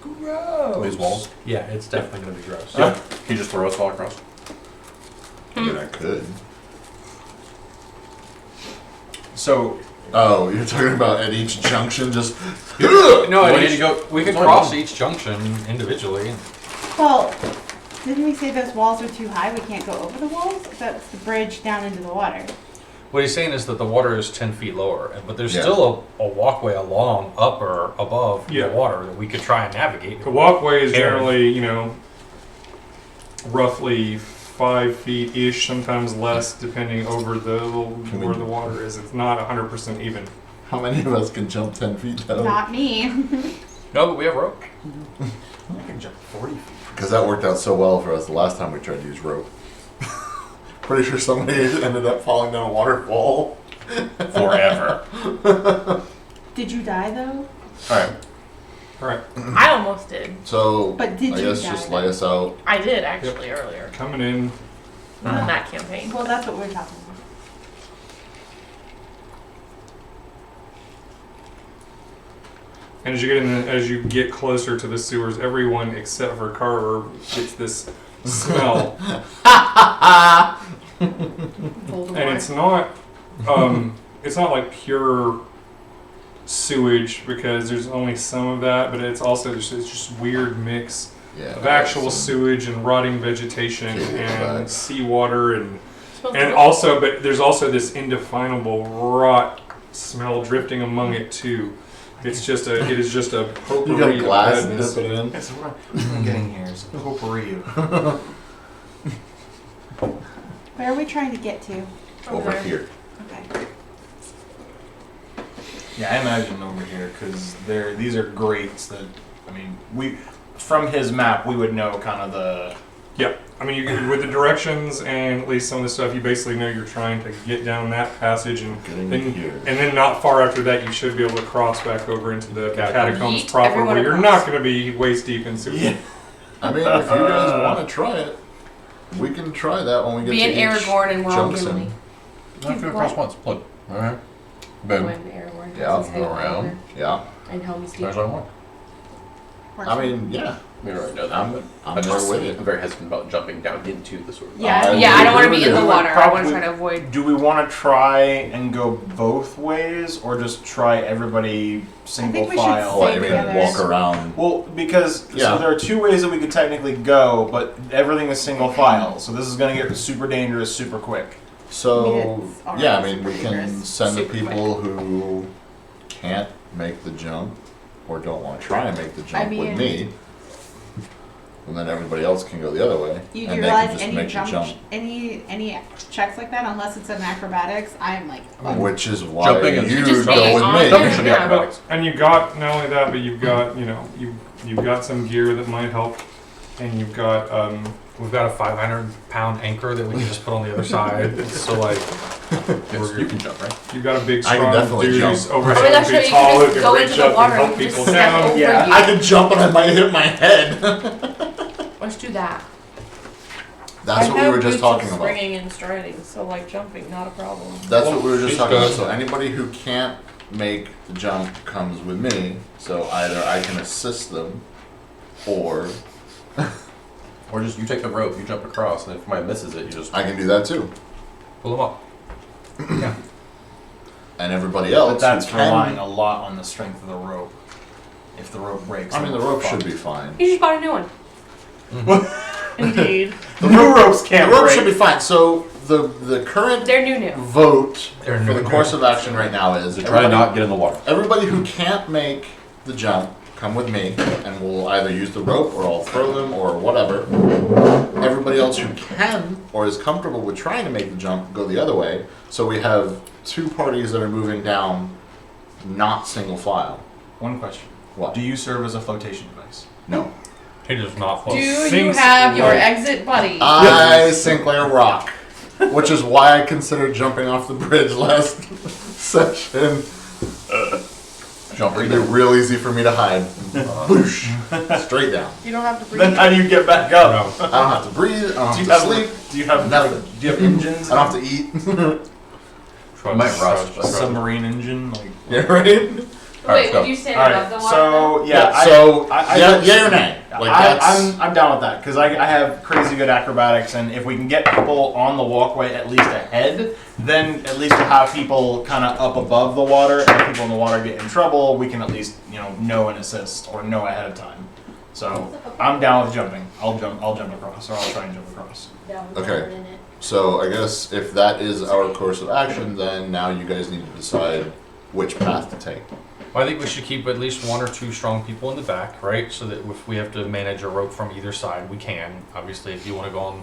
Gross.
These walls?
Yeah, it's definitely gonna be gross.
Yeah. Can you just throw us all across?
I mean, I could.
So,
Oh, you're talking about at each junction just...
No,
I
we
need
need to go. We could cross each junction individually.
Well, didn't we say those walls are too high? We can't go over the walls? That's the bridge down into the water.
What he's saying is that the water is 10 feet lower, but there's
Yeah.
still a walkway along, up or above
Yeah.
the water that we could try and navigate.
The walkway is
Aaron.
generally, roughly 5 feet-ish, sometimes less, depending over
Can we-
where the water is. It's not 100% even.
How many of us can jump 10 feet down?
Not me.
No, but we have rope.
I can jump 40 feet.
Because that worked out so well for us the last time we tried to use rope. Pretty sure somebody ended up falling down a waterfall.
Forever.
Did you die though?
Alright,
All right,
I almost did.
so
But did
I
you
guess
die
just
then?
lay us out.
I did actually earlier.
coming in.
Not in that campaign.
Well, that's what we're talking about.
And as you get closer to the sewers, everyone except for Carver gets this smell,
Voldemort.
and it's not like pure sewage, because there's only some of that, but it's also it's just weird mix
Yeah.
of actual
some-
sewage and rotting vegetation
Yeah,
and
facts.
seawater and
Smells
and
delicious.
also, but there's also this indefinable rot smell drifting among it too. It is just a
You
potpourri
got a
of
glass and
badness.
dip it in.
That's what I'm getting here. It's a potpourri of
Where are we trying to get to?
Over
there.
here.
Okay.
Yeah, I imagine over here because these are grates that I mean from his map we would know kind of the
Yep. I mean, with the directions and at least some of the stuff, you basically know you're trying to get down that passage, and
Getting
then,
here.
and then not far after that, you should be able to cross back over into the catacombs
Yeet
proper,
everyone
where you're
across.
not going to be waist deep in sewage.
Yeah.
I mean, if you guys want to try it, we can try that when we get
Be
to
an
each
Aragorn and we're all
junction.
Gimli.
Not go across once. Plug. Alright. Boom.
When Aragorn
Yeah,
has his
go
head
around.
over.
Yeah.
And Helm's Deep.
There's only one.
I mean, yeah.
We already know that.
I'm
but
there with you.
I'm very hesitant about jumping down into the sort of.
Yeah,
I
yeah. I don't want to be in the
would
water. I want to
probably-
try to avoid.
Do we want to try and go both ways, or just try everybody single
we should
file?
What,
stay
you mean
together.
walk around?
Well, because
Yeah.
so there are two ways that we could technically go, but everything is single file. So this is going to get super dangerous super quick.
So,
it's already
yeah, I mean, we
super
can
dangerous.
send the
Super
people who can't make the jump or don't want to try and make the jump with
mean-
me. And then everybody else can go the other way.
You do
and they
realize
can just
any
make
jump,
the jump.
any checks like that, unless it's an acrobatics, I'm like,
Which is why
Jumping and-
you
Just
go
being
with
on
me.
it.
Jumping should be
Yeah.
acrobatics.
And you got not only that, but you've got you've got some gear that might help, and you've got
We've got a 500-pound anchor that we can just put on the other side. So like,
Yes, you can jump, right?
you've got a big
I can
strong
definitely
dude
jump.
who's over
Oh my gosh,
7
no,
feet
you
tall
can
who
just
can
go
reach
into the
up
water
and help
and just
people
step
down.
over
Yeah,
you.
I can jump and I might hit my head.
Let's do that.
That's
I
what we
have
were just
boots
talking
of
about.
springing and striding, so like jumping, not a problem.
That's what we were just
she's
talking about.
good.
So anybody who can't make the jump comes with me. So either I can assist them, or
Or just you take the rope, you jump across, and if somebody misses it, you just.
I can do that too.
pull them up. Yeah.
And everybody else
But that's
who can,
relying a lot on the strength of the rope. If the rope breaks,
I mean, the
then
rope
we're
should be
fucked.
fine.
You just bought a new one. Indeed.
The new ropes
The
can't
rope
break.
should be fine. So the current
They're new.
vote
They're
for the
new.
course of action right now is
To try to not get in the water.
everybody who can't make the jump, come with me, and we'll either use the rope or I'll throw them or whatever. Everybody else who can or is comfortable with trying to make the jump, go the other way. So we have two parties that are moving down, not single file.
One question.
What?
Do you serve as a flotation device?
No.
He does not
Do
float.
you
Sinks
have your
low.
exit buddy?
I Sinclair Rock, which is why I considered jumping off the bridge last session.
Jump
It'd
right
be real easy for me to hide. Boosh. Straight down.
You don't have to breathe.
Then how do you get back up?
I don't have to breathe. I
Do
don't
you
have to
have
sleep.
Do you have
Nothing.
Do you have engines?
I don't have to eat.
Trust,
might rust, but-
A submarine engine, like.
Yeah, right?
Wait,
go.
would you stand
All
above the
right.
water?
So yeah,
So,
I
yeah, yay or nay? Like that's.
I'm down with that because I have crazy good acrobatics, and if we can get people on the walkway at least ahead, then at least we'll have people kind of up above the water, and if people in the water get in trouble, we can at least know and assist or know ahead of time. So I'm down with jumping. I'll jump across, or I'll try and jump across.
Okay. So I guess if that is our course of action, then now you guys need to decide which path to take.
Well, I think we should keep at least one or two strong people in the back, right? So that if we have to manage a rope from either side, we can. Obviously, if you want to go on,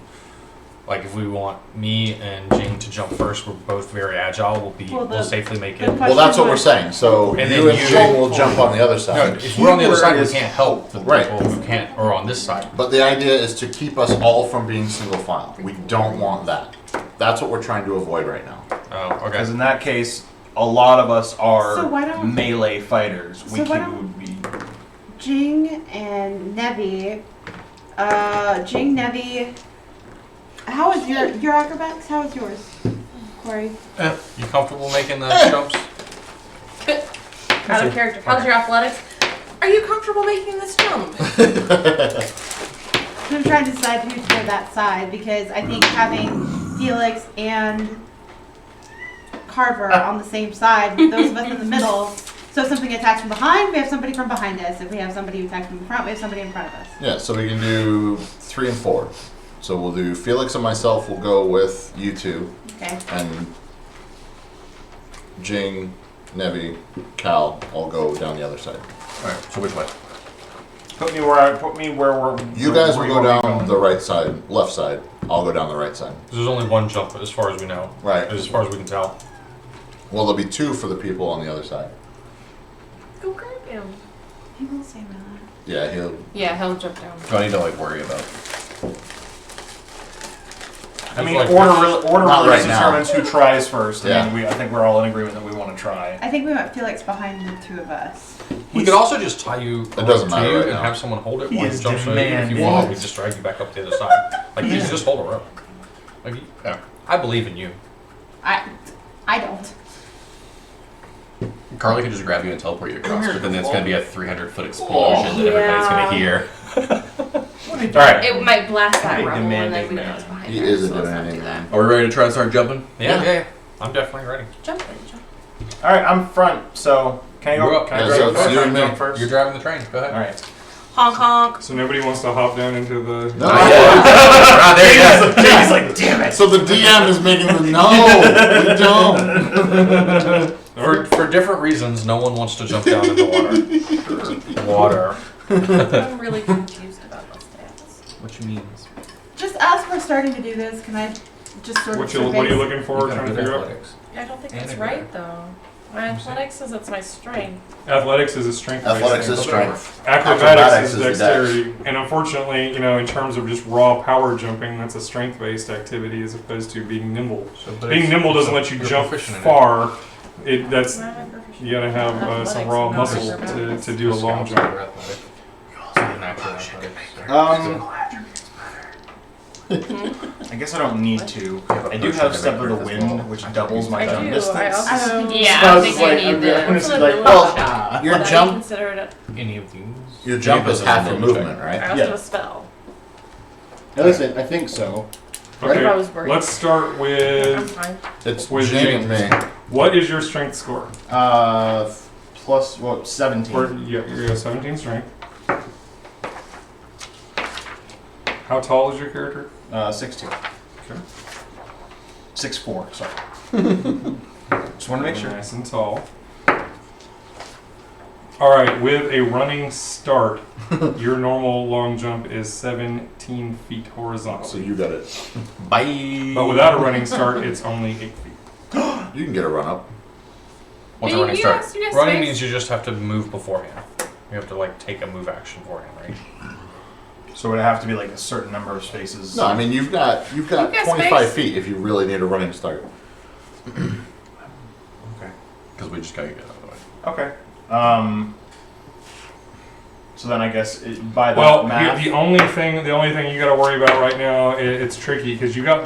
like if we want me and Jing to jump first, we're both very agile. We'll safely make it.
the
Well, that's what we're saying. So
And
you
then
and
you-
Jing will jump on the other
No,
side.
if we're on the other side, we
Keyword is
can't help the
Right.
people who can't, or on this side.
But the idea is to keep us all from being single file. We don't want that. That's what we're trying to avoid right now.
Oh, okay.
Because in that case, a lot of us are
So why don't-
melee fighters.
So why don't-
would be.
Jing and Nevi. Jing, Nevi. How is your acrobatics? How is yours, Corey?
You comfortable making the jumps?
Out of character. How's your athletics? Are you comfortable making this jump?
I'm trying to decide who's for that side because I think having Felix and Carver on the same side, with those of us in the middle. So if something attacks from behind, we have somebody from behind us. If we have somebody who attacks from the front, we have somebody in front of us.
Yeah, so we can do 3 and 4. So we'll do Felix and myself will go with you two,
Okay.
and Jing, Nevi, Cal all go down the other side.
Alright, so which way?
Put me where we're.
You guys will
where
go
you want me
down
going.
the right side, left side. I'll go down the right side.
There's only one jump as far as we know.
Right.
As far as we can tell.
Well, there'll be 2 for the people on the other side.
Go grab him.
He will say that.
Yeah, he'll.
Yeah, he'll jump down.
Do I need to like worry about?
I mean,
Like-
order
Not
really
right now.
determines who tries first.
Yeah.
I think we're all in agreement that we want to try.
I think we want Felix behind the two of us.
We could also just tie you
It doesn't
to
matter
you
right
and
now.
have someone hold it
He
while you
is
jump. So if you
demanding.
want, we just drag you back up the other side. Like you just hold a rope. Like I believe in you.
I don't.
Carlee can just grab you and teleport you across, but then it's going to be a 300-foot explosion that everybody's going to hear.
Alright.
It might blast that
Big
rubble, and then
demanding
we don't know
man.
what's behind
He
there,
is a
so let's not
demanding
do that.
man.
Are we ready to try and start jumping?
Yeah. I'm definitely ready.
Jump in, jump.
Alright, I'm front, so can I
You're
go?
up.
Can I
Yeah,
go
so it's
first?
you and me.
Jump first?
You're driving the train. Go ahead.
Alright.
Honk honk.
So nobody wants to hop down into the.
No.
Ah, there you go.
He's like, damn it.
So the DM is making the no. We don't.
For different reasons, no one wants to jump down into water.
I'm really confused about the stats.
What you mean?
Just as we're starting to do this, can I just sort of
What are you
survey-
looking for? Trying to figure out.
I don't think
And
that's
a
right though. My athletics says it's my strength.
Athletics is a strength.
Athletics is strength.
Acrobatics is
is
dexterity, and unfortunately, in terms of just raw power jumping, that's a strength-based activity as opposed to being nimble. Being nimble doesn't let you
You're
jump
proficient in it.
far.
Why am I proficient?
You gotta have some raw
Athletics,
muscle
not
to
acrobatics.
do a long jump.
I guess I don't need to. I do have Step of the Wind, which doubles my
I
jump
do.
distance.
I also
Oh.
think
Yeah,
So
I
was
think
just
I
like,
need
I'm
that.
just like,
Ability
well,
shot.
your
Would I
jump-
consider it
Any of these?
Your jump is half your movement,
I
right?
also
Yeah.
have a spell.
I think so.
What if I
Okay,
was worried?
let's start
I'm
with
fine.
It's
With
Jane and me.
what is your strength score?
Plus, what, 17.
Or, yeah, you have 17 strength. How tall is your character?
6'2".
Okay.
6'4", sorry. Just want to make sure.
Nice and tall. All right, with a running start, your normal long jump is 17 feet
So
horizontally.
you got it.
Bye.
But without a running start, it's only 8 feet.
You can get a run up.
What's a running start?
Running means you just have to move beforehand. You have to take a move action beforehand, right?
So would it have to be like a certain number of spaces?
No, I mean you've got
You've got
25
space.
feet if you really need a running start.
Okay.
Because we just got to get out of the way.
Okay. So then I guess by that
Well,
math,
the only thing you got to worry about right now, it's tricky because you got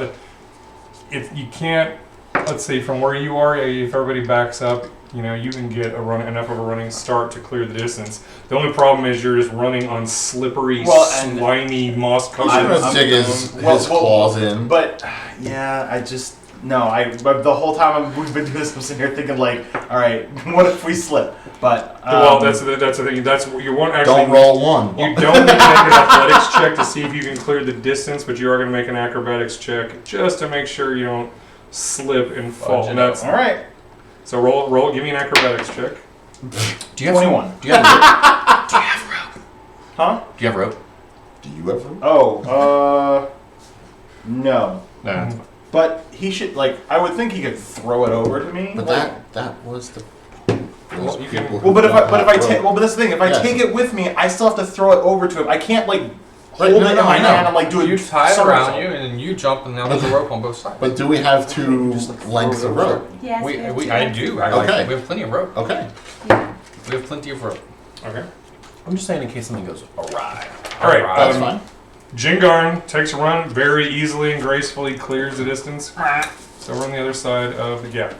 you can't. Let's see, from where you are, if everybody backs up, you can get enough of a running start to clear the distance. The only problem is you're just running on slippery,
and
slimy, moss
He's
covered.
gonna dig his
well,
claws in.
but yeah, I just no. But the whole time we've been doing this, I'm sitting here thinking like, all right, what if we slip? But
Well, that's the thing. That's what you want. Actually,
Don't roll one.
You don't need to make an athletics check to see if you can clear the distance, but you are going to make an acrobatics check just to make sure you don't slip and fall.
Fudge it
And that's
all right.
so roll. Give me an acrobatics check.
Do you have
21.
Do you have rope?
Huh?
Do you have rope?
Do you ever?
Oh, no.
No.
But he should I would think he could throw it over to me.
But that was the. Those
Well, you can-
people
Well,
who
but if I
don't
take
rope.
well, but that's the thing. If I
Yes.
take it with me, I still have to throw it over to him. I can't hold
no,
it in
no,
my
I know.
hand and do
You
it
tie it
somersault.
around you, and then you jump, and now there's a rope on both sides.
But do we have two lengths of rope?
Yes,
I do.
Okay.
We have plenty of rope.
Okay.
We have plenty of rope.
Okay.
I'm just saying in case something goes awry.
All right.
That's fine.
Jingarn takes a run, very easily and gracefully clears the distance. So we're on the other side of the gap.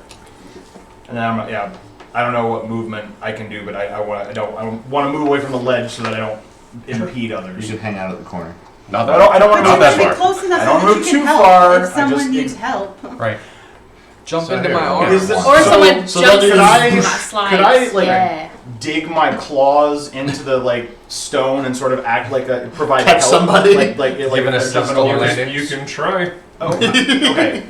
And then I don't know what movement I can do, but I want to move away from the ledge so that I don't impede
You
others.
should hang out at the corner.
Not
I
that.
don't want to
Not
move
that
that
far.
far.
Close enough
I don't
so that
move
you
too
can help
far,
if
I
someone
just-
needs help.
Right. Jump
So
into
here,
my
yeah.
arm.
Is this-
Or
So-
someone
so
jumps
that
Could I
and slides.
could I
Yeah.
dig my claws into the stone and sort of act like provide
Catch
help?
somebody?
Give an assist on
You
the
can,
landing.
you can try.
Oh, okay.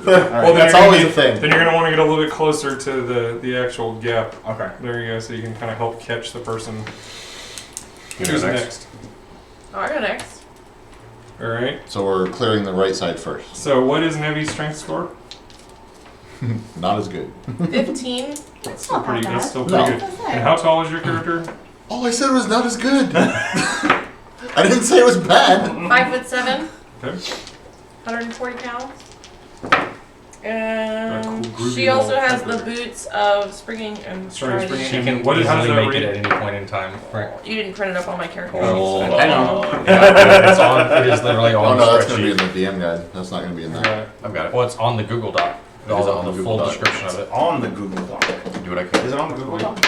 Well, then
That's
you're gonna
always
need-
a thing.
Then you're going to want to get a little bit closer to the actual gap.
Okay.
There you go. So you can kind of help catch the person.
You know,
Who's
next.
next?
Oh, I go next.
All right.
So we're clearing the right side first.
So what is Nevi's strength score?
Not as good.
15.
That's still
not
pretty.
bad.
That's still
No.
pretty good. And how tall is your character?
All I said was not as good. I didn't say it was bad.
5'7",
Okay.
140 pounds.
Got a
And
cool groovy
she also
little
has the
temper.
boots of springing and
Sorry,
striding.
springing.
She can
What is- how does
easily
that
make it
read?
at any point in time. Right.
You didn't print it up on my character
Oh.
sheet.
I know.
Yeah, it's on. It is literally
Oh
on
no,
the
that's going to be
spreadsheet.
in the DM guide. That's not going to be in that.
Right.
I've got it.
Well, it's on the Google Doc.
It is on
the
the
full
Google Doc.
description of it.
On the Google Doc.
Do what I can.
Is it on the Google Doc?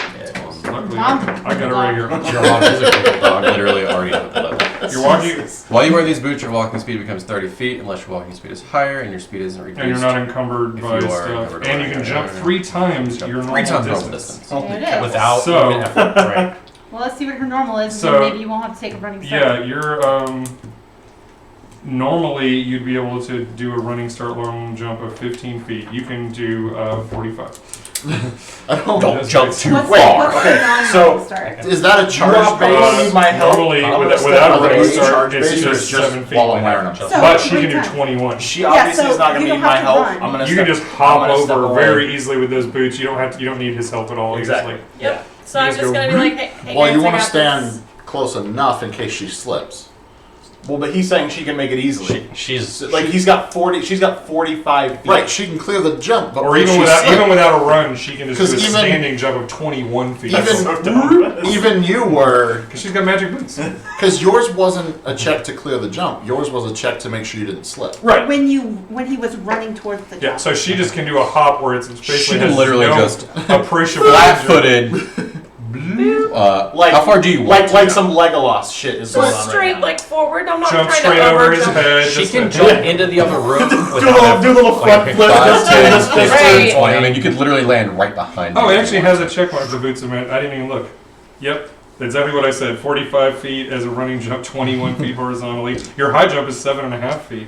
Luckily,
Mom.
I got it right here.
Your mom is a Google
I
Doc.
literally already have it pulled up.
You're walking,
While you wear these boots, your walking speed becomes 30 feet unless your walking speed is higher and your speed isn't reduced.
and you're not encumbered
If
by
you are
stuff,
encumbered
and
by
you can
it,
jump
yeah.
3 times
Jump
your
3
normal
times normal
distance.
distance.
There it is.
Without
So-
even effort, right?
Well, let's see what her normal is, and
So-
then maybe you won't have to take a running start.
Yeah, you're normally you'd be able to do a running start long jump of 15 feet. You can do 45.
don't.
Don't jump too
What's
far.
the
Okay,
non-running
so-
start?
Is that a charge
based-
base?
my help.
Normally,
I'm gonna
without a
step
running
on the
start,
charge
it's
base or
just
it's
7 feet.
while I'm wearing them?
So,
But she can
every
do
time.
21.
She obviously
so
is not going
you
to
don't
need my
have to
help.
run.
I'm going to
You can just
I'm
hop
gonna step
over
away.
very easily with those boots. You don't need his help at all. You just,
Exactly.
like,
Yep. So
You
I'm
just
just
go
gonna be like, hey
Well,
guys,
you
I
want to
got
stand
this.
close enough in case she slips.
Well, but he's saying she can make it easily.
She's
So, like he's got 40. She's got 45 feet.
Right, she can clear the jump, but
or
when
even
she
without
slips-
a run, she can just do a
'Cause even-
standing jump of 21 feet.
even you were,
Because she's got magic boots.
because yours wasn't a check to clear the jump. Yours was a check to make sure you didn't slip.
Right.
When he was running towards the
Yeah,
jump.
so she just can do a hop where it's basically
She can
has
literally
no
just
appreciable
flat-footed.
Like
how far do you want
like
to
some Legolas shit is
So
going on
straight,
right now.
like forward. I'm not
jump
trying
straight
to
over his
jump.
head.
She
just
can
a-
jump into the other room
Do a
without
little front flip. Just
10,
just
15,
Right.
20. I mean, you could literally land right behind
Oh,
you
it
if
actually
you
has a
want
check mark for boots of man. I didn't even look. Yep. Exactly what I said. 45 feet as a running jump, 21 feet horizontally. Your high jump is 7.5 feet. You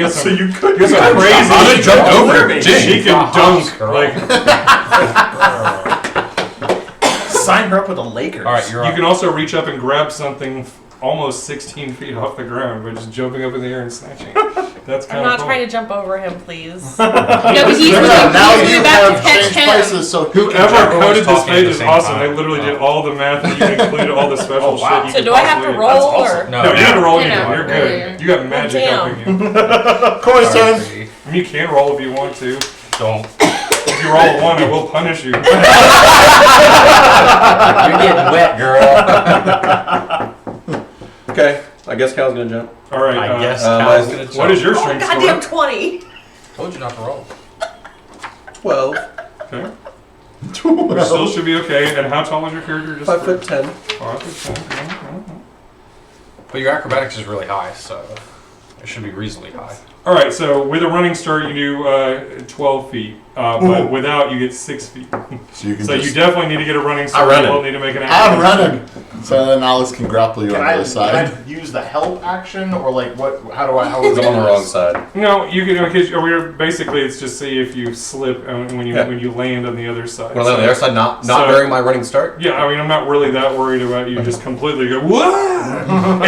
got some,
you could.
you got some crazy.
I just jumped over
me.
it.
She can dunk.
girl.
Like,
Sign her up with the Lakers.
All right, you're
you
up.
can also reach up and grab something almost 16 feet off the ground by just jumping up in the air and snatching it. That's kind
I'm
of
not
cool.
trying to jump over him, please.
No, but he's
Yeah,
really,
now
he's
you
really about to
have
catch
changed
him.
places, so
Whoever
Everyone's
coded this
talking at
page
the
is
same
awesome.
time.
They literally did all the math and you included all the special
Oh, wow.
shit. You
So
could
do I have to
possibly-
roll
That's
or?
awesome.
No, you didn't roll
You
anything.
know,
You're
earlier.
good. You got magic
damn.
helping you.
Coin time.
Sorry.
I mean, you can roll if you want to.
Don't.
If you roll a 1, I will punish you.
You're getting wet, girl.
Okay, I guess Cal's gonna jump.
All right.
I guess
Cal's
Cal's gonna jump.
What is your
Oh,
strength
goddamn
score?
20.
Told you not to roll.
12.
Okay. You still should be okay. And how tall is your character? Just
5'10".
5'10".
But your acrobatics is really high, so it should be reasonably high.
All right. So with a running start, you do 12 feet. But without, you get 6 feet.
So you can
So you
just.
definitely need to get a running start.
running.
You will need to make an
I'm
action.
running. So then Alice can grapple you
Can
on
I,
the other side.
can I use the help action or like what? How do I? How
He's
is
on the wrong side.
No, you can. Because we're basically it's just see if you slip when you
Yeah.
when you land on the other side.
When I land on the other side, not
So-
during my running start.
Yeah, I mean, I'm not really that worried about you just completely go. Whoa!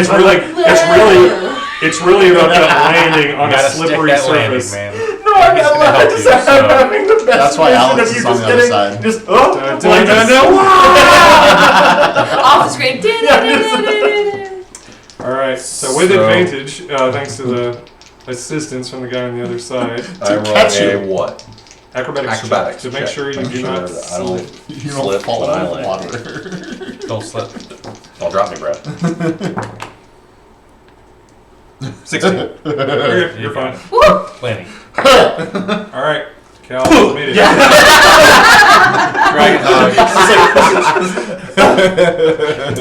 It's really about that landing on
You
a
gotta stick
slippery
that landing,
surface.
man.
No, I'm
He's gonna help you, so-
having the best
That's why
vision
Alex
of
is
you
on
just
the other
getting
side.
just
Dun, dun,
like
dun,
this.
dun,
Off the screen.
All right, so with
So-
advantage, thanks to the assistance from the guy on the other side,
I roll
catch
a
you.
what?
acrobatics
Acrobatics
check to make
check.
sure you
Make
do
sure
not
that I don't
slip.
You
slip
don't fall
when I
in the
land.
water.
Don't slip.
Don't drop me, bro. 16.
Okay, you're fine.
Landing.
All right, Cal made it.
Dragon hug.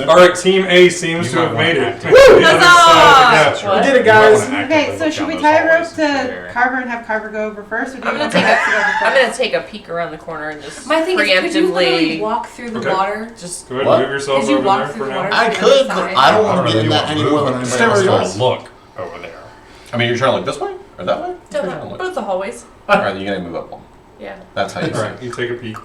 All right, Team A seems
You
to
might
have made it.
wanna
The other side of the
Huzzah!
gap.
What?
We did it, guys.
Okay, so should we tie a rope to Carver and have Carver go over first, or do you
I'm gonna
want
take
Felix to go over
I'm
first?
gonna take a peek around the corner and just
My thing is, could you literally
preemptively
walk through the
Okay.
water?
just
Go ahead,
What?
move yourself
Could you
over
walk
there
through
for
the
now.
water?
I could, but I don't want to get in that
really
any more than
want to
anybody
move.
else
Just
does.
look over there.
I mean, you're trying to look this way or that way?
both the hallways.
All right, you gotta move up one.
Yeah.
That's how you
All
see.
right, you take a peek.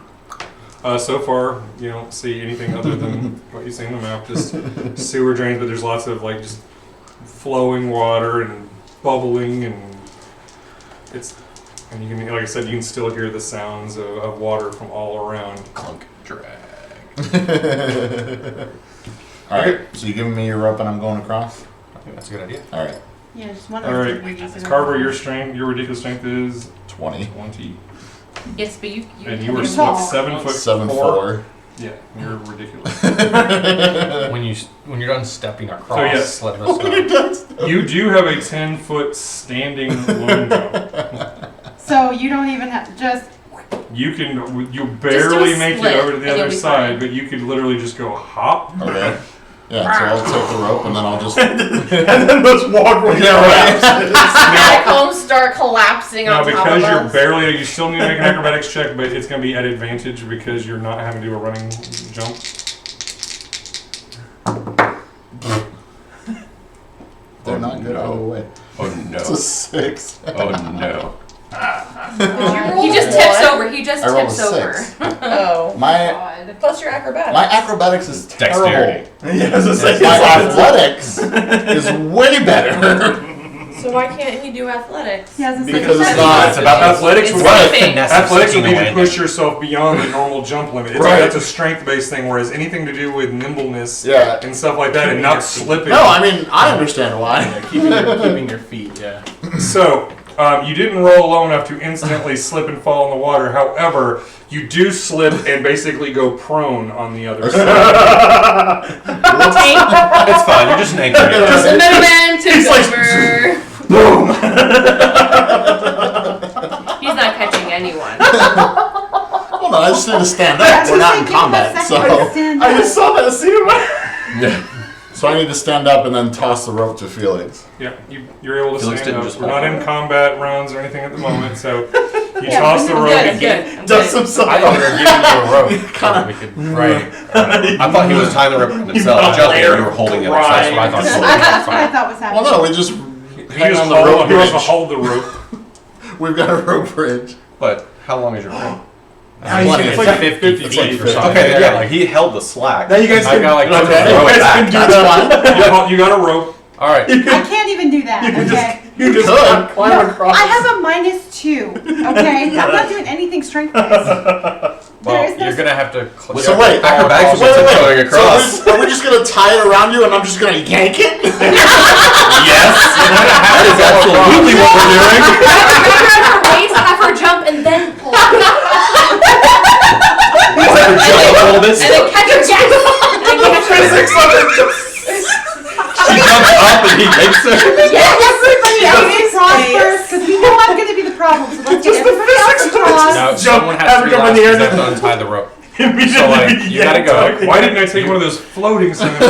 So far, you don't see anything other than what you see on the map, just sewer drains, but there's lots of like just flowing water and bubbling, and you can, like I said, you can still hear the sounds of water from all around.
Clunk, drag.
All right. So you giving me your rope and I'm going across.
I think that's a good idea.
All right.
Yeah, just one
All
of
right,
those.
Carver, your ridiculous strength is
20.
20,
Yes, but you
and you were
You're
what,
tall.
7 foot
7'4".
Yeah, you're ridiculous.
When you're done stepping across,
So, yes.
let us know.
You do have a 10-foot standing lone jump.
So you don't even have just.
You barely
Just do a
make
split,
it over to the
and you'll
other
be
side,
fine.
but you could literally just go hop.
Okay. Yeah, so I'll take the rope and then I'll just.
And then those walkways.
Yeah, right.
Catacombs start collapsing
Now,
on top
because
of
you're
us.
barely, you still need to make an acrobatics check, but it's going to be at advantage because you're not having to do a running jump.
They're not good either way.
Oh
It's a
no.
6.
Oh no.
He just tips over. He just
I rolled a
tips over.
6.
Oh.
My
Plus your acrobatics.
my acrobatics is terrible.
Dexterity.
Yeah, as I say,
My athletics is way better.
So why can't he do athletics?
He has a
Because
six.
it's not.
It's about athletics.
It's
Will
skipping.
athletics will be to
Landing.
push yourself beyond the normal jump limit. It's a strength-based thing, whereas anything to do with nimbleness
Yeah.
and stuff like that, and
Keeping
not
your feet.
slipping.
No, I mean I understand why.
Keeping your feet, yeah.
So, you didn't roll low enough to instantly slip and fall in the water. However, you do slip and basically go prone on the other side.
It's fine. You're just an anchor.
Just the middleman tips
like,
over.
Boom!
He's not catching anyone.
Hold on, I just need to stand
I
up.
was
We're
gonna
not in
say, give him a
combat,
second to
so
stand
I just
up.
saw that scene in my
so I need to stand up and then toss the rope to Felix.
Yeah, you're able to
Felix
stand
didn't
up.
just
We're not in combat rounds or anything at the moment, so you
Yeah,
toss the
I'm
rope.
Good, I'm good. I'm
Dust
good.
himself.
I thought we were giving you a rope so we could right.
I thought he was tying the rope himself. Jumping, you were holding the other side. So I thought.
That's what I thought was happening.
Well, no, we just
He
hang
just
on the rope
he wants to
bridge.
hold the rope.
We've got a rope bridge.
But how long is your rope?
Plenty.
It's
It's
like
50
50
it's like
feet or
50.
something.
Okay, yeah, like he held the slack.
Now you guys
I
can,
got like
Okay.
throw it
you guys
back.
can do
That's
that.
fine.
You got a rope.
All right.
You
I
can,
can't even do that. Okay.
you just
Could.
climb
No,
across.
I have a -2. Okay, I'm not doing anything strength-wise.
Well,
There is no.
you're gonna have to.
So wait,
Acrobatics
wait,
was
wait,
going
wait.
across.
So are we just gonna tie it around you and I'm just gonna yank it?
Yes. That is absolutely what we're doing.
Grab her waist, have her jump, and then pull.
Let her jump a little bit.
And then catch her. Yes. And then catch her.
She jumps up and he takes her.
Everybody else cross first, because we know I'm going to be the problem. So let's get everybody else to cross.
Now,
Jump,
someone has
have
to
her
be
jump in
last
the air,
because they have
then-
to untie the rope.
Immediately
So like, you gotta go.
Why didn't I take one of those floating cylinders?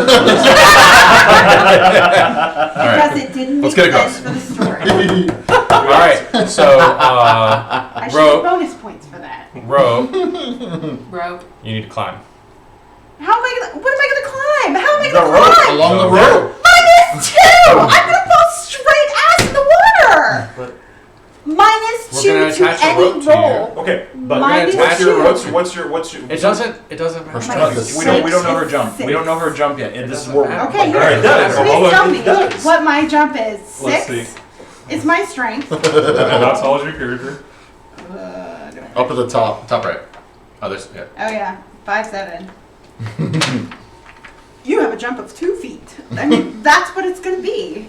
Because it didn't
Let's
make
get across.
sense for the story.
All right. So
I should get
rope,
bonus points for that.
rope.
Rope.
You need to climb.
How am I gonna? What am I gonna climb? How am I
The
gonna
rope
climb?
Along the
Okay.
rope.
-2. I'm gonna fall straight ass in the water.
But-
We're
-2
gonna
to
attach a rope
any
to you.
roll.
Okay, but
Minus
what's your
two.
what's your
It doesn't matter.
Her strength is
we don't know her
Six.
jump. We don't know her jump yet. And this is where
doesn't
Okay,
matter.
you're,
It does.
Hold
please
on.
tell me
It does.
what my jump is.
Let's
6 is my strength.
And how tall is your character?
Up at the top.
Top right. Oh, there's yeah.
Oh yeah, 5'7". You have a jump of 2 feet. I mean, that's what it's gonna be.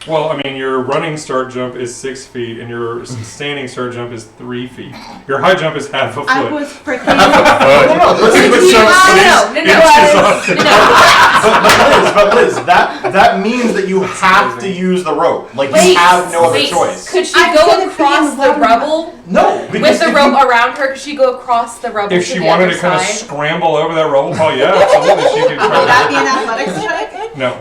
Well, I mean, your running start jump is 6 feet, and your standing start jump is 3 feet. Your high jump is half a foot.
I was freaking.
No, this is
But
the
so-
but Liz, that means that you have to use the rope. Like you have no other choice.
Could she
I'm
go
gonna
across
be
the
in
rubble
No,
with
because
the
if
rope
you-
around her? Could she go across the rubble
If
to
she
the
wanted
other
to kind of
side?
scramble over that rubble pile, yeah, absolutely, she could
Would
try
that be
that.
an athletics check?
No.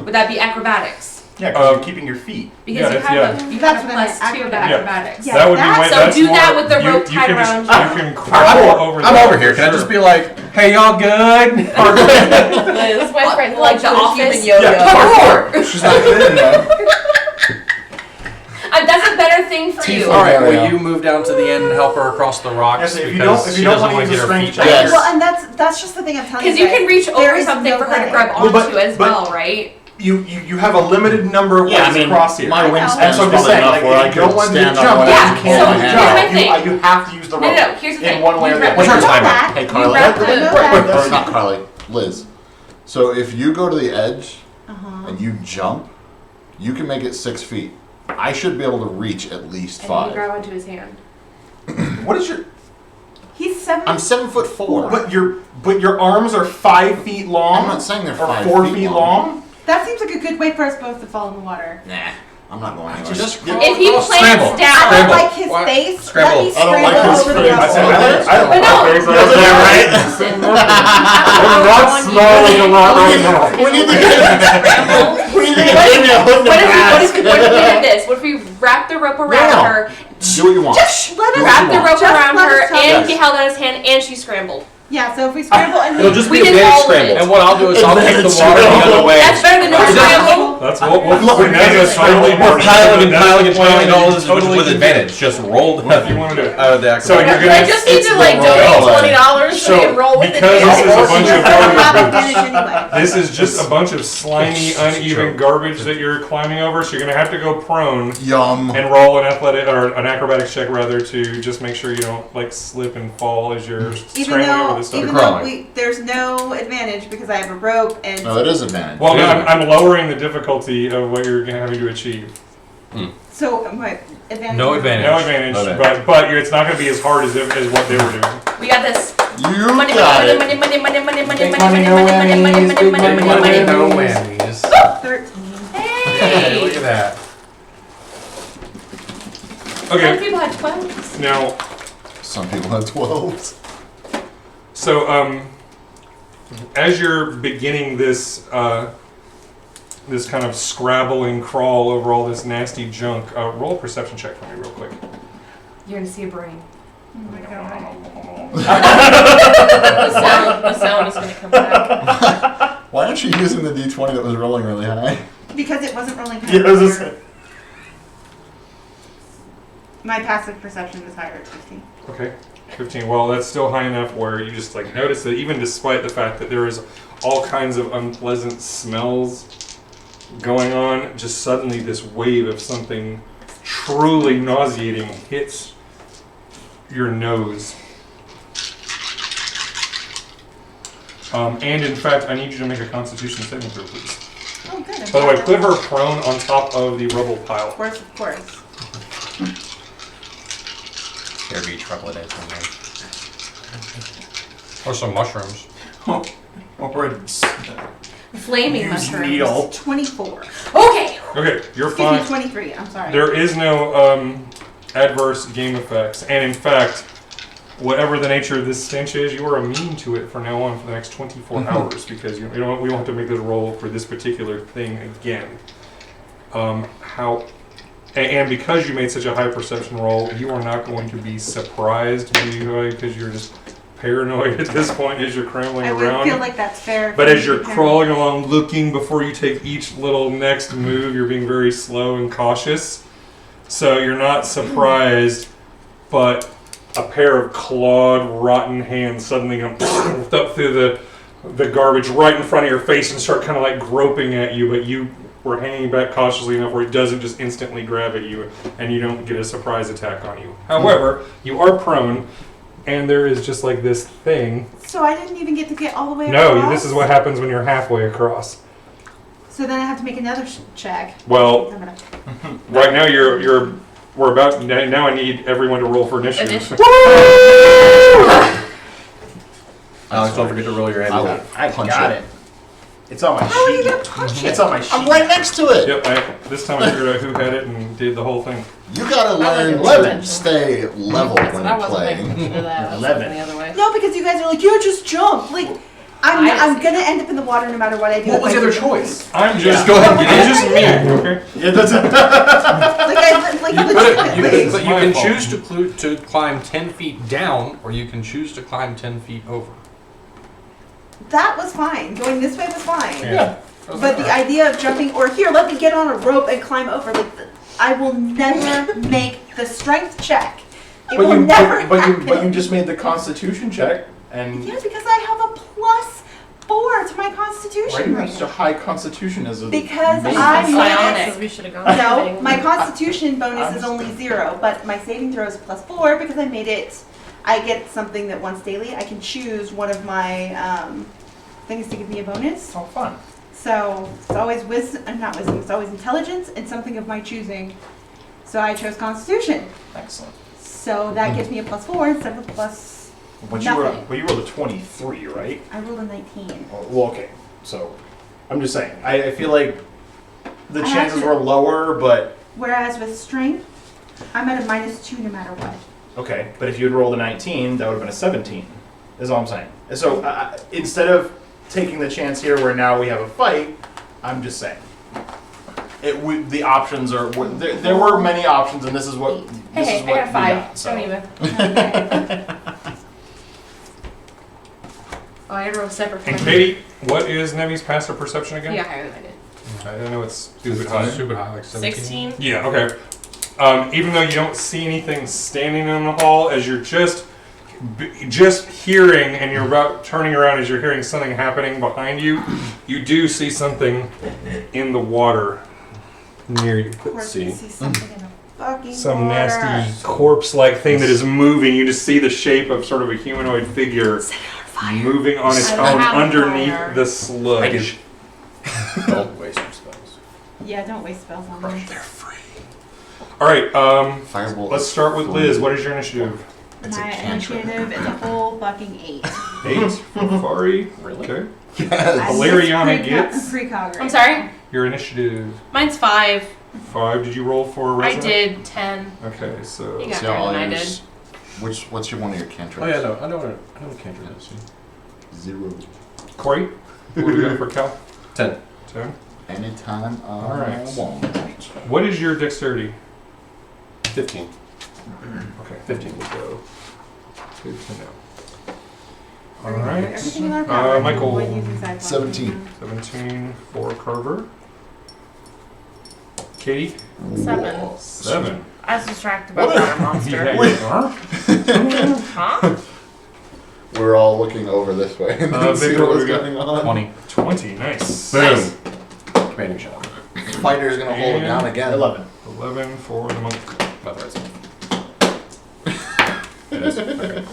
Would that be acrobatics?
Yeah, because you're keeping your feet.
Because
Yeah,
you
it's-
have
yeah.
a you
That's
have a
what I meant,
+2 to
acrobatics.
acrobatics.
Yeah.
That would be
that's-
way.
So
That's
do that
more-
with the rope
you
tied
can
around
Just, you can crawl over.
I'm over here. Can I just be like, hey, y'all good?
Liz, my friend, like the office.
She's not good enough.
That's a better thing for you.
All right.
There we
Will
go.
you move down to the end and help her across the rocks?
Yes, if you
because
don't- if
she
you don't
doesn't
wanna
want to
use
get
a
her
strength
feet
check.
tied.
Well, and that's just the thing I'm telling you.
Because you can reach
There
over
is
something
no
for her to
limit.
grab
Well, but-
onto as
but-
well, right?
You have a limited number of ways
Yeah, I mean,
across here.
my
I know.
wingspan
And
is
so I'm
probably
just saying,
enough
like,
where I
if you don't
could
want to
stand
jump,
on one
Yeah,
end
you
and
so
hold my
can't
here's
hand.
my
jump.
thing.
You have to use the
No,
rope.
no, here's the
In
thing.
one way or
You
the
wrap
other.
What's her
the-
timer?
Hey,
You
Carly.
wrap
I know
the
that.
Or not Carly. Liz. So if you go to the edge and you jump, you can make it 6 feet. I should be able to reach at least
and you
5.
grab onto his hand.
What is your?
He's 7.
I'm 7'4".
But your arms are 5 feet long.
I'm not saying they're
or
5
4 feet long.
That seems like a good way for us both to fall in the water.
Nah. I'm not going anywhere.
Just
If he plants
Scramble.
I
down,
don't
Scramble.
like his
What?
face.
Scramble.
Let me
I don't like
scramble
his
over the
face.
rubble.
I don't
But no.
right?
I'm not smiling a lot right now.
We need to get. We need to get Amy a hood and a mask.
what if we did this? What if we wrapped the rope around
No.
her,
Do what you want.
Just let us
wrapped the rope
Just
around
let
her,
us talk.
and he held out his hand, and she scrambled?
Yeah, so if we scramble and
It'll just
We
be a
can
big
all
scramble.
win.
And what I'll do is I'll kick the
Advantage
water the
roll.
other way.
That's better than no scramble.
That's what that's totally
We're piling and
that's
piling
the
and
plan.
piling all
You
this
totally
with
can
advantage. Just roll
What do you want to do?
out of the
So
acrobatic.
you're gonna.
I just need
it's
to
the
like
roll.
donate $20 so we can roll with
because
it.
this is a bunch of
I have
garbage.
advantage anyway.
This is just a bunch of slimy, uneven garbage that you're climbing over. So you're gonna have to go prone
Yum.
and roll an athletic or an acrobatics check rather to just make sure you don't like slip and fall as you're scrambling over this stuff.
Even
crawling.
though there's no advantage because I have a rope and
No, it is advantage.
Well, no, I'm lowering the difficulty of what you're having to achieve.
so my advantage.
No advantage.
No advantage,
No advantage.
but it's not going to be as hard as what they were doing.
We got this.
You
Money,
got
money,
it.
money, money, money, money, money,
Big
money,
money,
money,
no
money, money, money,
whammies.
money,
Big
money,
money,
money,
no
money.
whammies.
13.
Hey, look at that.
Some
Okay,
people had 12s.
now,
Some people have 12s.
so as you're beginning this this kind of scrabble and crawl over all this nasty junk, roll a perception check for me real quick.
You're gonna see a brain.
Oh my god.
The sound is gonna come back.
Why aren't you using the d20 that was rolling really high?
Because it wasn't rolling high.
Yeah, I was just saying.
My passive perception is higher at 15.
Okay, 15. Well, that's still high enough where you just like notice that even despite the fact that there is all kinds of unpleasant smells going on, just suddenly this wave of something truly nauseating hits your nose. And in fact, I need you to make a Constitution saving throw, please.
Oh, good. I'm
By the way,
glad
put
I-
her prone on top of the rubble pile.
Of course, of course.
There be trouble in it.
Or some mushrooms.
Or a
Flaming
used
mushrooms.
needle.
24.
Okay.
Okay, you're
Excuse
fine.
me, 23. I'm sorry.
There is no adverse game effects, and in fact, whatever the nature of this stench is, you are immune to it from now on for the next 24 hours because we don't have to make this roll for this particular thing again. And because you made such a high perception roll, you are not going to be surprised because you're just paranoid at this point as you're crumbling
I
around.
would feel like that's fair.
But
for
as
me
you're
to carry.
crawling along, looking before you take each little next move, you're being very slow and cautious. So you're not surprised, but a pair of clawed, rotten hands suddenly come up through the garbage right in front of your face and start kind of like groping at you, but you were hanging back cautiously enough where it doesn't just instantly grab at you and you don't get a surprise attack on you. However, you are prone, and there is just like this thing.
So I didn't even get to get all the way
No,
across?
this is what happens when you're halfway across.
So then I have to make another check.
Well,
I'm gonna.
right now we're about now. I need everyone to roll for initiative.
Alex, don't forget to roll your
I
hand.
will
I
punch
got
it.
it. It's on my
How are you
sheet.
gonna punch
It's
it?
on my sheet.
I'm right next to it.
Yep. This time I figured out who had it and did the whole thing.
You gotta learn
Eleven.
to stay level when
I
you're
wasn't paying
playing.
attention to that. I was
11.
looking the other way.
No, because you guys are like, you just jump. Like,
I
I'm gonna end up in the water no matter what I do.
What was
If
the
I
other
do-
choice?
I'm just
Go ahead and
get
It's
it.
just me. Okay.
Yeah, that's it.
Like legitimately.
But you
my
can
fault.
choose to climb 10 feet down, or you can choose to climb 10 feet over.
That was fine. Going this way was fine.
Yeah.
But the idea of jumping, or here, let me get on a rope and climb over, like, I will never make the strength check. It will never happen.
But you just made the Constitution check, and
Yeah, because I have a +4 to my
why do
Constitution
you
right
have such a
now.
high Constitution as a
Because
maiden?
I made
Psionic.
it.
We should have gone.
No, my Constitution bonus is only 0, but my saving throw is +4 because I made it. I get something that once daily. I can choose one of my things to give me a bonus.
Oh, fun.
So it's always not wisdom. It's always intelligence and something of my choosing. So I chose Constitution.
Excellent.
So that gives me a +4 instead of a plus.
But
Nothing.
you rolled a 23, right?
I rolled a 19.
Oh, well, okay. So I'm just saying. I feel like the
I have
chances
to-
were lower, but
Whereas with strength, I'm at a -2 no matter what.
Okay, but if you had rolled a 19, that would have been a 17. Is all I'm saying. So instead of taking the chance here where now we have a fight, I'm just saying. The options are there were many options, and this is what
Hey,
is
I
what
got
we
5.
got, so.
Don't even.
Okay.
Oh, I had to roll separate for
And
my-
Caity, what is Nevi's passive perception again?
Yeah, higher than I did.
I know it's stupid high.
Super high, like 17.
16.
Yeah, okay. Even though you don't see anything standing in the hall, as you're just hearing, and you're about turning around as you're hearing something happening behind you, you do see something in the water near you.
Of course,
see.
you see something in the fucking
Some
water.
nasty corpse-like thing that is moving. You just see the shape of sort of a humanoid figure moving on its
I
own
have
underneath
fire.
the sludge.
Don't waste your spells.
Yeah, don't waste spells on me.
They're free. All right.
Firebolt.
Let's start with Liz. What is your initiative?
It's a
My
cantrip.
initiative is a whole fucking 8.
8 for Farih.
Really?
Okay.
Yes.
Aleeriana gets
precog.
I'm sorry?
your initiative.
Mine's 5.
5. Did you roll for a
I
resident?
did 10.
Okay, so
You got
See
better
all
than I did.
yours. What's your one of your cantrips?
Oh yeah, no, I know what cantrip is.
0.
Corey, what do we got for Cal?
10.
10.
Anytime I
Alright.
want.
What is your dexterity?
15.
Okay,
15.
We'll go. Good to know. All right.
Everything in our power.
Michael.
What using side
17.
17 for Carver. Caity?
7.
7.
I was distracted by
What
the
a-
water monster.
Yeah, you are.
Huh?
We're all looking over this way and see
Victor, what
what's
do we got?
going on.
20.
20. Nice.
Boom. Commanding shot.
Fighter's gonna hold him down again.
11.
11 for the monk.
By the right.
It is. Okay.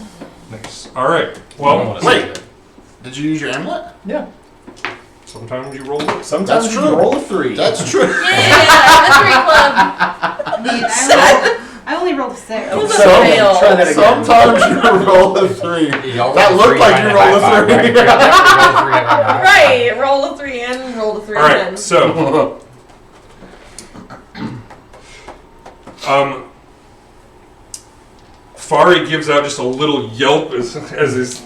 Nice. All right. Well,
wait. Did you use your amulet?
Yeah.
sometimes you roll.
Sometimes
That's
you
true.
roll a 3.
That's true.
Yeah, the 3 club.
I only rolled a 6.
It was a fail.
Try that again.
Sometimes you roll a 3. That looked like you rolled a 3.
Right, roll a 3 and roll a 3
All right.
again.
So, Farih gives out just a little yelp as his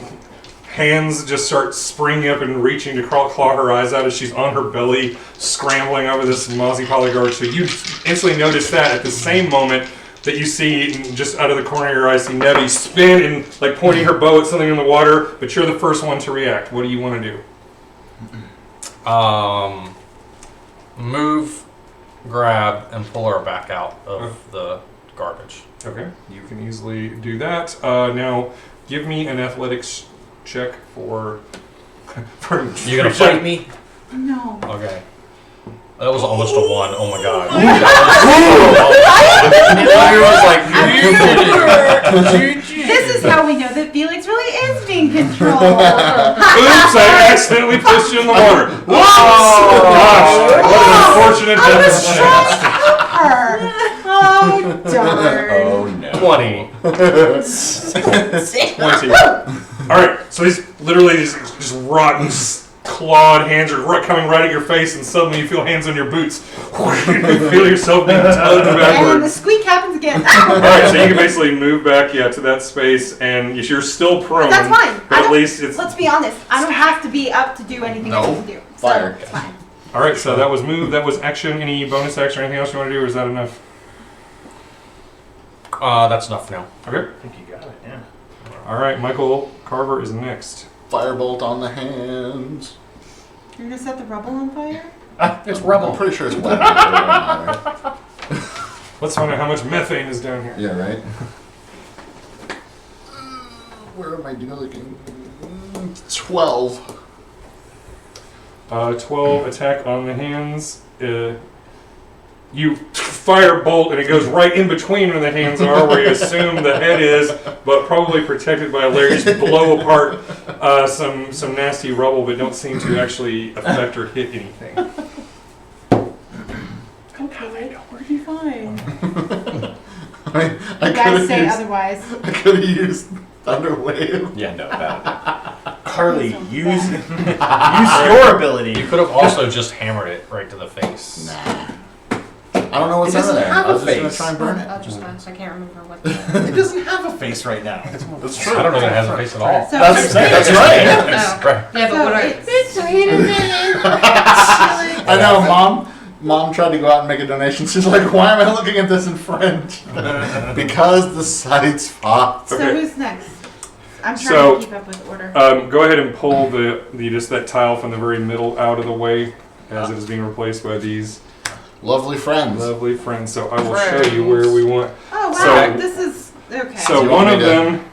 hands just start springing up and reaching to claw her eyes out as she's on her belly, scrambling over this mossy polygon. So you instantly notice that at the same moment that you see just out of the corner of your eyes, see Nevi spin and like pointing her bow at something in the water, but you're the first one to react. What do you want to do?
Move, grab, and pull her back out of the garbage.
Okay, you can easily do that. Now, give me an athletics check for.
You gonna fight me?
No.
Okay. That was almost a 1. Oh my god.
This is how we know that Felix really is being controlled.
Oops! I accidentally pushed you in the water. Oh gosh! What an unfortunate
I was
death.
trying to help her. Oh darn.
Oh no.
20.
20. All right, so these literally these just rotten, clawed hands are coming right at your face, and suddenly you feel hands on your boots. You feel yourself being tugged
And then the
backwards.
squeak happens again.
All right, so you can basically move back, to that space, and you're still prone.
That's fine.
But at least it's.
Let's be honest. I don't have to be up to do anything I
No.
need to do. So
Fire.
it's fine.
All right, so that was move. That was action. Any bonus action or anything else you want to do, or is that enough?
That's enough for now.
Okay.
I think you got it, yeah.
All right, Michael Carver is next.
Firebolt on the hands.
You're gonna set the rubble on fire?
It's
I'm
rubble.
pretty sure it's black. Right?
Let's find out how much methane is down here.
Yeah, right? Where am I looking? 12.
12 attack on the hands. You fire a bolt and it goes right in between where the hands are, where you assume the head is, but probably protected by a layer. You just blow apart some nasty rubble, but don't seem to actually affect or hit anything.
Okay, we'll be fine.
I
You
could
guys
have
say
used,
otherwise.
I could have used Thunder Wave.
Yeah, no, bad.
Carlee, use your ability.
You could have also just hammered it right to the face.
Nah. I don't know what's
It doesn't
under there.
have
I was
a
just gonna
face.
try and burn it.
I'll just ask. I can't remember what.
It doesn't have a face right now.
That's true.
I don't know that it has a face at all.
So
That's right.
Oh.
Right.
Yeah, but
So
what are
it's-
Wait a minute.
I know, Mom tried to go out and make a donation. She's like, "Why am I looking at this in French?" Because the site's fucked.
So
Okay.
who's next? I'm trying
So,
to keep up with order.
Go ahead and pull the just that tile from the very middle out of the way as it is being replaced by these
Lovely friends.
lovely friends. So I will show you where we want.
Oh wow,
so-
this is okay.
So
Do you
one
want
of
me to-
them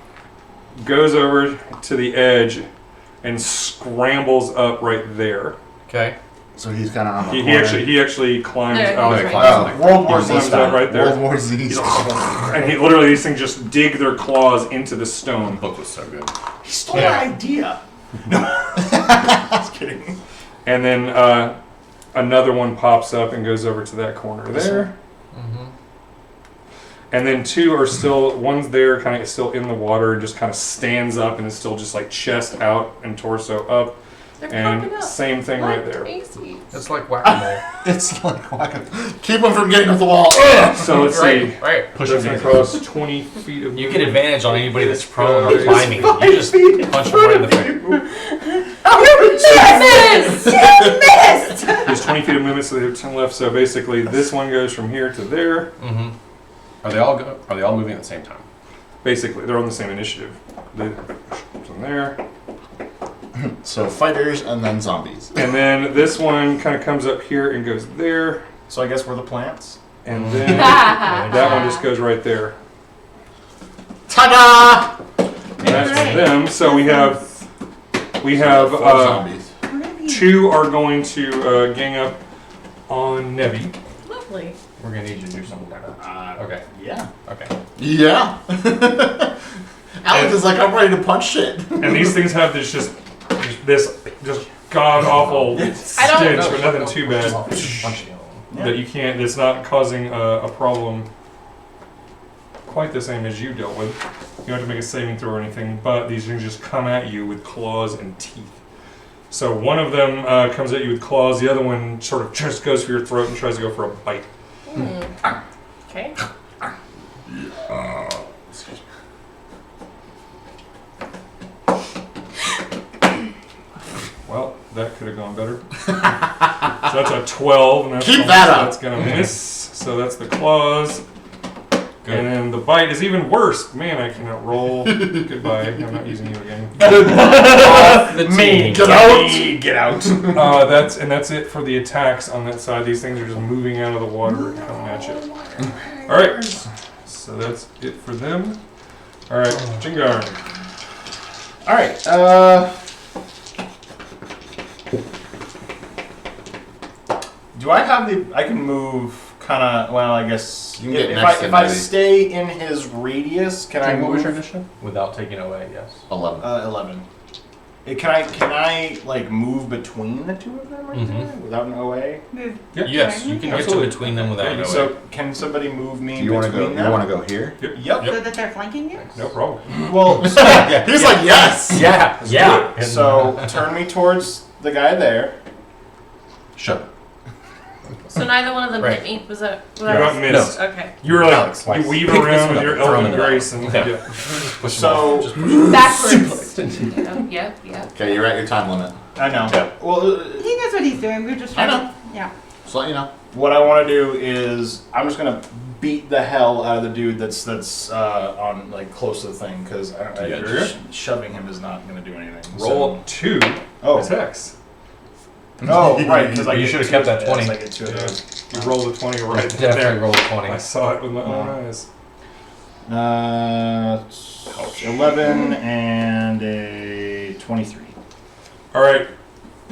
goes over to the edge and scrambles up right there.
Okay.
So he's kind of on the
He
corner.
actually climbs
There,
out.
he's
Of
right.
Oh,
World War
He
Z
climbs
style.
up right there.
World War Z.
And he literally, these things just dig their claws into the
The
stone.
book was so good.
He stole my idea. Just kidding.
And then another one pops up and goes over to that corner there.
Mm-hmm.
And then two are still, one's there kind of still in the water and just kind of stands up and is still just like chest out and torso up.
They're
And
popping up.
same thing right there.
Macy's.
It's like whack-a-mole.
It's like keep him from getting off the wall.
So let's see.
Right.
That's going to cost 20 feet of
You get advantage on anybody that's prone or
It's
climbing. You just punch them right in the face.
Missed!
There's 20 feet of movement, so they have 10 left. So basically, this one goes from here to there.
Mm-hmm.
Are they all moving at the same time?
Basically, they're on the same initiative. From there.
So fighters and then zombies.
And then this one kind of comes up here and goes there.
So I guess we're the plants.
And then that one just goes right there.
Ta-da!
That's
Right.
them. So we have
Four zombies.
We're gonna be
two are going to gang up on Nevi.
Lovely.
We're gonna need you to do something like that. Okay.
Yeah.
Okay.
Yeah. Alex is like, I'm ready to punch shit.
And these things have this god awful stench, but nothing too bad that you can't. That's not causing a problem quite the same as you dealt with. You don't have to make a saving throw or anything, but these things just come at you with claws and teeth. So one of them comes at you with claws, the other one sort of just goes for your throat and tries to go for a bite.
Okay.
Well, that could have gone better. So that's a 12, and that's
Keep that up.
That's gonna miss. So that's the claws. And then the bite is even worse. Man, I cannot roll. Goodbye. I'm not using you again.
Me.
Get out!
Get out.
That's it for the attacks on that side. These things are just moving out of the water and coming at you. All right. So that's it for them. All right, Jingarn.
All right. Do I have the? I can move. Kind of. Well, I guess
You can get
if
next to
I
maybe.
stay in his radius, can I
What was your
move?
initiative?
Without taking away, yes.
11.
11. Can I like move between the two of them right there without an OA?
move.
Yes, you can get to
Absolutely.
between them without an
So
OA.
can somebody move me
Do you want to
between
go?
them?
You want to go here?
Yep.
So that they're flanking you?
No problem.
Well,
He's like, yes.
Yeah, yeah.
so turn me towards the guy there.
Shut up.
So neither one of them
Right.
hit me. Was that?
You got missed.
Okay.
You were like,
Alex,
you
twice.
weave
Pick this
around
one
with
up,
your
throw him
elven
in the
grace and
Yeah.
Push
So
Backwards. Yep.
Okay, you're at your time limit.
I know.
Yeah.
Well,
He knows what he's doing. We're just
I
trying
know.
to. Yeah.
Just let you know.
what I want to do is I'm just gonna beat the hell out of the dude that's on like close to the thing because
Yeah.
shoving him is not gonna do anything.
roll 2
Oh.
attacks.
Oh, right. Because
You should've kept that 20.
I get two of
Yeah.
those.
You rolled a 20 right
Definitely
there.
roll a 20.
I saw it with my own eyes.
11 and a 23.
All right,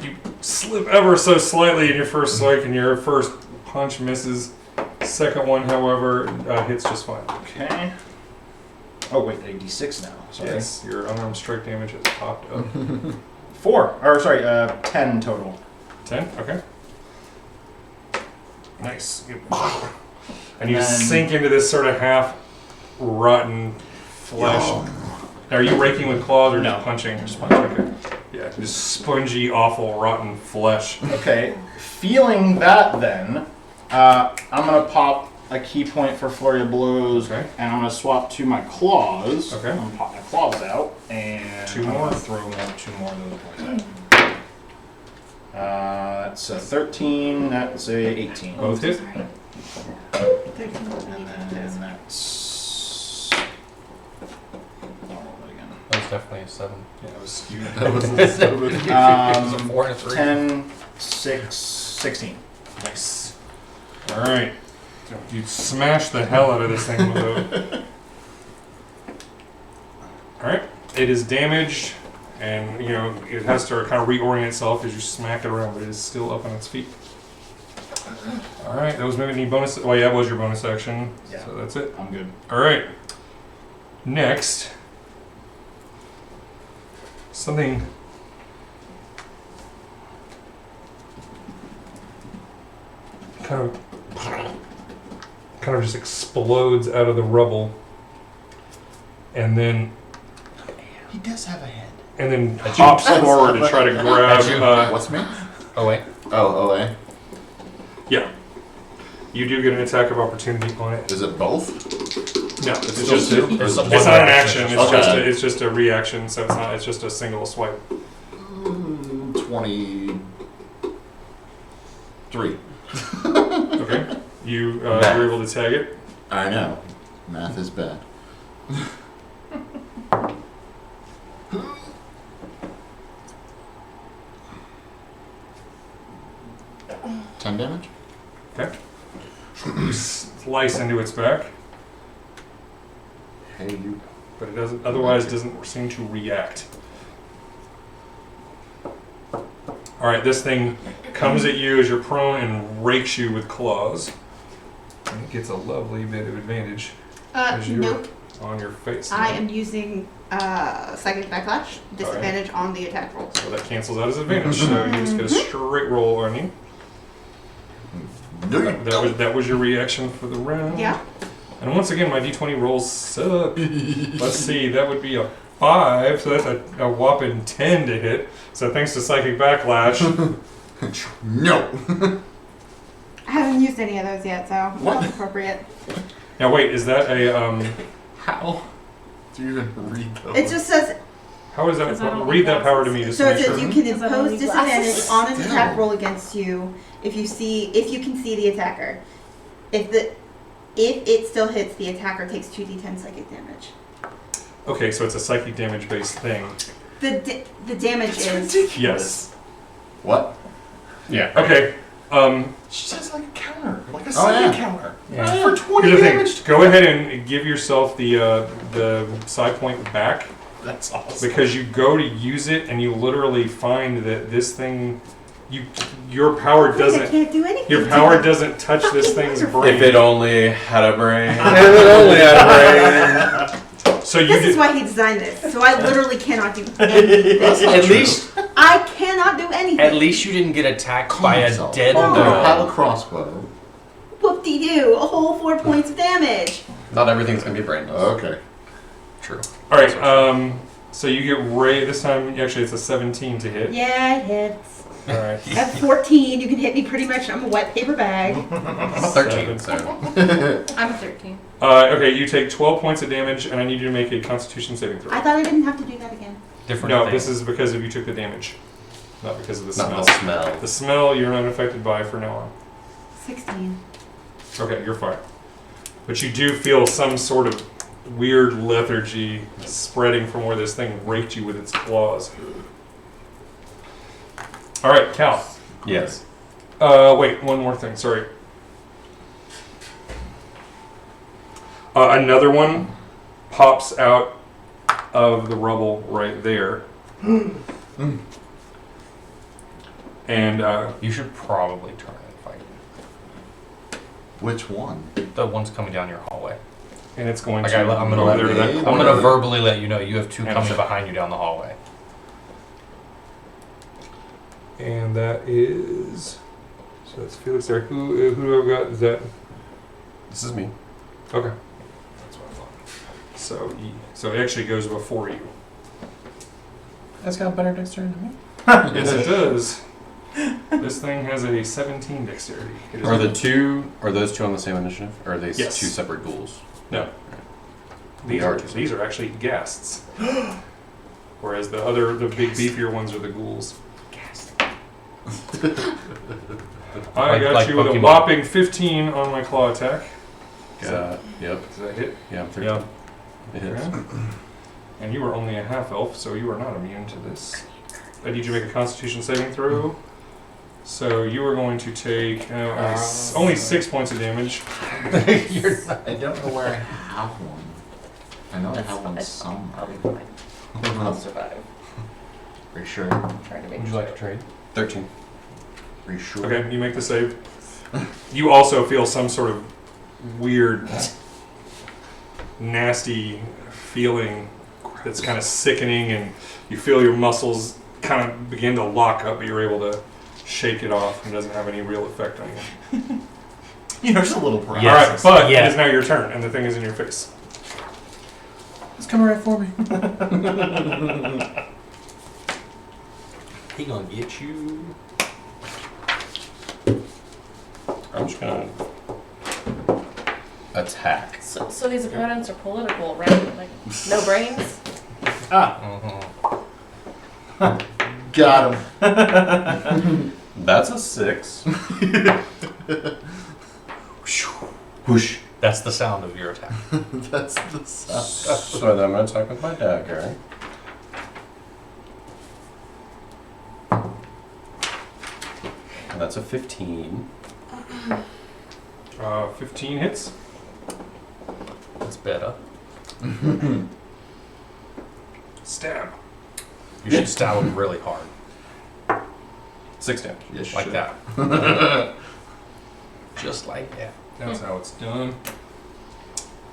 you slip ever so slightly in your first strike, and your first punch misses. Second one, however, hits just fine.
Okay. Oh wait, a d6 now. Sorry.
Yes, your unarmed strike damage has popped up.
10 total.
10. Okay. Nice. And you
then-
sink into this sort of half rotten flesh. Are you raking with claws or
No.
just punching? Just punching. Okay. Yeah, just spongy, awful, rotten flesh.
Okay. Feeling that then,
I'm gonna pop a key point for flurry of blows,
Okay.
and I'm gonna swap to my claws.
Okay.
I'm gonna pop my claws out, and
Two
I'm
more.
gonna throw two more of those points out. That's a 13. That's a 18.
Both hit.
13 will be
And then that's. I'll roll it again.
That was definitely a 7.
Yeah, it was skewed.
That was a 7.
It was a 4 and a 3.
10, 6, 16.
Nice. All right. You smash the hell out of this thing with a... All right. It is damaged, and you know it has to kind of reorient itself as you smack it around, but it is still up on its feet. All right. That was maybe any bonus. Oh yeah, that was your bonus action.
Yeah.
So that's it.
I'm good.
All right. Next, something. Kind of just explodes out of the rubble, and then
He does have a head.
hops forward to try to grab.
What's me?
Oh, wait.
Oh, OA.
Yeah, you do get an attack of opportunity on it.
Is it both?
No, it's
still
just
two?
it's
Or is it
not
one
an action. It's
Okay.
just a reaction. So it's not. It's just a single swipe.
23.
Okay, you're able to tag it.
I know. Math is bad. 10 damage?
Okay, you slice into its back,
Hey, you.
but it doesn't. Otherwise, doesn't seem to react. All right, this thing comes at you as you're prone and rakes you with claws. And it gets a lovely bit of advantage as you're
Nope.
on your face.
I am using Psychic Backlash. Disadvantage on the attack roll.
So that cancels out as advantage. So you just get a straight roll on you.
No, you
That was your reaction for the round.
Yeah.
And once again, my d20 rolls suck. Let's see, that would be a 5, so that's a whopping 10 to hit. So thanks to Psychic Backlash.
No.
I haven't used any of those yet, so
What?
that's appropriate.
Now wait, is that a
How do you even read those?
It just says,
how is that?
Because I don't
Read
like
that power to me just
so
to
it
make
says
sure.
you can
Because I don't
impose
need
disadvantage
glasses.
on an attack
Damn.
roll against you if you can see the attacker. If it still hits, the attacker takes 2d10 psychic damage.
Okay, so it's a psychic damage based thing.
The damage is
Yes.
What?
Yeah.
Okay.
She says like a counter, like a
Oh, yeah.
counter.
Yeah.
For 20
Here's the thing.
damage.
Go ahead and give yourself the side point back.
That's awesome.
Because you go to use it and you literally find that this thing, your power
I
doesn't,
can't do anything.
your
to
power
it.
doesn't touch this thing's
Wonderful.
brain.
If it only had a brain.
If it only had a brain.
So you
This is
did,
why he designed this. So I literally cannot do anything.
At least,
I cannot do anything.
at least you didn't get attacked by a
Yourself.
dead
Oh, have a
dog.
crossbow.
Whoop-de-doo. A whole 4 points of damage.
Not everything's gonna be brainless.
Okay.
True.
all right. So you get this time. Actually, it's a 17 to hit.
Yeah, it hits.
All right.
At 14, you can hit me pretty much. I'm a wet paper bag.
I'm a 13, so.
I'm a 13.
Okay, you take 12 points of damage, and I need you to make a Constitution saving throw.
I thought I didn't have to do that again.
Different
No,
thing.
this is because of you took the damage, not because of the smell.
Not the smell.
The smell you're not affected by for now on.
16.
Okay, you're fine. But you do feel some sort of weird lethargy spreading from where this thing raked you with its claws. All right, Cal.
Yes.
Wait, one more thing. Sorry. Another one pops out of the rubble right there. And
You should probably turn and fight.
Which one?
The one's coming down your hallway.
it's going
Like
to
I'm gonna
go
let
there to that
me-
I'm
corner.
gonna verbally let you know you have two
And
coming
so-
behind you down the hallway.
And that is. So that's Felix there. Who do I got? Is that.
This is me.
Okay. That's what I thought. So it actually goes before you.
That's got better dexterity than me.
Yes, it does. This thing has a 17 dexterity. It is
Are those two on the same initiative? Or are they
Yes.
two separate ghouls?
No.
They are two
These are actually ghasts. Whereas the big beefier ones are the ghouls. I got
Like
you with a
Pokemon.
whopping 15 on my claw attack.
Yep.
Does that hit?
Yeah, 13.
Yeah.
It hits.
Okay. And you are only a half elf, so you are not immune to this. I need you to make a Constitution saving throw. So you are going to take only 6 points of damage.
I don't know where I have one. I know I have one
I'll
somewhere.
be fine. I'll survive.
Are you sure?
I'm trying to make
Would you like to trade?
13.
Are you sure?
Okay, you make the save. You also feel some sort of weird, nasty feeling that's kind of sickening, and you feel your muscles kind of begin to lock up, but you're able to shake it off, and it doesn't have any real effect on you.
You know, just a little
All
paralysis.
right, but
Yeah.
it is now your turn, and the thing is in your face.
It's coming right for me.
He gonna get you.
I'm just gonna attack.
So these opponents are political, right? Like, no brains?
Got him.
That's a 6. Whoosh.
That's the sound of your attack.
That's the sound.
So then I'm going to attack with my dagger. And that's a 15.
15 hits.
That's better.
Stab.
You should stab him really hard.
6 damage.
Yes,
Like
sure.
that. Just like that.
That's how it's done.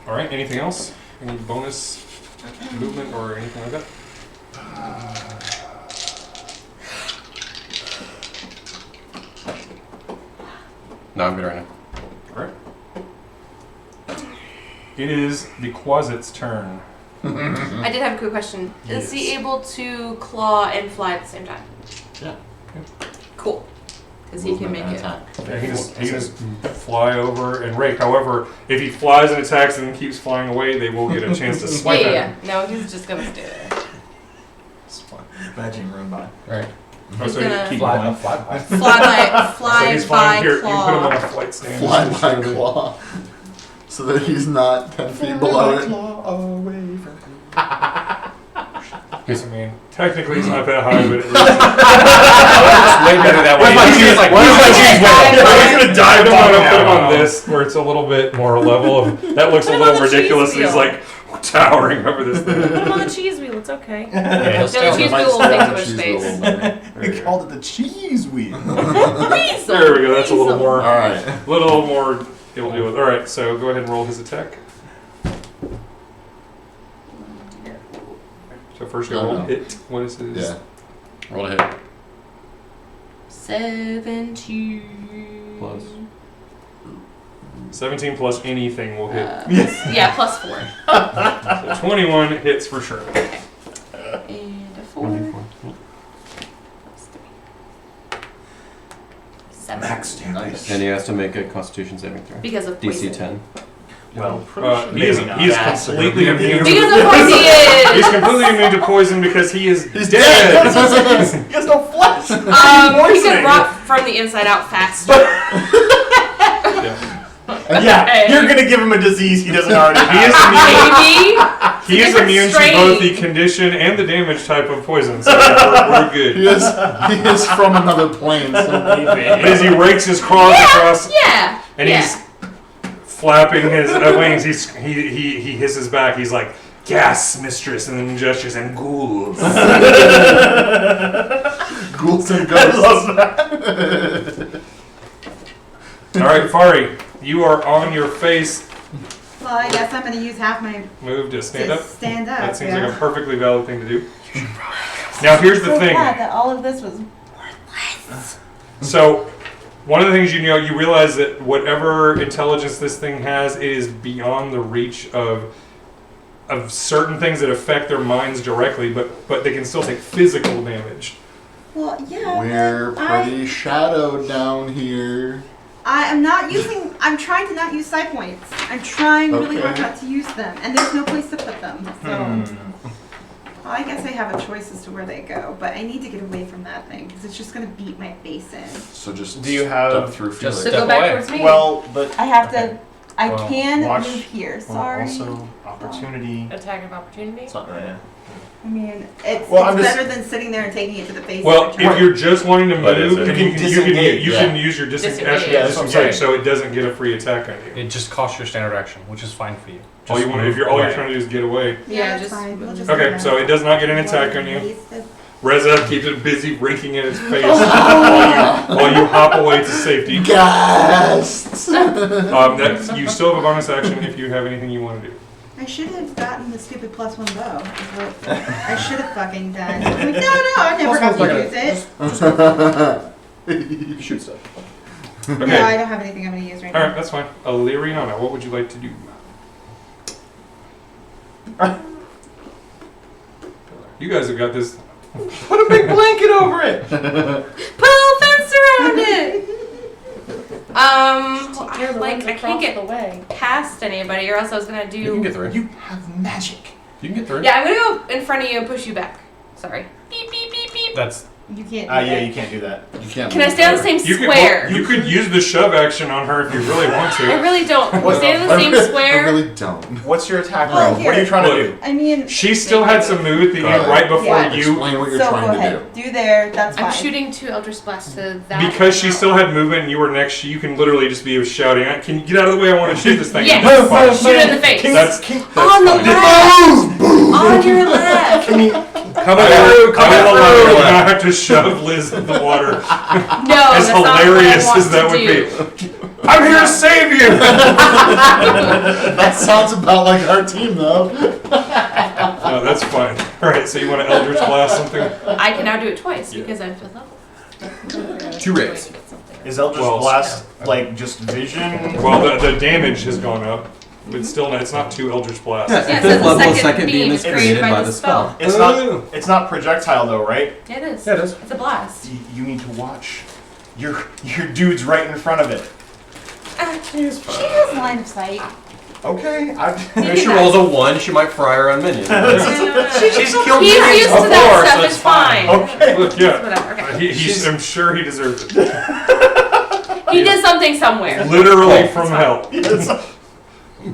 All right. Anything else? Any bonus movement or anything like that?
No, I'm good right now.
All right. It is the Quasit's turn.
I did have a quick question. Is he
Yes.
able to claw and fly at the same time?
Yeah.
Cool. Because he can make
Movement
it.
and attack.
Yeah, he can just fly over and rake. However, if he flies and attacks and then keeps flying away, they will get a chance to swipe at him.
No, he's just gonna stay there.
It's fun. Imagine you run by.
Right.
Oh,
He's
so
gonna
keep
Fly,
going.
fly by.
Fly
So he's
by
flying here. You
claw.
put him on a flight stand.
Fly by claw. So that he's not 10 feet below it.
I mean, technically he's not that high, but it is.
Way better that way.
I'm gonna dive put him on this, where it's a little bit more level. That looks a
Put him
little
on the cheese
ridiculous. He's
wheel.
like towering over this thing.
Put him on the cheese wheel, it's okay.
Yeah, he'll
No,
stay
the cheese
Might
wheel will
stay
take
on
too
the
much
cheese wheel a
space.
little bit.
We called it the cheese wheel.
There we go. That's a little more.
Alright.
Little more. He'll deal with. All right. So go ahead and roll his attack. So first you roll hit. What is his?
Yeah.
Roll a hit.
17
Plus.
17 plus anything will hit.
Yeah, plus 4.
So 21 hits for sure.
And a 4. 7.
Nice.
And he has to make a Constitution saving throw.
Because of poison.
DC 10.
Well,
He is completely immune.
Because of course he is!
He's completely immune to poison because he's
He's
dead.
dead!
He has no flesh.
He can rot from the inside out faster.
Yeah, you're gonna give him a disease he doesn't already
He
have.
is immune.
Maybe?
He is
Different
immune to
strain.
both the condition and the damage type of poison, so we're good.
He is from another plane. So
But as he rakes his claws across,
Yeah.
and he's flapping his wings, he hisses back. He's like, "Gas, mistress," and then gestures and ghouls.
ghouls and
I
ghosts.
love that.
All right, Farih, you are on your face.
Well, I guess I'm going to use half my
Move to stand
to
up.
stand up.
That seems
yeah.
like a perfectly valid thing to do. Now here's the
So
thing.
glad that all of this was
So, one of the things you realize that whatever intelligence this thing has, it is beyond the reach of certain things that affect their minds directly, but they can still take physical damage.
Well, yeah.
We're
but
pretty shadowed down here.
I am not using. I'm trying to not use psi points. I'm trying really hard
Okay.
not to use them, and there's no place to put them. So, well, I guess I have a choice as to where they go, but I need to get away from that thing because it's just gonna beat my face in.
So just
Do you have-
step through
Just
Felix.
So go
Step
back
away.
towards me.
Well, but
I have to.
Okay.
I
Well,
can
watch-
move here.
well,
Sorry.
also opportunity.
Attack of opportunity.
It's not right.
Yeah.
I mean, it's,
Well,
it's
I'm just-
better than sitting there and taking it to the face.
Well,
every turn.
if you're just wanting to
But is
move,
it-
you can
Disengage,
you
yeah.
can use your
Disengage.
action
Yeah,
to
that's what I'm
disengage,
saying.
so it doesn't get a free attack on you.
It just costs your standard action, which is fine for you.
All you
Just
want, if you're
move
all you're
away.
trying to do is get away.
yeah,
Yeah,
just
just
fine. We'll
move.
just do
Okay,
that.
so it does not get an attack on you.
Wasted.
Reza keeps it busy raking at its face while you hop away to safety.
Ghasts!
That's, you still have a bonus action if you have anything you want to do.
I should have gotten the stupid +1 bow. Is what I should have fucking done. I'm like, no, I never have to use it.
You shoot stuff.
Okay.
No, I don't have anything I'm going to use right
All right,
now.
that's fine. Aleeriana, what would you like to do? You guys have got this.
Put a big blanket over it.
Put a little fence around it. I can't get past anybody, or else I was gonna do.
You can get through.
You have magic.
You can get through.
Yeah, I'm gonna go in front of you and push you back. Sorry. Beep beep beep beep.
That's
You can't.
Yeah,
do that.
you can't do that.
You can't
Can I
move
stay on the
forward.
same
You could,
square?
you could use the shove action on her if you really want
I
to.
really don't. Stay in the same
I
square.
really don't.
What's your attack
Well,
roll? What are you trying to
Look.
do?
I mean,
She still had some move at the
Go
end
ahead.
right before
Yeah.
you.
Explain what you're
so go
trying to
ahead. Do there. That's fine.
I'm shooting 2 Eldritch Blasts to that.
Because she
one.
still had movement and you were next, you can literally just be shouting, "Can you get out of the way? I want to shoot this thing."
Yes.
That's fine.
Shoot it in the face.
That's
On the
fine.
left. On your left.
Come on, come on, you not have to shove Liz in the water.
No,
As
that's not what I
hilarious
want
as that
to
would
do.
be. I'm here to save you!
That sounds about like our team, though.
No, that's fine. Alright, so you want to Eldritch Blast something?
I can now do it twice
Yeah.
because I'm 5th level.
2 rays.
Is Eldritch
Well,
Blast like just vision?
Well, the damage has gone up, but still, it's not 2 Eldritch Blasts.
Yeah,
Yeah,
fifth
so the
level,
second beam is created by the spell.
It's not projectile though, right?
Yeah, it is.
Yeah, it is.
It's a blast.
You need to watch. Your dude's right in front of it.
She has line of sight.
Okay,
If she rolls a 1, she might fry her on minions.
she's killed
He's
minions
used to
before,
that
so
stuff.
it's
It's fine.
Okay.
Look, yeah.
Whatever. Okay.
I'm sure he deserves it.
He did something somewhere.
Literally from hell.
Yes.
Okay,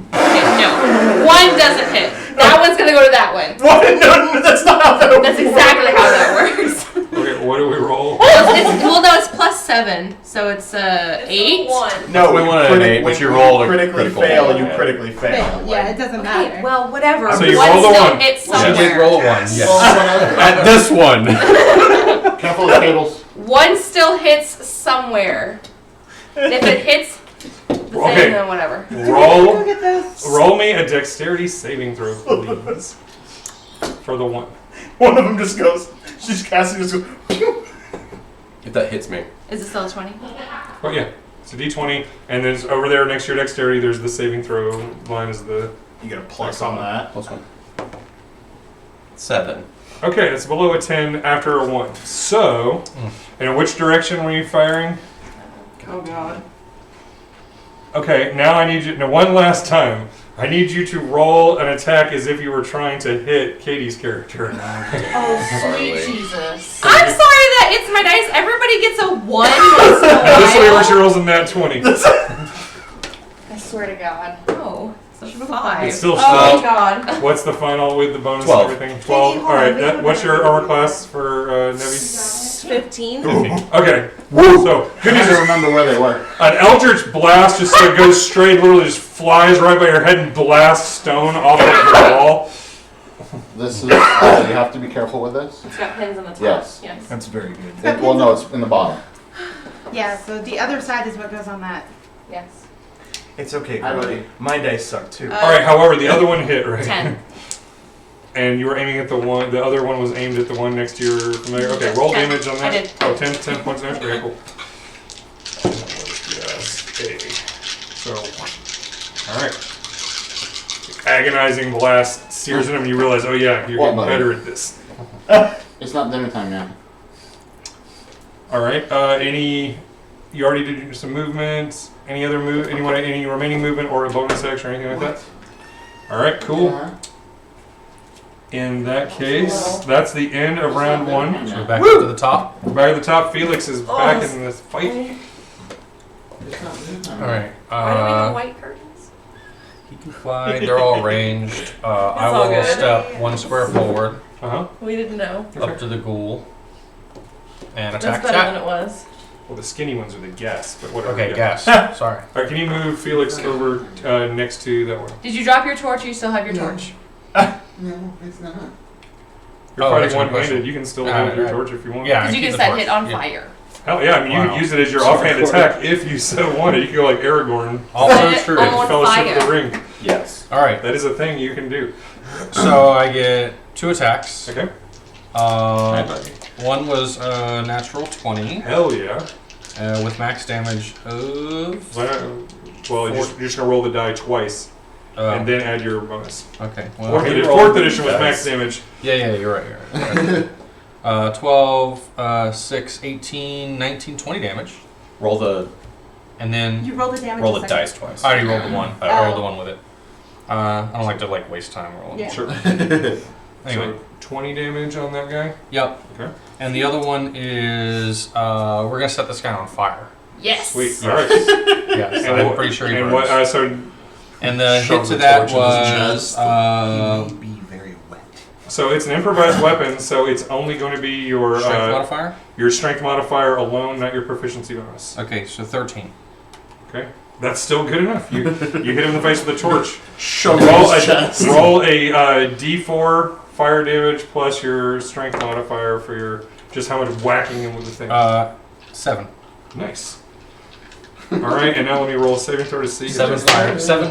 no. 1 doesn't hit. That one's gonna go to that one.
What? No, that's not how that works.
That's exactly how that works.
Okay, what do we roll?
Well, no, it's +7, so it's 8.
No,
We wanted an 8, but you rolled a
critically
critical
fail.
fail,
You
yeah.
critically fail.
Yeah, it doesn't
Okay,
matter.
well, whatever.
So you
One
rolled a
still
1.
hits
She did
somewhere.
roll a 1, yes.
Well,
At this one.
careful of the cables.
1 still hits somewhere. If it hits the
Okay.
thing, then whatever.
Go
Roll,
get those.
roll me a dexterity saving throw, please. For the 1.
One of them just goes. She's casting. Just goes.
If that hits me.
Is it still a 20?
Oh yeah, it's a d20, and there's over there next to your dexterity. There's the saving throw line. Is the
You get a plus on that.
Plus 1. 7.
okay? It's below a 10 after a 1. So, and in which direction were you firing?
Oh god.
Okay, now I need you. Now one last time. I need you to roll an attack as if you were trying to hit Katie's character.
Oh,
Carlee.
sweet Jesus.
I'm sorry that it's my dice. Everybody gets a 1 once in a
This way, where she
while.
rolls a nat 20.
I swear to God.
Oh, it's a 5.
It's still
Oh my God.
What's the final with the bonus
12.
and everything? 12.
Katie,
All right.
hold on,
What's your armor class for Nevi?
15.
15. Okay. So good
I
news
don't
is
remember where they were.
an eldritch blast just goes straight, literally just flies right by your head and blasts stone off of the wall.
This is. You have to be careful with this.
It's got pins on the top.
Yes.
Yes.
That's very good.
Well, no, it's in the bottom.
Yeah, so the other side is what goes on that.
Yes.
It's okay,
Hi,
Karlee.
buddy.
My dice suck too.
All right. However, the other one hit, right?
10.
And you were aiming at the one. The other one was aimed at the one next to your familiar. Okay. Roll
10.
damage on that.
I did.
Oh, 10 points damage. Okay. Cool. Yes. So. All right. Agonizing blast sears in him, and you realize, oh yeah, you're
What,
getting
buddy?
better at this.
It's not dinner time yet.
All right. You already did some movement. Any other move? Any remaining movement or a bonus action or anything like that? All right. Cool.
Yeah.
In that case, that's the end of round 1.
So we're back up to the top.
We're back at the top. Felix is back in this fight.
All right.
Why do we have white curtains?
He can fly. They're all ranged. I
all
will
good.
step 1 square forward
Uh-huh.
We didn't know.
up to the ghoul and
That's
attack
better
that.
than it was.
Well, the skinny ones are the guests, but whatever.
Okay,
yeah.
guess. Sorry.
All right, can you move Felix over next to that one?
Did you drop your torch? You still have your torch.
No, it's not.
You're
Oh,
fighting
that's a good
one-handed.
question.
You can still
Yeah,
have your
right.
torch if you want.
Yeah.
Because you
keep
can
the
set
torch.
hit on
Yeah.
fire.
Hell yeah! I mean, you
Wow.
could use it as your
So
offhand
recorded.
attack if you so wanted. You could go like Aragorn,
Also
Set it
true.
on
Fellowship of the
fire.
Ring.
Yes.
All right.
That is a thing you can do.
So I get 2 attacks.
Okay.
Hi, buddy.
One was a natural 20
Hell yeah.
with max damage of.
Well, you're just gonna roll the die twice and then add your bonus.
Okay.
Fourth,
Well,
you
edi-
rolled
fourth edition was
dice.
max damage.
yeah, you're right. You're right. 12, 6, 18, 19, 20 damage.
Roll the
And then
You roll the damage.
roll
the
the
second.
dice twice.
I already rolled the 1. I
Oh.
rolled the 1 with it. I don't like to waste time rolling.
Yeah.
Sure.
Anyway.
So 20 damage on that guy.
Yep.
Okay.
And the other one is we're gonna set this guy on fire.
Yes.
Sweet. All right.
Yes,
And
I'm
what-
pretty sure he
And
burns.
what? So
And the
Shove
hit to
the
that
torch in his
was
chest. He may be very wet.
So it's an improvised weapon, so it's only going to be your
strength modifier.
your strength modifier alone, not your proficiency bonus.
Okay, so 13.
Okay, that's still good enough. You hit him in the face with a torch.
Shove
Roll
his
a
chest.
D4 fire damage plus your strength modifier for your just how much whacking him with the thing.
7.
Nice. All right, and now let me roll a saving throw to see.
7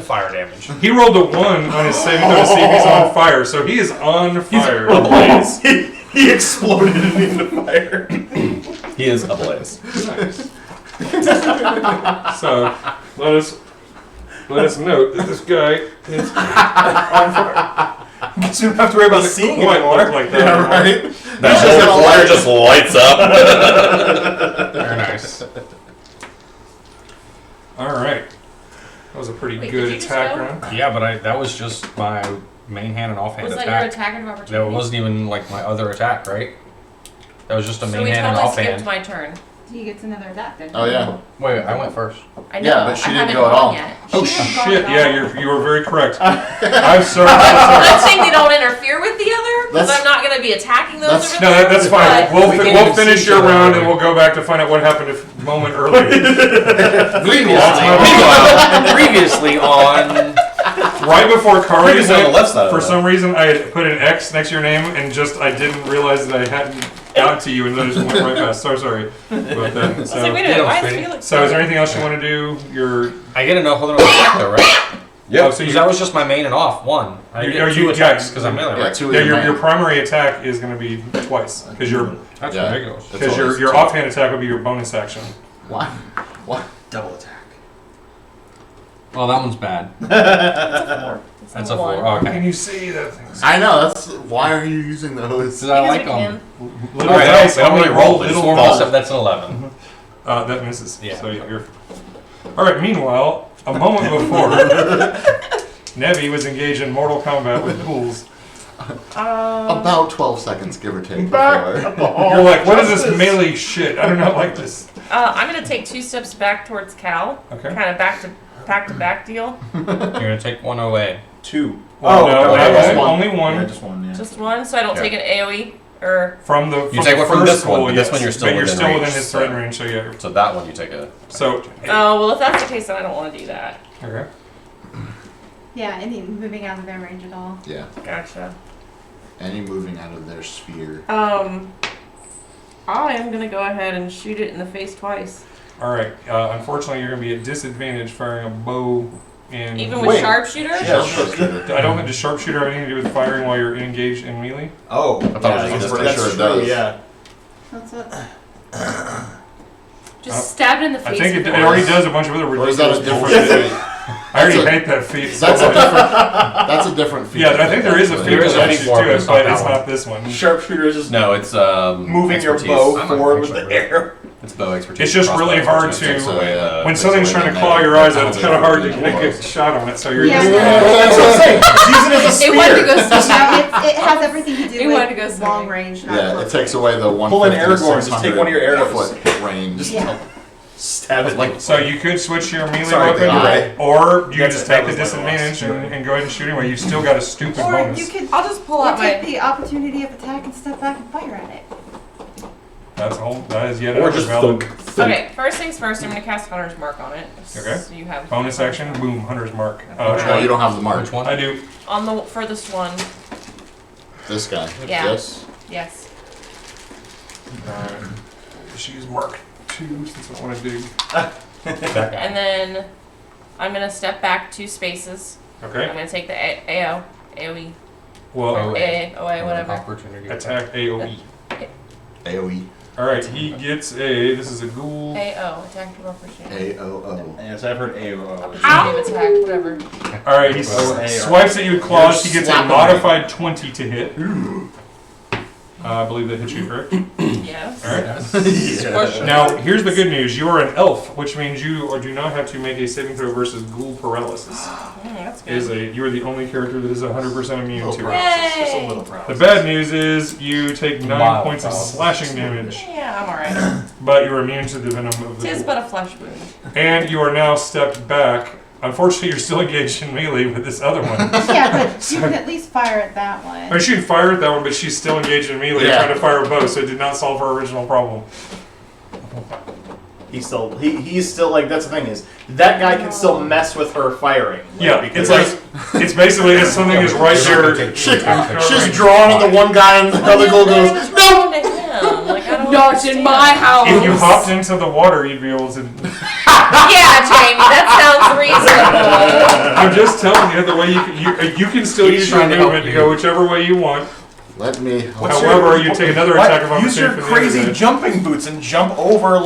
fire damage.
He rolled a 1 on his saving throw to see if he's on fire, so he is on fire.
Ablaze.
He exploded into fire.
He is ablaze.
Nice. So let us note that this guy is on fire.
Guess you don't have to worry about seeing
Quite
anymore.
look like that
Yeah,
anymore.
right?
That whole flare just lights up.
Very nice.
All right, that was a pretty
Wait,
good
did you just
attack
go?
round.
Yeah, but that was just my main hand and offhand
Was that your
attack.
attack of opportunity?
That wasn't even like my other attack, right? That was just a
So
main
we
hand and
totally skipped
offhand.
my turn.
He gets another attack then.
Oh, yeah.
Wait, I went first.
I know.
Yeah, but she
I
didn't
haven't
go at
gone
all.
Yet.
Oh
She hasn't gone
shit!
at
Yeah,
all.
you were very correct. I'm sorry.
I'm not saying they don't interfere with the other, because
That's-
I'm not going to be attacking those
that's-
over
No,
there.
that's fine.
but-
We'll,
We can't
we'll
even see
finish
each
your
other,
round
right?
and we'll go back to find out what happened a moment earlier.
Previously on.
Right before Karlee
Previously on the left side of
for
that.
some reason I had put an X next to your name and just I didn't realize that I hadn't got to you and then I just went right past. So sorry about that.
I was like,
So,
wait a minute, why is
Sweetie.
Felix
so is there
doing
anything else you want to do? Your
I get another attack though, right?
Yep.
Oh, so
Because
you,
that was just my main and off, 1. I
You-
get
are
2
you-
attacks
yeah,
because I'm melee,
Yeah,
right?
2
yeah,
of
your primary attack is going to be twice because
That's
Yeah.
ridiculous.
That's
because
always
your
two.
offhand attack will be your bonus action.
Why? Why? Double attack.
Well, that one's bad.
It's
That's
a
a 4.
1.
Oh, okay.
Can you see that thing?
I know, that's... Why are you using those?
Because I
Because
like
we
them.
can.
Little
Alright,
dice,
I only rolled
little
little
balls.
balls. That's an 11.
That misses.
Yeah.
So you're. All right. Meanwhile, a moment before, Nevi was engaged in mortal combat with ghouls.
About 12 seconds, give or take.
Back
before.
You're like, what is this melee shit? I do not like this.
I'm going to take 2 steps back towards Cal.
Okay.
Kind of back to back deal.
You're going to take 1 away.
2.
Well, no,
okay,
not
just
one,
one.
only one.
Yeah, just one, yeah.
Just 1, so I don't
Yeah.
take an AoE. Or
From the
You take
the
one from
first
this one,
ghoul,
but this
yes,
one you're still
but you're
within
still
range,
within his
so-
threat range. So yeah.
So that one you take a.
So
oh well, if that's the case, then I don't want to do that.
okay.
Yeah, any moving out of their range at all.
Yeah.
Gotcha.
Any moving out of their sphere.
I am gonna go ahead and shoot it in the face twice.
All right. Unfortunately, you're going to be at disadvantage firing a bow. And
Even with sharpshooter?
Yeah, sharpshooter.
I don't think the sharpshooter have anything to do with firing while you're engaged in melee.
Oh,
I thought it was
that's
just
that's
sure it
true,
does.
yeah.
That's what.
Just stab it in the face.
I think it
with
already
force.
does a bunch of other
Or is that
ridiculous
a different
bullshit.
feat?
I already
That's a-
hate that feat.
That's a different. That's a different feat.
Yeah, I think there is a
actually.
feat
There is a
that
feat
you
for it,
do
but
it,
it's not
but
that
it's
one.
not this one.
Sharpshooter is just
No, it's
moving your
expertise.
bow
I'm not
forward with
actually
the air.
It's bow expertise.
It's just really hard
Takes
to
away the-
when
takes
something's
away
trying
the
to claw your eyes out. It's
penalty
kind of hard to
for
make a
warforged.
shot on it. So you're
Yeah,
just
no.
That's what I'm saying. Just use it as a
It wanted to go
spear.
somewhere.
It has everything to do
It wanted to go
with
somewhere.
long range, not
Yeah,
close
it takes
range.
away the 150
Pull an Aragorn, just take one of your arrows.
foot hit range.
Yeah.
Stab it.
Like,
So you could switch to your melee
Sorry,
weapon,
you're right.
or you
That's
just
it, that
take the
was my loss.
disadvantage and go ahead and shoot anyway. You've still got a stupid
Or
bonus.
you could
I'll just pull
or
out
take
my.
the opportunity of attack and step back and fire at it.
That is yet
Or
another
just
valid
Okay, first things first, I'm gonna cast Hunter's Mark on it.
Okay.
So you have
bonus action. Boom, hunter's mark.
no, you don't have the mark.
Which one?
I do.
on the furthest one.
This guy.
Yeah.
Yes.
Yes.
She's mark 2 since I don't want to dig.
And then I'm gonna step back 2 spaces. I'm
Okay.
gonna take the AOE,
Well,
or OA, whatever.
Opportunity.
attack AOE.
AOE.
All right, he gets a. This is a ghoul.
AO, attack of opportunity.
AOO.
Yes, I've heard AOO.
Opportunity of attack, whatever.
All right, he swipes at you with claws. He gets a
slapping
modified 20 to hit. I believe that hits you, correct?
Yes.
All right.
Question.
Now, here's the good news. You are an elf, which means you do not have to make a saving throw versus ghoul paralysis.
That's good.
You are the only character that is 100% immune to it.
Just a little
Yay!
proud.
The bad news is you take 9
Mild
points of
paralysis.
slashing damage,
Yeah, I'm alright.
but you're immune to the venom of the
Tis
ghoul.
but a flesh wound.
And you are now stepped back. Unfortunately, you're still engaged in melee with this other one.
Yeah, but you can at least fire at that one.
Or she can fire at that one, but she's still engaged in melee
Yeah.
trying to fire a bow, so it did not solve her original problem.
He's still like, that's the thing is, that guy can still mess with her firing.
Yeah,
because
it's like, it's basically if something is right there.
She's drawn at the one guy and the other girl goes,
no!
no!
To him. Like, I don't
Not
understand.
in my house.
If you hopped into the water, you'd be able to.
Yeah, Jamie, that sounds reasonable.
I'm just telling you, the way you can still
He's
use your
trying to help
movement to
you.
go whichever way you want.
Let me.
However, you take another attack of
Use your
opportunity for the
crazy
other guy.
jumping boots and jump over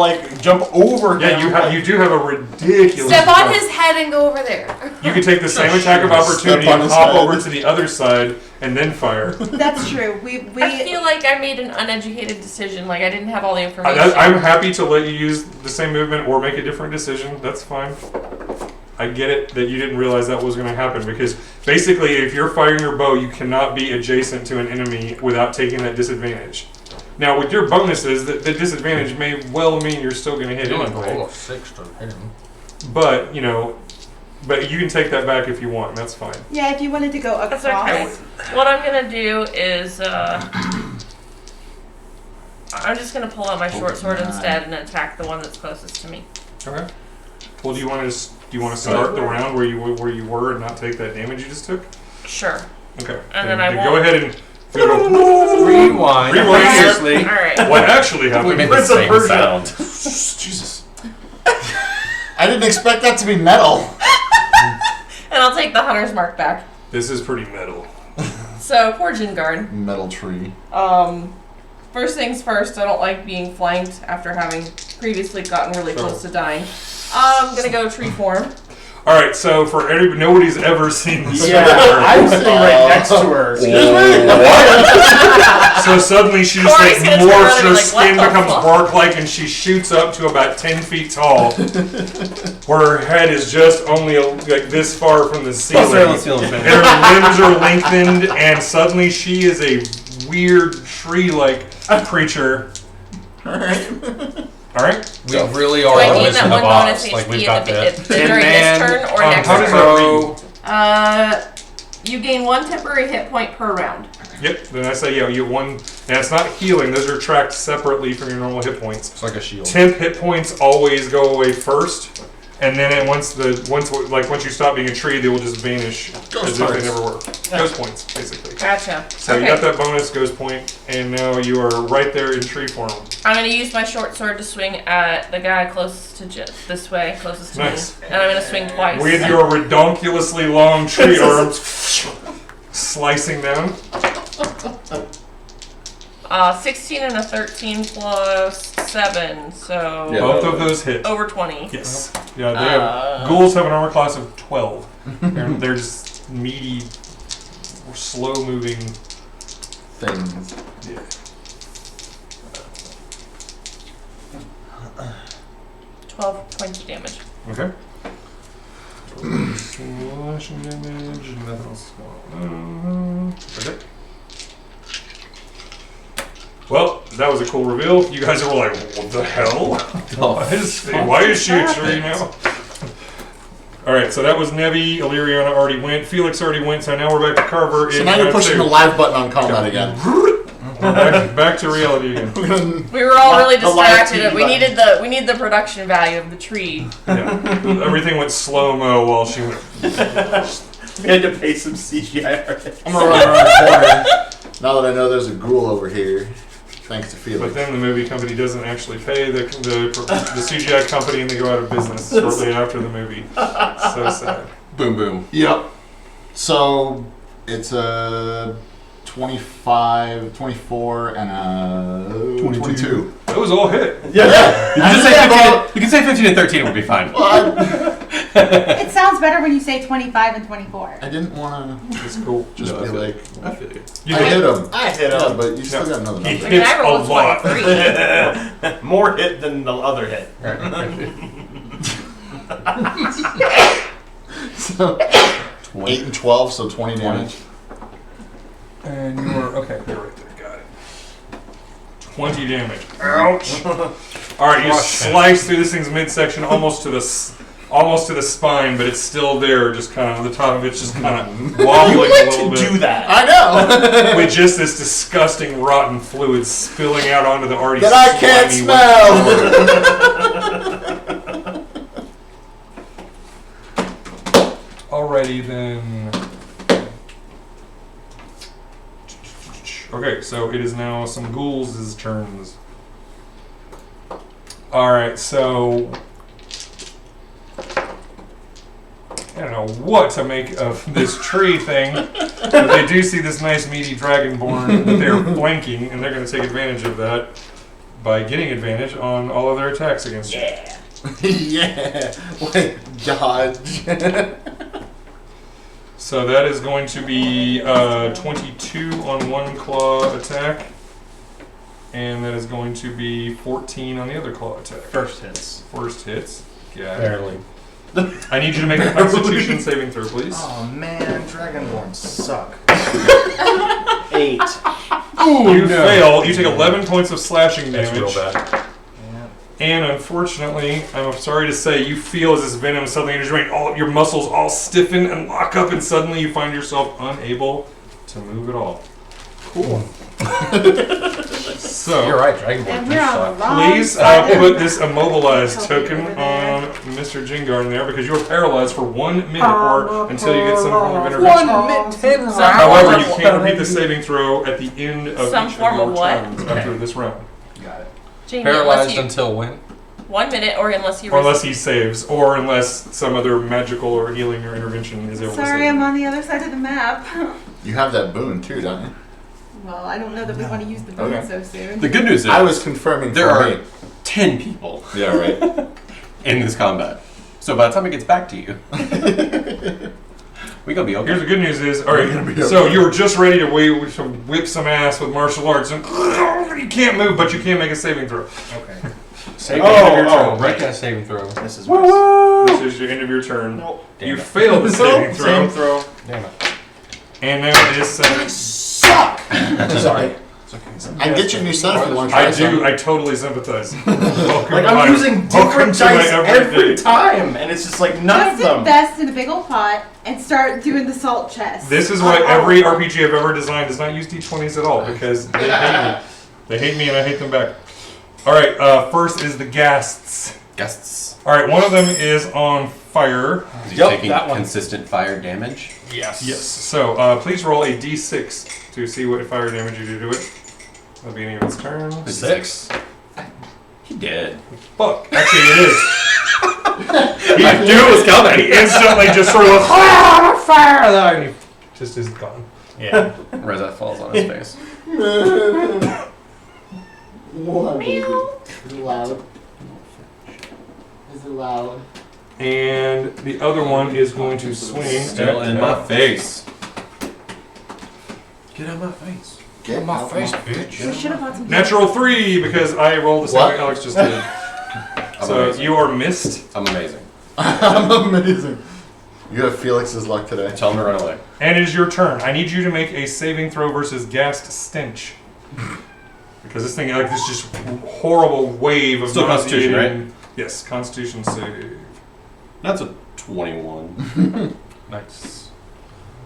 Yeah,
him.
you do have a ridiculous.
Step on
jump.
his head and go over there.
You could take the same attack of opportunity
Step on
and
his
hop
head.
over to the other side and then fire.
That's true. We
I feel like I made an uneducated decision. Like, I didn't have all the information.
I'm happy to let you use the same movement or make a different decision. That's fine. I get it that you didn't realize that was going to happen because basically, if you're firing your bow, you cannot be adjacent to an enemy without taking that disadvantage. Now, with your bonuses, the disadvantage may well mean you're still going to hit anyway.
6 to hit him.
But but you can take that back if you want. And that's fine.
yeah, if you wanted to go across.
That's okay. What I'm gonna do is, I'm just gonna pull out my short sword instead and attack the one that's closest to me.
Okay. Well, do you want to start the round where you were and not take that damage you just took?
Sure.
Okay.
And then I
go
won't-
ahead and
Rewind.
Rewind.
Seriously.
All right.
what actually
We
happened.
made the
Prince of
same
Persia.
sound.
Jesus. I didn't expect that to be metal.
And I'll take the hunter's mark back.
This is pretty metal.
So poor Jingarn.
Metal tree.
First things first. I don't like being flanked after having previously gotten really close to dying. I'm gonna go tree form.
All right, so for everybody, nobody's ever seen this.
Yeah, I'm sitting right next to her.
So suddenly she just
Corey's
like
gonna turn
morphs,
around and
her
be like,
skin
"What the
becomes
fuck?"
bark-like, and she shoots up to about 10 feet tall, where her head is just only like this far from the ceiling. And her limbs are lengthened, and suddenly she is a weird tree-like creature. All right.
We really are
Do I
the
gain
Wizard
that
of
one bonus
Oz.
HP
Like we've got
during
the
this
Tin
turn or next
how does
turn?
that read?
You gain 1 temporary hit point per round.
Yep. Then I say, yeah, you get one. And it's not healing; those are tracked separately from your normal hit points.
It's like a shield.
Temp hit points always go away first, and then once you stop being a tree, they will just vanish as if they never were. Ghost points, basically.
Gotcha.
So you got that bonus ghost point, and now you are right there in tree form.
I'm going to use my short sword to swing at the guy closest to this way, closest to
Nice.
me. And I'm going to swing twice.
With your redonkulously long tree arms slicing down.
16 and a 13 plus 7, so
Yeah.
Both of those hit.
over 20.
Yes. Yeah, they have, ghouls have an armor class of 12. They're just meaty, slow-moving.
Things.
Yeah.
12 points of damage.
Okay. Slashing damage, nothing else is going on. Okay. Well, that was a cool reveal. You guys were like, what the hell? Why is she a tree now? Alright, so that was Nevi. Aleeriana already went. Felix already went, so now we're back to Carver.
So now you're pushing the live button on combat again.
back to reality again.
We were all really
The live
distracted.
TV
We need the production value of the tree.
Yeah. Everything went slow-mo while she went.
We had to pay some CGI artists.
I'm gonna run around the corner. Now that I know there's a ghoul over here, thanks to Felix.
But then the movie company doesn't actually pay the CGI company, and they go out of business shortly after the movie. So sad.
Boom, boom.
Yep. So it's a 25, 24, and a 22.
Those all hit.
Yeah.
You can say 15 and 13 would be fine.
It sounds better when you say 25 and 24.
I didn't want to
It's cool.
just be like,
I feel you.
You
I
hit.
hit him.
I hit
Yeah,
him.
but you still got another
He
number.
hits
I
a
rolled
lot.
23.
More hit than the other hit.
So 8 and 12, so 20 damage.
And you are okay. You're right there. Got it. 20 damage. Ouch. All right, you slice through this thing's midsection, almost to the spine, but it's still there. Just kind of the top of it's just kind of wobbling
You
a
like
little
to
bit.
do that.
I know.
With just this disgusting rotten fluid spilling out onto the already
That I can't
slimy wet floor. Alrighty then. Okay, so it is now some ghouls' turns. Alright, so I don't know what to make of this tree thing, but they do see this nice meaty Dragonborn that they're flanking, and they're going to take advantage of that by getting advantage on all of their attacks against you.
Yeah. Wait, dodge.
So that is going to be 22 on one claw attack, and that is going to be 14 on the other claw attack.
First hits.
First hits. Yeah.
Barely.
I need you to make a Constitution saving throw, please.
Oh man, Dragonborn suck. 8.
You fail. You take 11 points of slashing damage.
That's real bad.
And unfortunately, I'm sorry to say, you feel as this venom suddenly enters your brain, all your muscles all stiffen and lock up, and suddenly you find yourself unable to move at all.
Cool.
So,
You're right, Dragonborn.
And
do
we're on
suck.
the wrong
please
side of
put this immobilized
Help
token
me over there.
on Mr. Jingarn there, because you are paralyzed for 1 minute or until you get some form of intervention.
1 minute, 10 rounds.
However, you can repeat the saving throw at the end of
Some
each
form
of your
of what?
turns after this round.
Got it.
Jamie,
Paralyzed until when?
1 minute, or unless he
Or unless he saves, or unless some other magical or healing or intervention is able to save.
Sorry, I'm on the other side of the map.
You have that boon too, don't you?
Well, I don't know that we want to use the boon
Okay.
so soon.
The good news is
I was confirming
there
for
are
me.
10 people
Yeah, right.
in this combat. So by the time it gets back to you, we gonna be okay.
Here's the good news is, all right,
We're gonna be
so
okay.
you were just ready to whip some ass with martial arts, and you can't move, but you can make a saving throw.
Okay.
Save
Oh,
the end of your turn.
oh,
Break
right.
that saving throw.
This is
This is your end of your turn.
Nope.
You failed the saving throw,
Same throw.
Damn it.
and now it is
Suck! Sorry.
I can get you a new set if you want to try
I
some.
do. I totally sympathize. Welcome
Like
to my-
I'm using
welcome
different
to my
dice every
everyday.
time, and it's just like none
Just
of them.
invest in a big old pot and start doing the salt chest.
This is why every RPG I've ever designed does not use d20s at all, because they hate me. They hate me and I hate them back. Alright, first is the ghasts.
Guests.
Alright, one of them is on fire.
Is he
Yep,
taking
that one.
consistent fire damage?
Yes.
Yes. So please roll a d6 to see what fire damage you do to it. At the beginning of its turn.
6.
He did.
Fuck. Actually, it is.
I knew it was coming.
He instantly just sort of like, fire! And he just is gone.
Yeah.
Rosette falls on his face.
What? Is it loud? Is it loud?
And the other one is going to swing.
Still
at-
in my face. Get out of my face.
Get
my
out
face,
my-
bitch.
We should have bought some.
Natural 3 because I rolled the same
What?
way Alex just did. So
amazing.
you are missed,
I'm amazing.
I'm amazing. You have Felix's luck today.
Tell him to run away.
and it is your turn. I need you to make a saving throw versus Ghast Stench. Because this thing, like this just horrible wave of
Still Constitution,
nauseating- Yes, Constitution save.
That's a 21.
Nice.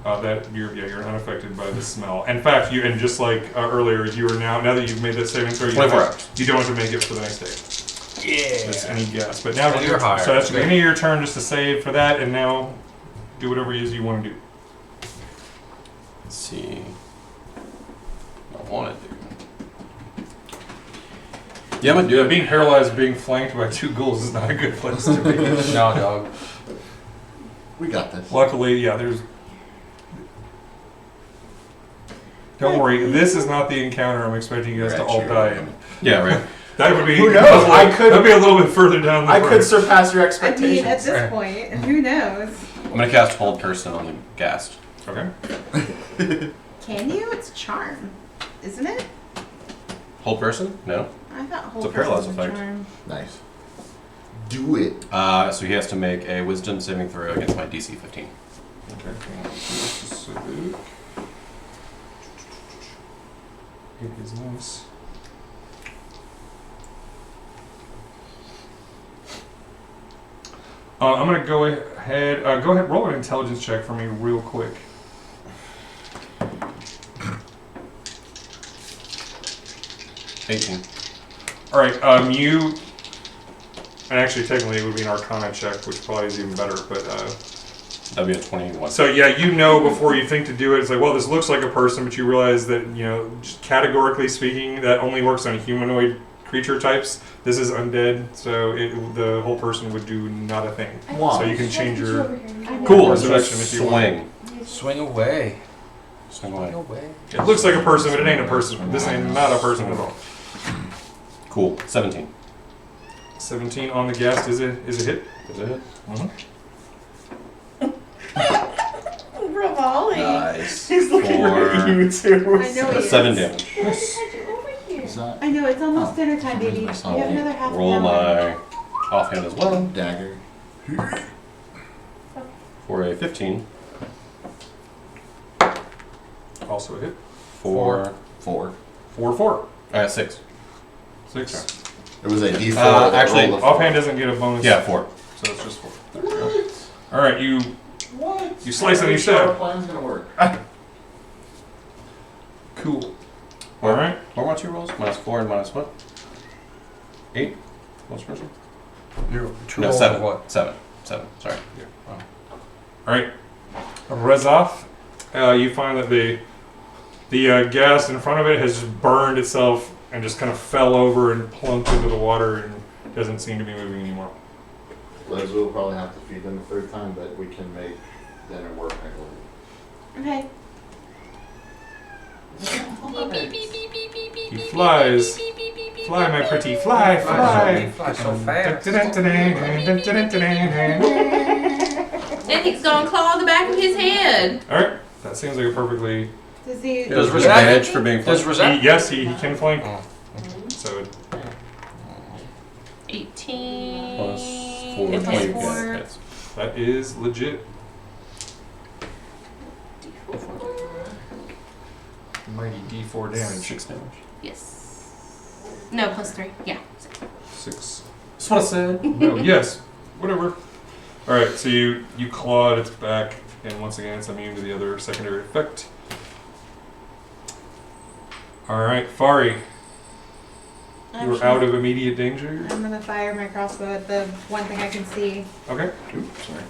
That you're unaffected by the smell. In fact, you and just like earlier, you are now that you've made that saving throw,
24 hours.
You don't have to make it for the next day.
Yeah.
That's any guess. But now
Well, you're higher.
So that's the beginning of your turn just to save for that, and now do whatever it is you want to do.
Let's see. What I want to do. Yeah, I'm gonna do it.
Being paralyzed, being flanked by 2 ghouls is not a good place to be.
No, dog.
We got this.
Luckily, yeah, there's. Don't worry, this is not the encounter I'm expecting you guys to all die in.
Yeah, right.
That would be.
Who knows? I could-
That'd be a little bit further down the
I
road.
could surpass your
I
expectations.
mean, at this point, who knows?
I'm gonna cast Hold Person on the Ghast.
Okay.
Can you? It's charm, isn't it?
Hold Person? No.
I thought whole
It's a paralyze
person's a
effect.
charm.
Nice. Do it.
So he has to make a Wisdom saving throw against my DC 15.
Okay. Specific. It is nice. I'm gonna go ahead. Go ahead. Roll an intelligence check for me, real quick.
$18.
All right. You. And actually, technically, it would be an Arcana check, which probably is even better. But
That'd be a 21.
so yeah, you know before you think to do it, it's like, well, this looks like a person, but you realize that just categorically speaking, that only works on humanoid creature types. This is undead, so the whole person would do not a thing.
Wow.
So you can change your
Cool.
resurrection if you want.
Swing.
Swing away.
Swing away.
away.
It looks like a person, but it ain't a person. This ain't not a person at all.
Cool. 17.
17 on the Ghast is a hit.
Is it?
Bravali.
Nice.
He's looking right at you too.
I know he is.
7 damage.
Is that
I know, it's almost dinner time, baby. You
I
have
saw
another half an
Roll
hour.
my offhand as well
dagger?
for a 15.
Also a hit.
For
4.
4.
I got 6.
6.
It was a D4. that
actually,
rolled a 4.
Offhand doesn't get a bonus.
Yeah, 4.
So it's just 4. There we go. All right, you
What?
You slice and you
Our
stab.
plan's gonna work.
Cool. All right.
What are my 2 rolls? Minus 4 and minus what? 8? What's the person?
You're
No, 7. What? 7. 7. Sorry.
All right. Rezoth, you find that the gas in front of it has just burned itself and just kind of fell over and plunked into the water and doesn't seem to be moving anymore.
Liz will probably have to feed them a 3rd time, but we can make dinner work, I believe.
Okay.
He flies. Fly, my pretty, fly, fly.
Fly so fast.
And he's gonna claw the back of his head.
All right. That seems like a perfectly.
Does he?
Does
Does
advantage for being
Does
flipped?
Rosette?
Yes, he can flank.
Oh.
So
18.
Plus 4.
Plus
20.
four.
Yes.
that is legit. Mighty D4 damage.
6 damage.
Yes. No, plus 3. Yeah.
6.
That's what I said.
No, yes. Whatever. Alright, so you clawed its back, and once again it's immune to the other secondary effect. Alright, Farih. You were out of immediate danger.
I'm gonna fire my crossbow at the one thing I can see.
Okay.
Oops, sorry.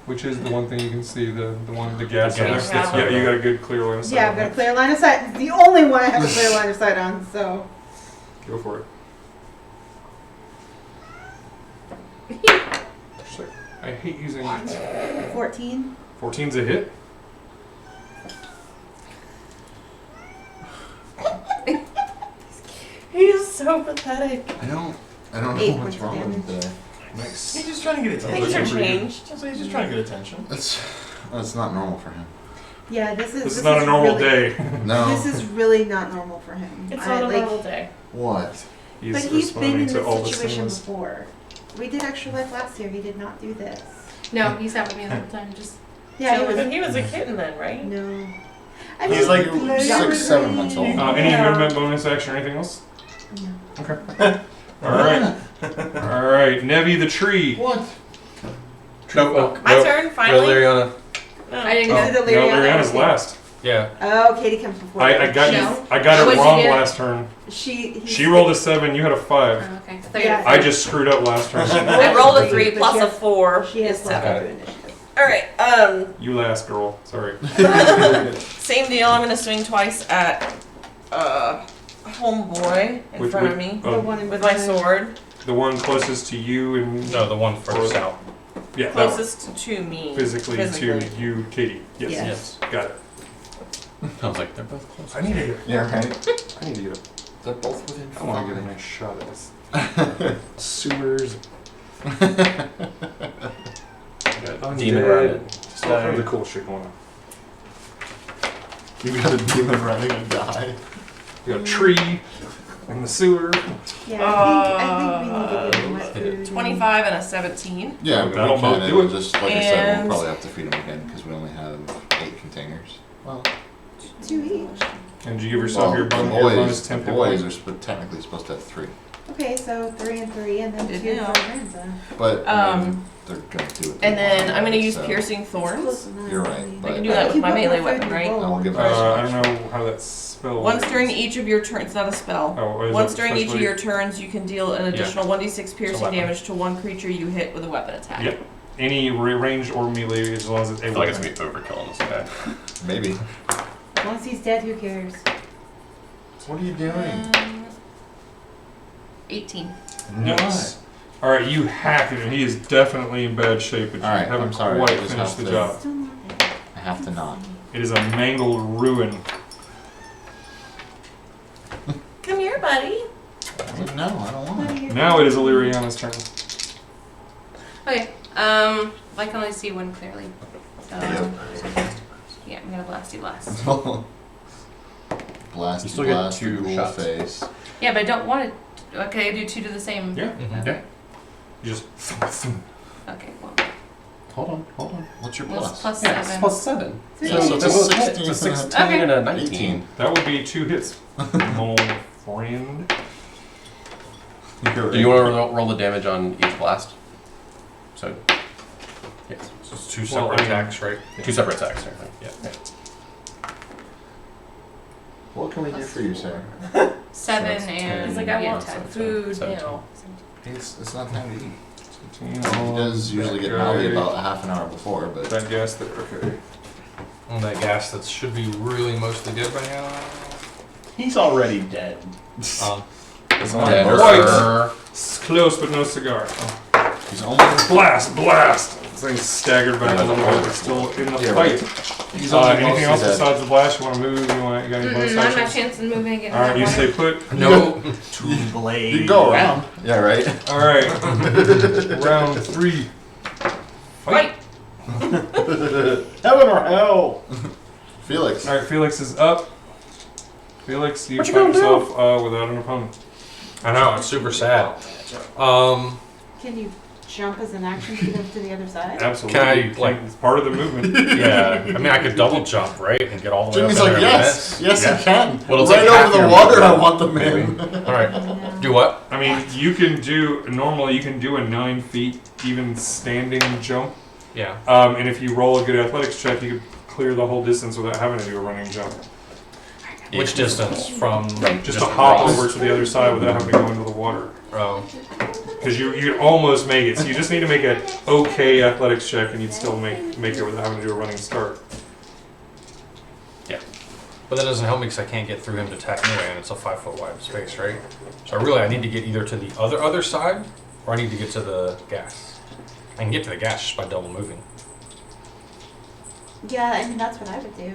Which is the one thing you can see, the gas.
The gas.
Yeah, you got a good clear line of sight.
Yeah, I've got a clear line of sight. It's the only one I have a clear line of sight on, so.
Go for it. Shit. I hate using
14.
14's a hit.
He is so pathetic.
I don't know
8
what's
points of
wrong with him
damage.
today.
Nice.
He's just trying to get attention.
Things are
pretty good.
changed.
He's just trying to get attention.
That's not normal for him.
Yeah, this
This is not a normal
really,
day.
No.
This is really not normal for him.
It's
I,
not a
like,
normal day.
What?
He's
But he's been in
responding to all
this
the
situation
stimulus.
before. We did Extra Life last year. He did not do this.
No, he sat with me the whole time. Just
Yeah, he was.
But he was a kitten then, right?
No. I
He's like
younger
6-7 months old.
Any movement bonus action or anything else?
No.
Okay. Alright. Alright, Nevi the tree.
What?
My turn, finally.
Aleeriana.
I didn't
Oh.
get
Is it
No,
Aleeriana?
Lariana's last.
Yeah.
Oh, Katie comes before.
I got
No.
you. I got it
What'd you
wrong
get?
last turn.
She
She rolled a 7, you had a 5.
Oh, okay. I thought
Yeah.
you
I just screwed up last turn.
I rolled a 3
But
plus
she
a
has-
4
She has
is
plus
7.
one to initiative.
Alright,
You last, girl. Sorry.
same deal. I'm gonna swing twice at homeboy in front of me
The one in
with my
front of-
sword.
The one closest to you and
No, the one furthest out.
yeah, that one.
Closest to me.
Physically to you, Katie. Yes.
Yeah.
Yes.
Got it.
I was like, they're both close.
I need to get.
Yeah, right.
I need to get.
They're both within
I want to get a nice shot at this. Sewers.
Demon running.
Just all kinds of cool shit going on.
You got a demon running and die.
We got a tree in the sewer.
Yeah, I think we need to give him wet food.
25 and a 17.
Yeah,
That'll
we can.
both do
It'll
it.
just like I said,
And-
we'll probably have to feed them again because we only have 8 containers. Well,
2 each.
And did you give yourself
well
your
the
bonus
boys,
10
the
hit
boys
points?
are technically supposed to have 3,
Okay, so 3 and 3, and then 2
Good
for
deal.
Ranza.
but I mean, they're gonna do it.
And then I'm gonna use
so
piercing thorns.
You're right,
I
but
can do that with my
You put
melee
more
weapon,
food in
right?
your bowl.
I'll give
I don't know how that's spelled.
Once during each of your turns, it's not a spell.
Oh, is
Once
it
during each of
especially-
your turns, you can deal an additional 1d6 piercing
weapon.
damage to one creature you hit with a weapon attack.
Yep. Any ranged or melee as long as it's
I
a
feel like it's
weapon.
gonna be overkill on this guy.
maybe.
Once he's dead, who cares?
What are you doing?
18.
Nice. All right, you hack it, and he is definitely in bad shape, but you
All right,
haven't
I'm sorry, I
quite
just
finished
have
the
to-
job.
Still not dead.
I have to not.
It is a mangled ruin.
Come here, buddy.
No, I don't want to.
Now it is Aleeriana's turn.
Okay. I can only see one clearly. So yeah, I'm gonna blast you last.
Blast,
You still get
blast,
2
ghoul
shots.
face.
Yeah, but I don't want to. Okay, I do 2 to the same.
Yeah.
Okay.
You just.
Okay. Well,
Hold on.
What's your
what's
plus?
plus
Yeah, it's
7?
plus 7.
So
So it's a
They're both hit.
16.
It's a 16
Okay.
and a 19.
18.
That would be 2 hits. Mole friend.
Do you want to roll the damage on each blast? So, yes.
So it's 2
Well,
separate
I mean-
attacks, right?
2 separate attacks. Yeah.
What can we do for you, Sarah?
7
So that's
and
10.
He's like, I
yeah,
want
10.
food
17.
now.
It's not time to eat. He
Oh,
does usually get
that
mouthy
guy.
about half an hour before, but
That gas there, okay.
On that gas that should be really mostly dead by now.
He's already dead.
Uh,
Um,
it's only
Dead.
most-
It's close, but no cigar.
he's only
Blast! This thing's staggered back a little bit, but still in the
Yeah,
fight.
he's only
Anything
mostly
else
dead.
besides the blast? You want to move? You got any bonus
Not my
actions?
chance in moving again.
Alright, you stay put.
no.
Two blades.
You can go around. Yeah, right.
Alright. Round 3.
Fight!
Heaven or hell?
Felix.
Alright, Felix is up. Felix, you
What you
find
gonna do?
yourself without an opponent.
I know, it's super sad.
Can you jump as an action to get up to the other side?
Absolutely.
Can I,
You
like-
it's part of the movement.
Yeah, I mean, I could double jump, right? And get all the way
Jimmy's
up in
like,
there in a
yes,
minute.
yes,
Yeah.
he can.
Well, it'll
right
take half
over the
your
water,
movement,
I want them in.
All right.
Yeah.
Do what?
I mean, you can do, normally you can do a 9 feet, even standing jump.
Yeah.
And if you roll a good athletics check, you could clear the whole distance without having to do a running jump.
Which distance from?
Just to hop
across?
over to the other side without having to go into the water.
Oh.
Because you could almost make it. So you just need to make a okay athletics check, and you'd still make it without having to do a running start.
But that doesn't help me because I can't get through him to attack anyway, and it's a 5 foot wide space, right? So I need to get either to the other side, or I need to get to the gas. I can get to the gas just by double moving.
Yeah, I mean, that's what I would do.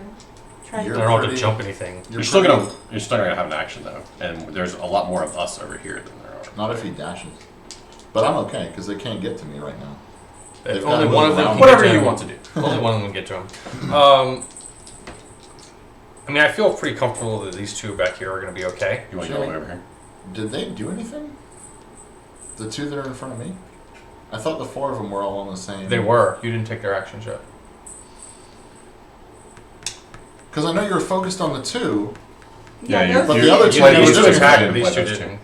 Try
I
You're
to.
don't have to
pretty-
jump anything.
You're still gonna have an action though, and there's a lot more of us over here than there are.
Not if he dashes. But I'm okay, because they can't get to me right now.
If
They've
only
gotta
one
move
of them
around.
can
Whatever
get to
you
him.
want to do.
Only one of them can get to him. I mean, I feel pretty comfortable that these two back here are going to be okay.
You want to go over here?
Did they do anything? The two that are in front of me? I thought the four of them were all on the same.
They were. You didn't take their actions yet.
Because I know you were focused on the two.
Yeah,
those
but
two-
the other two
Well,
never
these
did
two
anything.
attacked, these
Like
two
those
didn't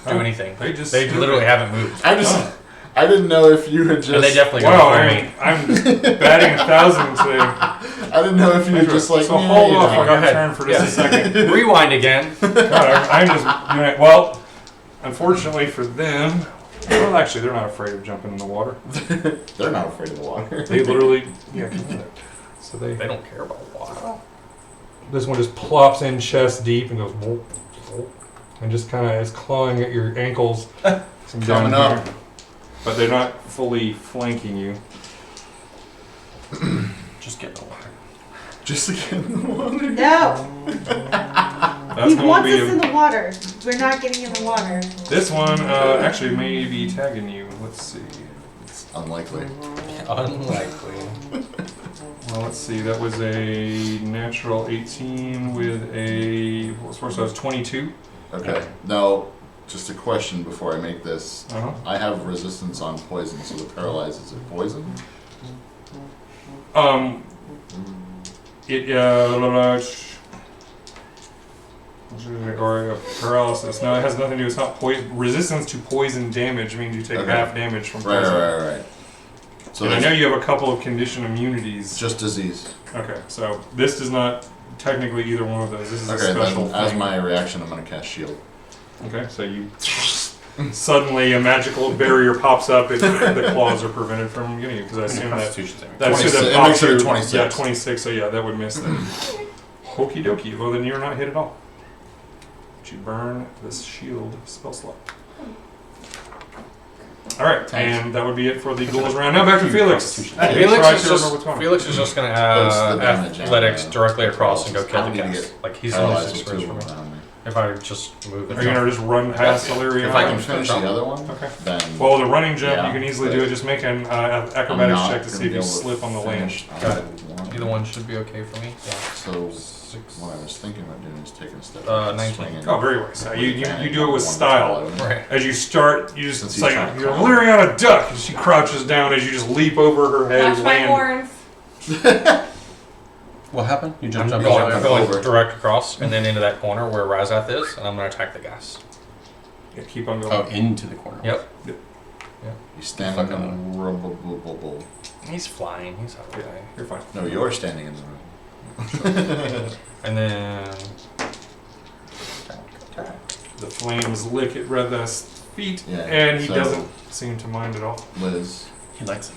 do anything.
They just
They literally haven't moved.
I didn't know if you had just.
And they definitely go
Wow,
before me.
I'm batting 1,000 today.
I didn't know if you had just like.
So
yeah,
hold
you
off
know.
on
Go
your
ahead.
turn for just a second.
Rewind again.
God, I'm just doing it. Well, unfortunately for them, well, actually, they're not afraid of jumping in the water.
They're not afraid of the water.
They literally, yeah. So
They don't care about water.
this one just plops in chest deep and goes, whoop, whoop, and just kind of is clawing at your ankles.
Coming up.
But they're not fully flanking you.
Just get in the water.
Just to get in the water.
No,
That's
he
going
wants
to
us
be
in the water. We're not getting in the water.
this one actually may be tagging you. Let's see.
It's unlikely.
Unlikely.
Well, let's see. That was a natural 18 with a what's first? That was 22.
Okay. Now, just a question before I make this.
Uh-huh.
I have resistance on poison, so the paralyze is it poison?
It or paralysis. No, it has nothing to do. It's not poison. Resistance to poison damage means you take
Okay.
half damage from
Right,
poison.
right. So
And I know
there's
you have a couple of condition immunities.
just disease.
Okay, so this does not technically either one of those. This is a
Okay,
special
then as
thing.
my reaction, I'm gonna cast shield.
Okay, so you suddenly a magical barrier pops up and the claws are prevented from getting you because I assume that
Constitution saving.
that should
26
have
it
popped
makes it a
you-
26.
Yeah, 26. So yeah, that would miss them. Okie dokie. Well, then you're not hit at all. But you burn this shield spell slot. All right,
Thanks.
and that would be it for the ghouls round. Now back to Felix.
Constitution.
Felix
Try
is
to
just
remember what's going on.
Felix is just gonna
That's the damage
athletics
and,
directly across and go
I
kill
don't
the
need to
guys.
get
Like he's only
paralyzed
6
with
squares
two
from me.
around me.
If I just move
Are you gonna just run past Aleeriana?
If I can finish the other one,
Okay.
then
Well, the running jump,
Yeah,
you can easily
but
do it. Just make an
I'm
acrobatics
not
check to
gonna
see if
be
you
able to
slip on the land.
finish
Got it.
one.
Either one should be okay for me. Yeah.
So
6.
what I was thinking about doing is taking a step.
19.
swinging
Oh, very wise. You
and
do it with
one
style.
follow.
Right.
As you start, you just
Since
it's
he's
like
trying to
you're
climb.
Aleeriana duck, and she crouches down as you just leap over her head.
Watch
and
my
land.
horns.
What happened? You
I'm
jumped
going,
over.
I'm going
over.
direct across and then into that corner where Razath is, and I'm gonna attack the gas.
Yeah, keep on going.
Oh, into the corner.
Yep.
He's standing
Fucking-
in the room.
He's flying. He's out of the
Yeah,
way.
you're fine.
No, you're standing in the room.
And then
The flames lick at Redth's feet,
Yeah,
and he
so-
doesn't seem to mind at all.
Liz,
He likes it.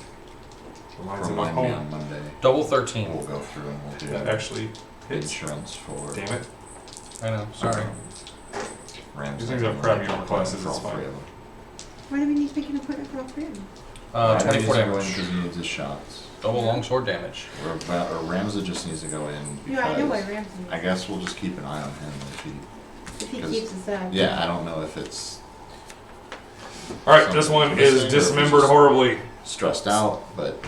Reminds him of
remind me
home.
on Monday.
double 13.
We'll go through and we'll
That
do
actually hits.
insurance for
Damn it.
I know. Sorry.
Rams.
These things have crap union classes, it's fine.
Why do we need to make an appointment for all three of them?
24 damage.
Because he needs his shots.
Double longsword damage.
Or Ramza just needs to go in.
Yeah, I know why
because
Ramsey.
I guess we'll just keep an eye on him
If he
'cause-
keeps us up.
Yeah, I don't know if it's
All right, this one is dismembered horribly.
stressed out, but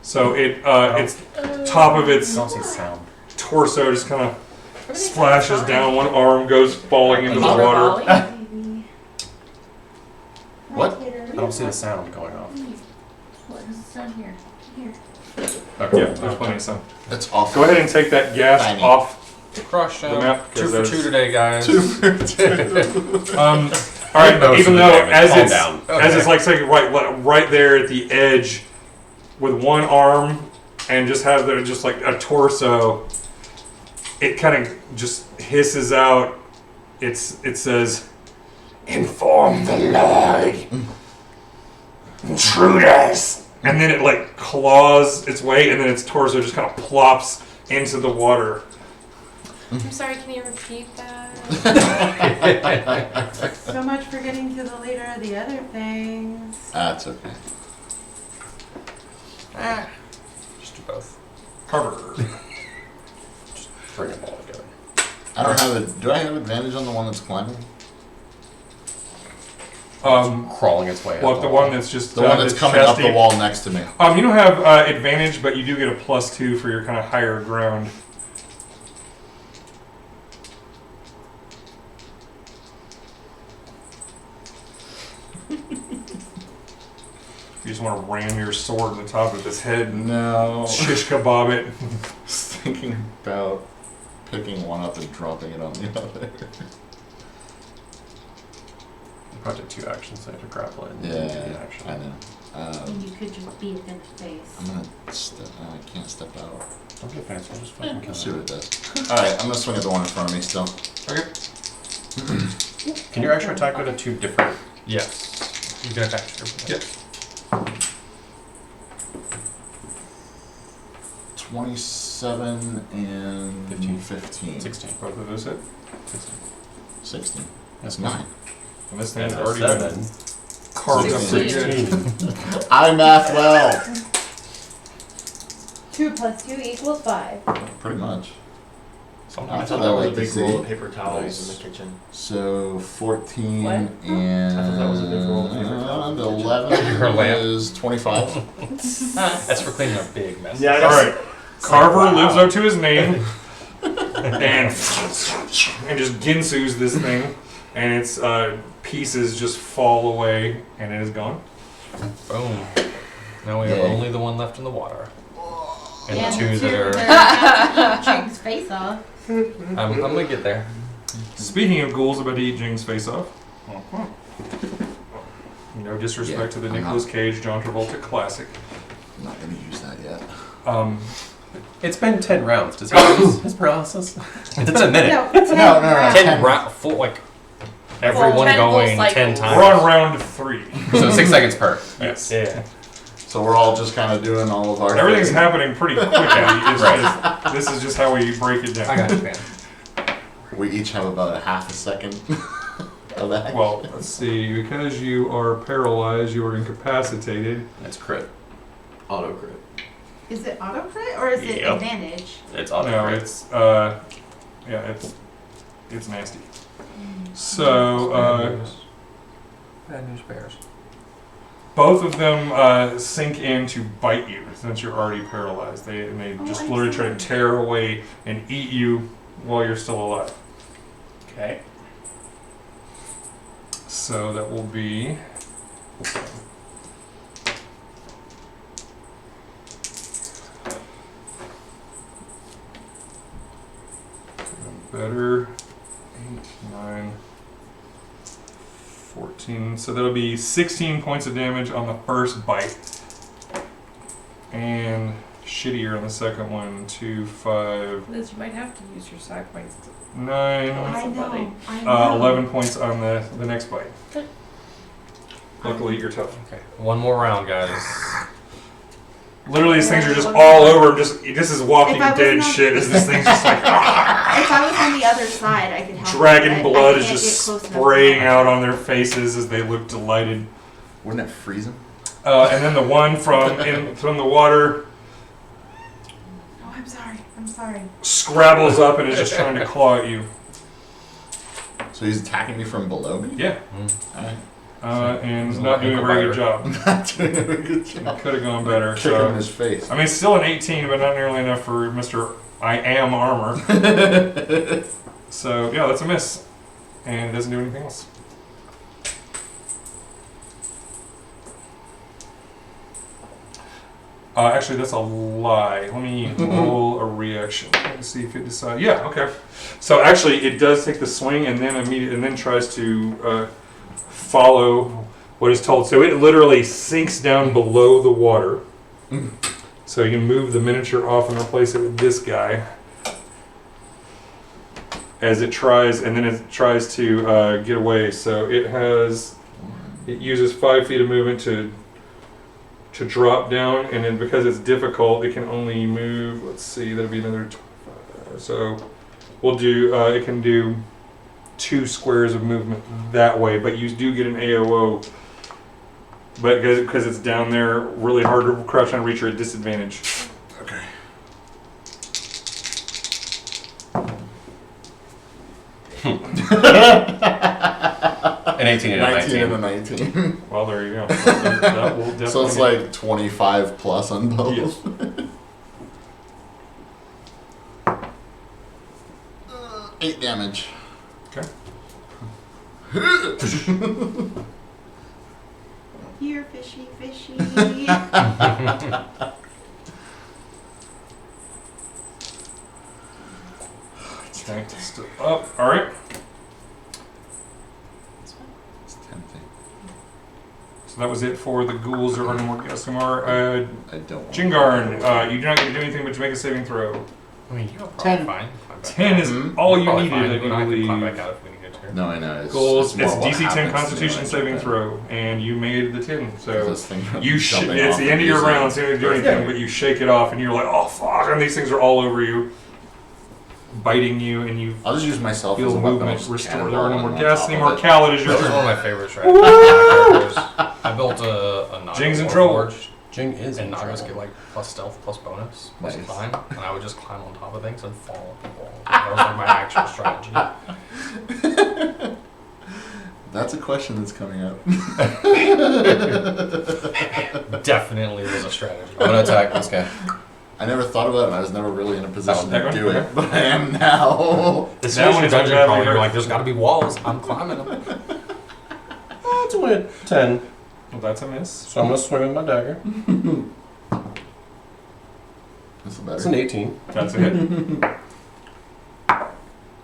So it's top of its
don't see sound.
torso just kind of splashes down. One arm goes falling into the
Power
water.
volley.
What?
I don't see the sound going off.
What's down here? Here.
Okay.
Yeah, there's plenty of sound.
it's awful.
Go ahead and take that gas
Tiny.
off
Crush
the
him.
map.
2
'cause
for
there's-
2 today, guys.
All right,
Most
even
of the
though
damage.
as
Calm
it's
down.
as it's like saying right there at the edge, with one arm and just have the just like a torso, it kind of just hisses out. It says, "Inform the Lord, intruders," and then it like claws its way, and then its torso just kind of plops into the water.
I'm sorry, can you repeat that?
So much for getting to the leader of the other things.
That's okay.
Just do both.
Carver.
Bring them all together.
I don't have a. Do I have advantage on the one that's climbing?
Crawling its way
Well,
up.
the one that's just
The one that's
it's
coming up the
chesty.
wall next to me.
You don't have advantage, but you do get a +2 for your kind of higher ground. You just want to ram your sword in the top of its head and
No.
shish kebab it.
I was thinking about picking one up and dropping it on the other.
Project 2 actions, so I have to grapple it. And
Yeah,
do the action.
I know.
And you could just beat it in the face.
I'm gonna step. I can't step out.
Don't get fancy, I'll just fucking kill
Let's see
it.
what it does. All right, I'm gonna swing at the one in front of me still.
Okay.
Can your extra attack go to 2 different?
Yes. You can attack your
Yep.
27 and
15. 16.
Both of those hit.
16.
That's
9.
And this
And
thing's
a
already
7.
been carved up pretty good.
16.
I math well.
2 plus 2 equals 5.
Pretty much.
I
Sometimes.
thought that was a
like
big
to
roll
see.
of paper towels
Nice.
in the kitchen.
So 14
What?
and
I thought that was a big roll of paper towels.
the 11
Her lamp.
is 25.
That's for cleaning up big messes.
Yeah,
All right. Carver
wow.
lives up to his name and just ginsus this thing, and its pieces just fall away, and it is gone.
Boom. Now we have
Yay.
only the one left in the water. And
Yeah,
the 2 that are.
about to eat Jig's face off.
I'm gonna get there.
Speaking of ghouls about to eat Jing's face off. No disrespect to the
I'm
Nicolas
not.
Cage, John Travolta classic.
I'm not gonna use that yet.
It's been 10 rounds. Does he lose his paralysis? It's been a minute.
No,
No, no.
10 full, like, everyone
10 full
going 10
cycles.
times.
We're on round 3.
So 6 seconds per.
Yes.
Yeah.
So we're all just kind of doing all of our.
Everything's
thing.
happening pretty quickly. It's
Right.
just, this is just how we break it down.
I got you, man.
We each have about a half a second of that.
Well, let's see. Because you are paralyzed, you are incapacitated.
It's crit. Auto crit.
Is it auto crit or is it
Yep.
advantage?
It's auto
No,
crit.
yeah, it's nasty. So,
Bad news bears.
both of them sink in to bite you since you're already paralyzed. They just
I'm
literally try to
sorry.
tear away and eat you while you're still alive.
Okay.
So that will be. Better. 8, 9, 14. So that'll be 16 points of damage on the first bite. And shittier on the second one. 2, 5,
Liz, you might have to use your side points.
9,
I
somebody.
know. I know.
11 points on the next bite. Luckily, you're tough.
Okay. One more round, guys.
Literally, these things are just all over. This is Walking
If I was
Dead
not-
shit. Is this thing's just like
If I was on the other side, I could help.
dragon
but I
blood is
can't
just
get close enough.
spraying out on their faces as they look delighted.
Wouldn't it freeze them?
And then the one from the water
Oh, I'm sorry. I'm sorry.
scrabbles up and is just trying to claw at you.
So he's attacking me from below me?
Yeah,
Alright.
and
He's a
not doing a very good job.
Not doing a good job.
Could have gone better.
Kick him in
So
his face.
I mean, it's still an 18, but not nearly enough for Mr. I Am Armor. So yeah, that's a miss, and it doesn't do anything else. Actually, that's a lie. Let me roll a reaction. Let me see if it decides. Yeah, okay. So actually, it does take the swing and then tries to follow what is told. So it literally sinks down below the water. So you can move the miniature off and replace it with this guy. As it tries, and then it tries to get away. So it uses 5 feet of movement to drop down, and then because it's difficult, it can only move. Let's see, that'll be another 25. So we'll do. It can do 2 squares of movement that way, but you do get an AOO. But because it's down there, really hard to crouch down and reach, you're at disadvantage.
Okay.
An 18 and a
19
19.
and a 19.
Well, there you go. That will definitely
So it's like 25 plus on both.
Yes.
8 damage.
Okay.
here, fishy, fishy.
Okay, still up. All right.
It's tempting.
So that was it for the ghouls. There are no more guests anymore.
I don't want
Jingarn, you do not get to do anything but to make a saving throw.
I mean, you're probably
10.
fine.
10 is
Mhm.
all you
Probably
needed,
fine.
I
You and I can climb
believe.
back out if we need to.
No, I know. It's,
Goals.
more
It's
what
DC 10
happens to me
Constitution
when I
saving
jump
throw, and you made the 10. So
This thing
you
jumping
it's
off
the end of your
easily.
round, so you don't do anything, but you shake it off, and you're like, oh fuck, and these things are all over you, biting you, and you
I'll just use myself as
feel
a weapon.
movement
I'll just
restore. There
cannonball
are no more
on
guests
top of
anymore.
it.
Khaled is your
That was one
turn.
of my favorite strategies. I built a
Jing's in trouble.
Warforged,
Jing is in
and Nagas
trouble.
get like plus stealth, plus bonus, plus
Nice.
climb, and I would just climb on top of things and fall on people. That was like my actual strategy.
That's a question that's coming up.
Definitely was a strategy.
I'm gonna attack this guy.
I never thought about it. I was never really in a position
that
to
one?
do
Okay.
it, but I am now.
Especially
one is
dungeon
badly
crawler, you're
hurt.
like, there's got to be walls. I'm climbing them.
That's a win. 10.
Well, that's a miss.
So I'm gonna swing with my dagger.
That's
That's an
better.
18.
That's a hit.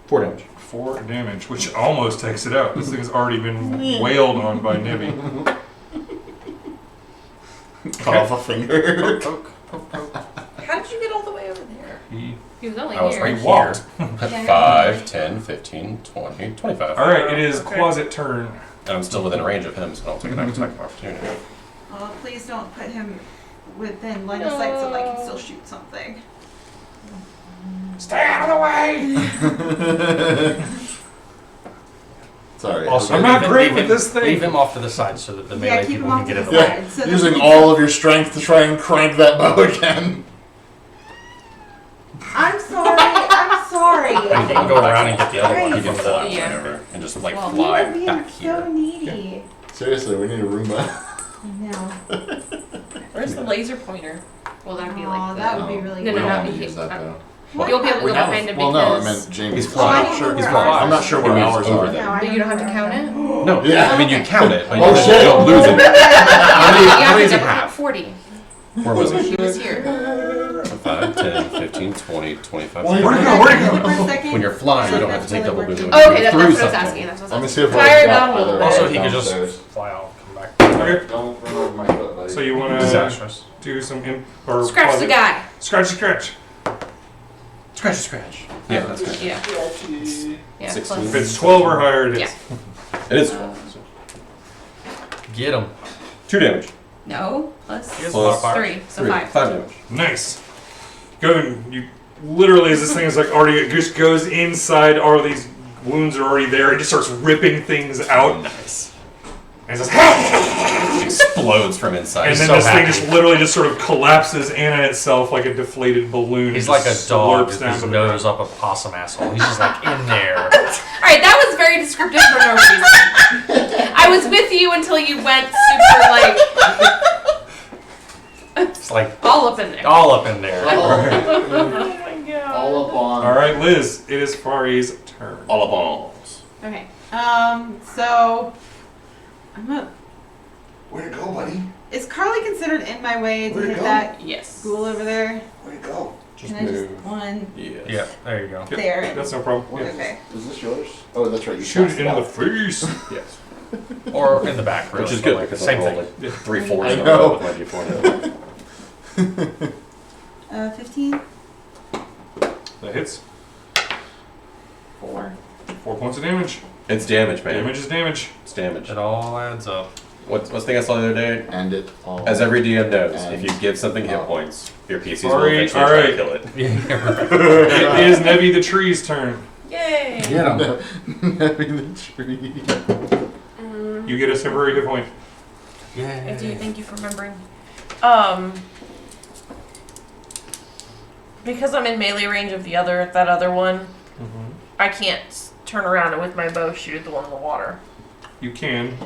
4 damage.
4 damage, which almost takes it out. This thing has already been wailed on by Nibby.
Cut off a finger.
Poke, poke, poke.
How did you get all the way over there?
He
He was only
I was
here.
right
He walked.
here. 5, 10, 15, 20, 25.
Alright, it is
Okay.
Closet turn.
And I'm still within range of him, so I'll take an attack of opportunity.
Oh, please don't put him within line of sight so I can still shoot something.
Stay out of the way!
Sorry.
Also,
I'm not
leave
great
him-
with this thing.
Leave him off to the side so that the
Yeah,
melee
keep
people
him
can
off
get
to
in
the
the way.
side. So that
Using
we
all of your strength to try and crank that bow again.
I'm sorry. I'm sorry.
You can go around and get the other one.
Right.
You can
Fly
fly.
Yeah.
over and just like
Well,
fly
You're being
back
so
here.
needy.
Seriously, we need a Roomba.
No.
Where's the laser pointer?
Well, that'd be
Aw,
like
that
the,
would be really
No,
we
good.
don't
no,
want to
he-
use that though.
you'll be able to
We
go
have-
behind him
well, no, I
because
meant James.
He's
I'm
flying.
not sure.
He's
flying.
I'm not sure what
He's
hours
over
are.
there.
No, I
you don't have to count it.
No,
Yeah.
I mean you count it, but you
Oh,
just
shit.
don't lose it. How many
You
does he
have to
have?
40.
Where was he?
He was here.
5, 10, 15, 20, 25.
Where'd
Where'd he go? Where'd he go?
For a second,
When you're flying, you don't have to take double movement. When
Oh,
you
okay,
go
that's
through
what I was
something.
asking. That's what I
Let me
was
see if
Fire
I've
down
got
a little
either
bit.
Also,
right
he could just
downstairs.
fly out, come back.
Okay,
Don't run over my foot, buddy.
so you want to
Disastrous.
do some or
Scratch the
closet-
guy.
Scratch.
Scratch, scratch. Yeah, that's good.
Yeah. Yeah.
16.
If
Plus.
it's 12 or higher, it is.
It is
Get him.
2 damage.
No. Plus
He has
Plus
modifier.
3. So
3,
5.
5 damage.
Nice. Go and you literally, as this thing is like already, it just goes inside. All of these wounds are already there. It just starts ripping things out.
Nice.
And it's just,
Explodes from inside.
and then
so
this thing
happy.
just literally just sort of collapses in on itself like a deflated balloon.
He's
It
like a
just
dog
slurps
with
down
his
to the
nose up a possum asshole. He's just like in there.
Alright, that was very descriptive for no reason. I was with you until you went super like
It's like
all up in there.
all up in there.
All up on.
All right, Liz, it is Farih's turn.
All up balls.
Okay. So I'm gonna.
Where'd it go, buddy?
Is Karlee considered in my way to
Where'd it
hit
go?
that
Yes.
ghoul over there?
Where'd it go?
Just
Can I just
move.
one
Yes.
Yeah, there you go.
Yep,
there?
That's no problem.
What
Yeah.
is
Okay.
this? Is this yours? Oh, that's right. You
Shoot
cast
it into the
out.
face.
Yes.
Or in the back, really.
Which is
but
good
like,
because
same
I'm
thing.
rolling 3 4s
I
in a
know.
row with my d4 now.
15.
That hits.
4.
4 points of damage.
It's damage, man.
Damage is damage.
It's damage.
It all adds up.
What's the thing I saw the other day?
And it all.
As every DM knows,
And-
if you give something hit points, your PCs will
Alright,
eventually try to
alright.
kill it.
It is Nevi the Tree's turn.
Yay!
Get him.
Having the tree.
You get a temporary hit point.
I do. Thank you for remembering. Because I'm in melee range of that other one, I can't turn around and with my bow shoot at the one in the water.
You can.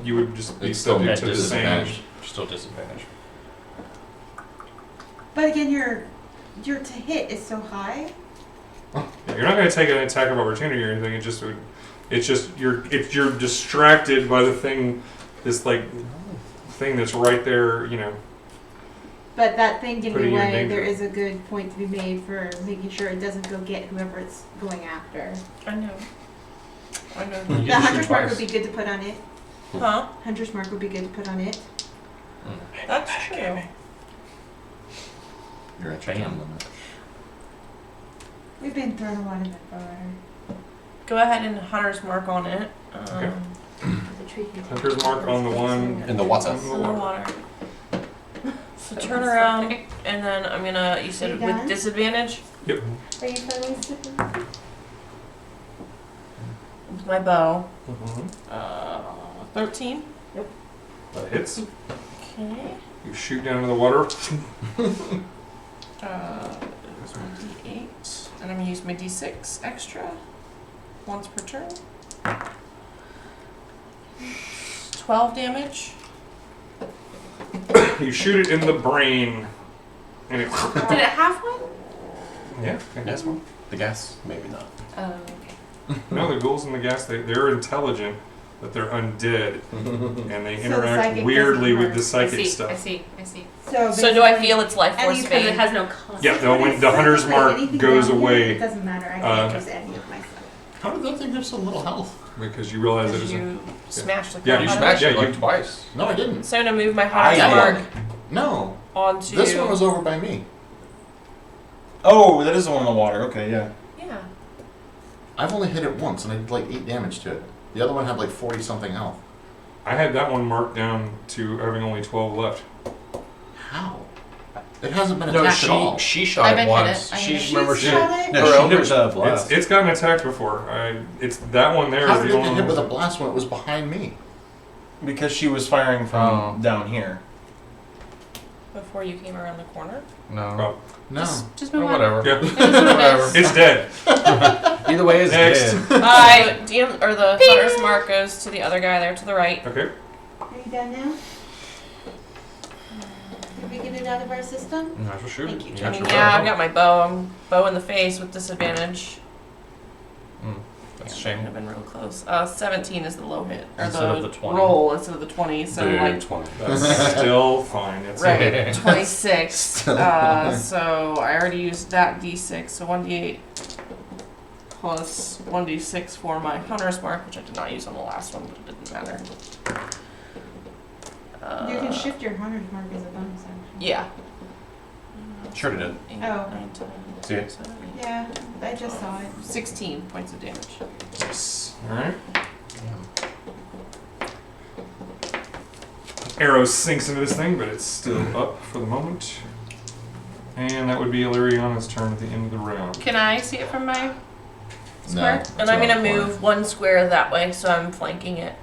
You would just be
It's still
subject
at
to the same.
disadvantage.
Still disadvantage.
But again, your to hit is so high.
Yeah, you're not going to take an attack of opportunity or anything. It's just you're distracted by the thing. This like thing that's right there,
But that thing getting
Putting you in
away,
danger.
there is a good point to be made for making sure it doesn't go get whoever it's going after.
I know. I know.
You
The
just
hunter's
shoot
mark
twice.
would be good to put on it.
Huh?
Hunter's mark would be good to put on it.
That's true.
You're at your time limit.
We've been throwing a lot of info at her.
Go ahead and hunter's mark on it.
Okay.
The tree can-
Hunter's mark on the one
In the water.
in
In the water. So turn around, and then I'm gonna. You said
Are you
with
done?
disadvantage.
Yep.
Are you finally sitting?
With my bow.
Mhm.
13.
That hits.
Okay.
You shoot down into the water.
There's my D8, and I'm gonna use my D6 extra once per turn. 12 damage.
You shoot it in the brain, and it.
Did it have one?
Yeah.
Yes, well, the gas, maybe not.
Oh, okay.
No, the ghouls and the gas, they're intelligent, but they're undead, and they
So the
interact
psychic
weirdly
doesn't
with
work.
the
I
psychic
see.
stuff.
I see. I see.
So do I feel its life
And
force
you
Because it
fade?
has no concept.
Yeah, when the hunter's mark goes away,
It doesn't matter. I
uh,
can't use any of my stuff.
How did that thing have so little health?
because you realize it
Because
is.
you smashed the
Yeah,
crap
You
out of
smashed
it.
it
Yeah,
like
you-
twice.
No, I didn't.
So I'm gonna move my hunter's
I
mark
did. No.
onto.
This one was over by me.
Oh, that is the one in the water. Okay, yeah.
Yeah.
I've only hit it once and I did like 8 damage to it. The other one had like 40 something health.
I had that one marked down to having only 12 left.
How? It hasn't been
No,
attacked at all.
she shot
I've
it
been
once.
hit it. I hit it.
She remember
She
she.
shot it?
No,
Her
she hit
eldritch
the blast.
It's gotten attacked before. It's that one there
How
is
did
the
it get
only
hit with a
one.
blast when it was behind me?
Because she was firing from
Oh.
down here.
Before you came around the corner.
No.
Oh,
No.
Just
Oh,
move on.
whatever.
yeah,
It is what it
Whatever.
is.
it's dead.
Either way, it's
Next.
dead.
The
Bing.
hunter's mark goes to the other guy there to the right.
Okay.
Are you done now? Did we get it out of our system?
You might as well shoot
Thank
it.
you.
got
I mean,
your
yeah,
bow.
I've got my bow. I'm bow in the face with disadvantage.
That's a
Would
shame.
have been real close. 17 is the low hit, or
Instead of the 20.
roll instead of the 20. So
Big
like
20.
That's still fine. It's
right, 26.
Still
So I already used that d6. So 1d8 plus 1d6 for my hunter's mark, which I did not use on the last one, but it didn't matter.
You can shift your hunter's mark as a bonus action.
Yeah.
Sure it did.
8,
Oh.
9, 10,
See it?
7, 8,
Yeah, I just saw it.
16 points of damage.
Yes. All right. Arrow sinks into this thing, but it's still up for the moment. And that would be Aleeriana's turn at the end of the round.
Can I see it from my
No.
square?
And I'm gonna move one square that way, so I'm flanking it.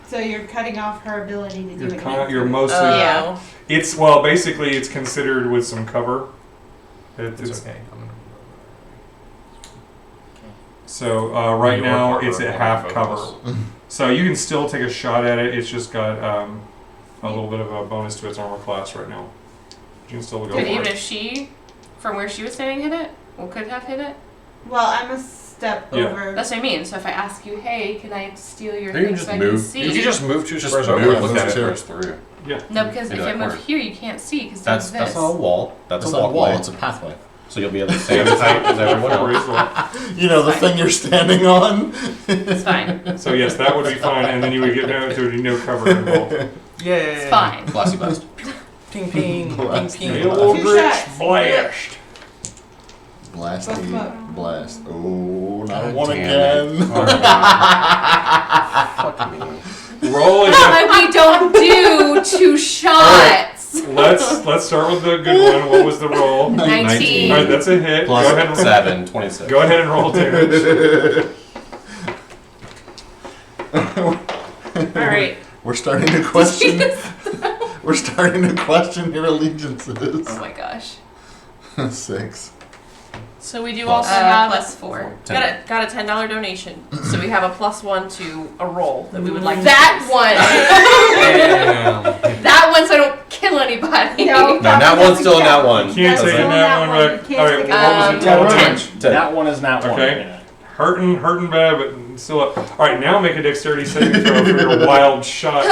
So you're cutting off her ability to do anything.
You're mostly.
Yeah.
It's well, basically, it's considered with some cover.
It's
It's
okay. I'm gonna-
so right
You
now
or Carver
it's at
will
half
have
cover.
focus.
So you can still take a shot at it. It's just got a little bit of a bonus to its armor class right now. You can still go
Could
for
even
it.
if she, from where she was standing, hit it? Or could have hit it?
Well, I'm a step
Yeah.
over.
That's what I mean. So if I ask you, hey, can I steal your
You
thing
can
so
just
I
move.
can see?
You can just move 2
Just
squares
move,
over.
Yeah,
look
move
at it,
to-
press through.
No, because
Into
if I
that
move
corner.
here, you can't see because
That's
this.
not a wall. That's
It's
a
not a
walkway.
wall, it's a pathway.
So you'll be at the same height as everyone else.
You know, the thing you're standing on?
It's fine.
So yes, that would be fine, and then you would get down to no cover involved.
Yeah.
It's fine.
Classy blast.
Ping ping.
Blast.
Ping
Two
ping.
shots.
Blast.
Blast.
Let's go.
Blast. Oh, not a
God
one
damn
again.
Fuck me.
Roll it.
We don't do 2 shots.
Let's start with the good one. What was the roll?
19.
All right, that's a hit.
Plus
Go ahead and
7, 26.
Go ahead and roll damage.
All right.
We're starting to question. We're starting to question your allegiances.
Oh my gosh.
6.
So we do
Plus.
also have
Plus 4.
got a $10 donation. So we have a +1 to a roll that we would like.
That one.
Damn.
That one, so I don't kill anybody.
No.
No, that one's still in that one.
You can't take
That's
in
not
that
that
one,
one.
but
You
all
can't
right.
take
What was it?
it.
Total
Yeah,
damage.
That one is not one.
Okay.
Yeah.
Hurting bad, but still up. All right, now make a dexterity saving throw for your wild shot.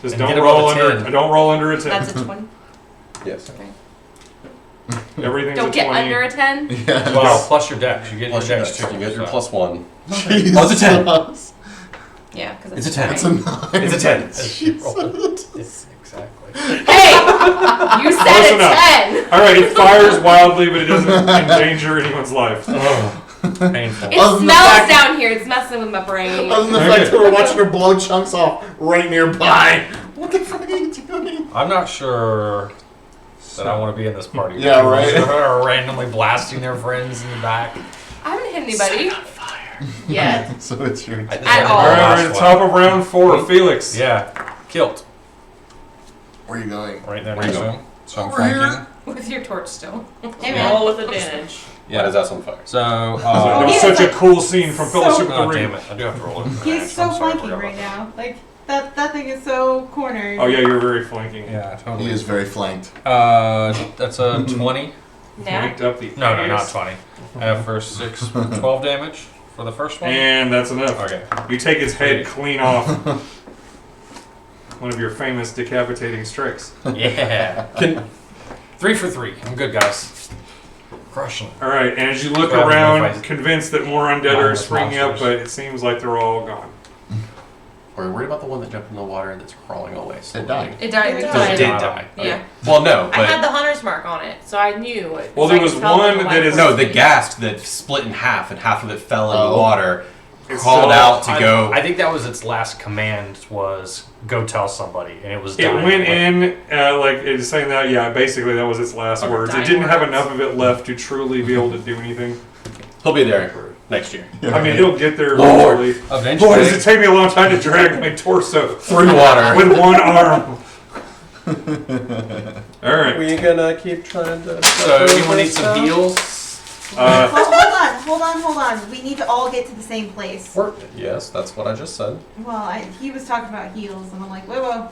Just
And
don't
get
roll
above a
under.
10.
Don't roll under a 10.
That's a 20.
Yes.
Everything's
Don't
a
get
20.
under a 10.
Yeah.
Well, plus your dex. You get
Plus
your
your
dex
dex,
too.
you get your
so.
+1.
Jesus.
Oh, it's a 10.
Yeah, because
It's a 10.
It's a 9.
It's a 10.
As you roll. Exactly.
Hey, you said
Close
a
enough.
10.
All right, it fires wildly, but it doesn't endanger anyone's life.
Painful.
It
Other than the
smells
fact-
down here. It's messing with my brain.
Other than the fact that we're watching her blow chunks off right nearby. What the fuck are you doing?
I'm not sure that I want to be in this party.
Yeah, right.
People are randomly blasting their friends in the back.
I haven't hit anybody yet.
So it's your
At
All
all.
right, we're at the top of round 4. Felix.
Yeah, kilt.
Where are you going?
Right there
Where you
next to
going?
him. So I'm
Over here?
flanking.
With your torch still.
Amen.
Roll with advantage.
Yeah, his ass on fire.
So,
That
Oh,
was
yeah,
such
it's
a
like
cool scene from
so-
Fellowship of
oh
the Ring.
damn it, I do have to roll it.
He's so
I'm sorry, I
flanking
forgot
right
about
now. Like that thing is so cornered.
Oh yeah, you're very flanking.
that. Yeah, totally.
He is very flanked.
That's a 20.
Flanked up the
No, not
ass.
20. For 12 damage for the first one.
And that's enough.
Okay.
You take its head clean off. One of your famous decapitating strikes.
Yeah. 3 for 3. I'm good, guys. Crushing.
All right, and as you look
Grab them
around,
if I-
convinced that more undead are
Mindless
springing up,
monsters.
but it seems like they're all gone.
Are you worried about the one that jumped in the water that's crawling away?
It died.
It died.
It
It
died.
It
died.
did die.
Yeah.
Well, no,
I had
but
the hunter's mark on it, so I knew it.
Well,
so
there
I
was
could tell
one
them
that is-
no, the ghast that split in half and half of it fell in the
Oh.
water.
It's
Called
still-
out to go.
I think that was its last command was go tell somebody, and it was
It
dying.
went in, like it is saying that, yeah, basically that was its last
Okay.
words. It
Dying
didn't have
words.
enough of it left to truly be able to do anything.
He'll be there next year.
I mean, it'll get there
Lord.
eventually.
Eventually.
Boy, does it take me a long time to drag my torso
Through water.
with one arm. All right.
We gonna keep trying to.
So, anyone need some heals?
Uh,
Well, hold on. We need to all get to the same place.
Yes, that's what I just said.
Well, he was talking about heals, and I'm like, whoa,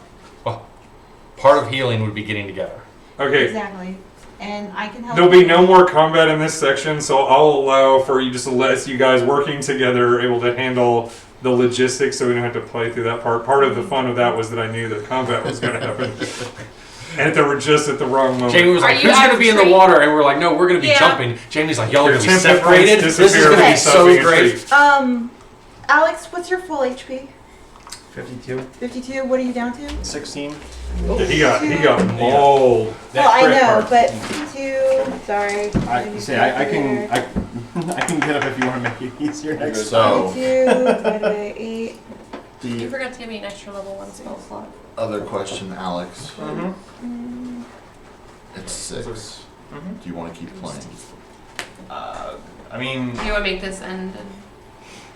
Part of healing would be getting together.
okay.
exactly. And I can help.
There'll be no more combat in this section, so I'll allow for you just to let you guys working together able to handle the logistics, so we don't have to play through that part. Part of the fun of that was that I knew that combat was going to happen, and they were just at the wrong moment.
Jamie was
Are
like,
you
"Who's gonna be in the
actually-
water?" And we're like, "No, we're gonna be
Yeah.
jumping." Jamie's like, "Y'all are
Your
gonna be
temp points
separated. This is
disappear
gonna
when
be
you stop
so
being a
great."
tree.
Alex, what's your full HP?
52,
52. What are you down to?
16.
He got mauled.
Well, I
crit
know,
part.
but 52. Sorry.
I can get up if you want to make it easier next time.
So,
52 divided by 8.
You
the
forgot to give me an extra level 1 spell slot.
other question, Alex.
Mm-hmm.
It's 6. Do you want to keep playing?
I mean,
You want to make this end?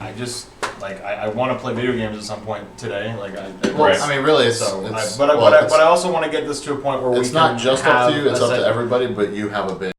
I just like I want to play video games at some point today. Like
Right.
I mean, really, it's,
So,
it's
but
well,
I also want to get this to a point where
it's
we
not
can
just up
have
to you. It's
a
up to
set-
everybody. But you have a bit.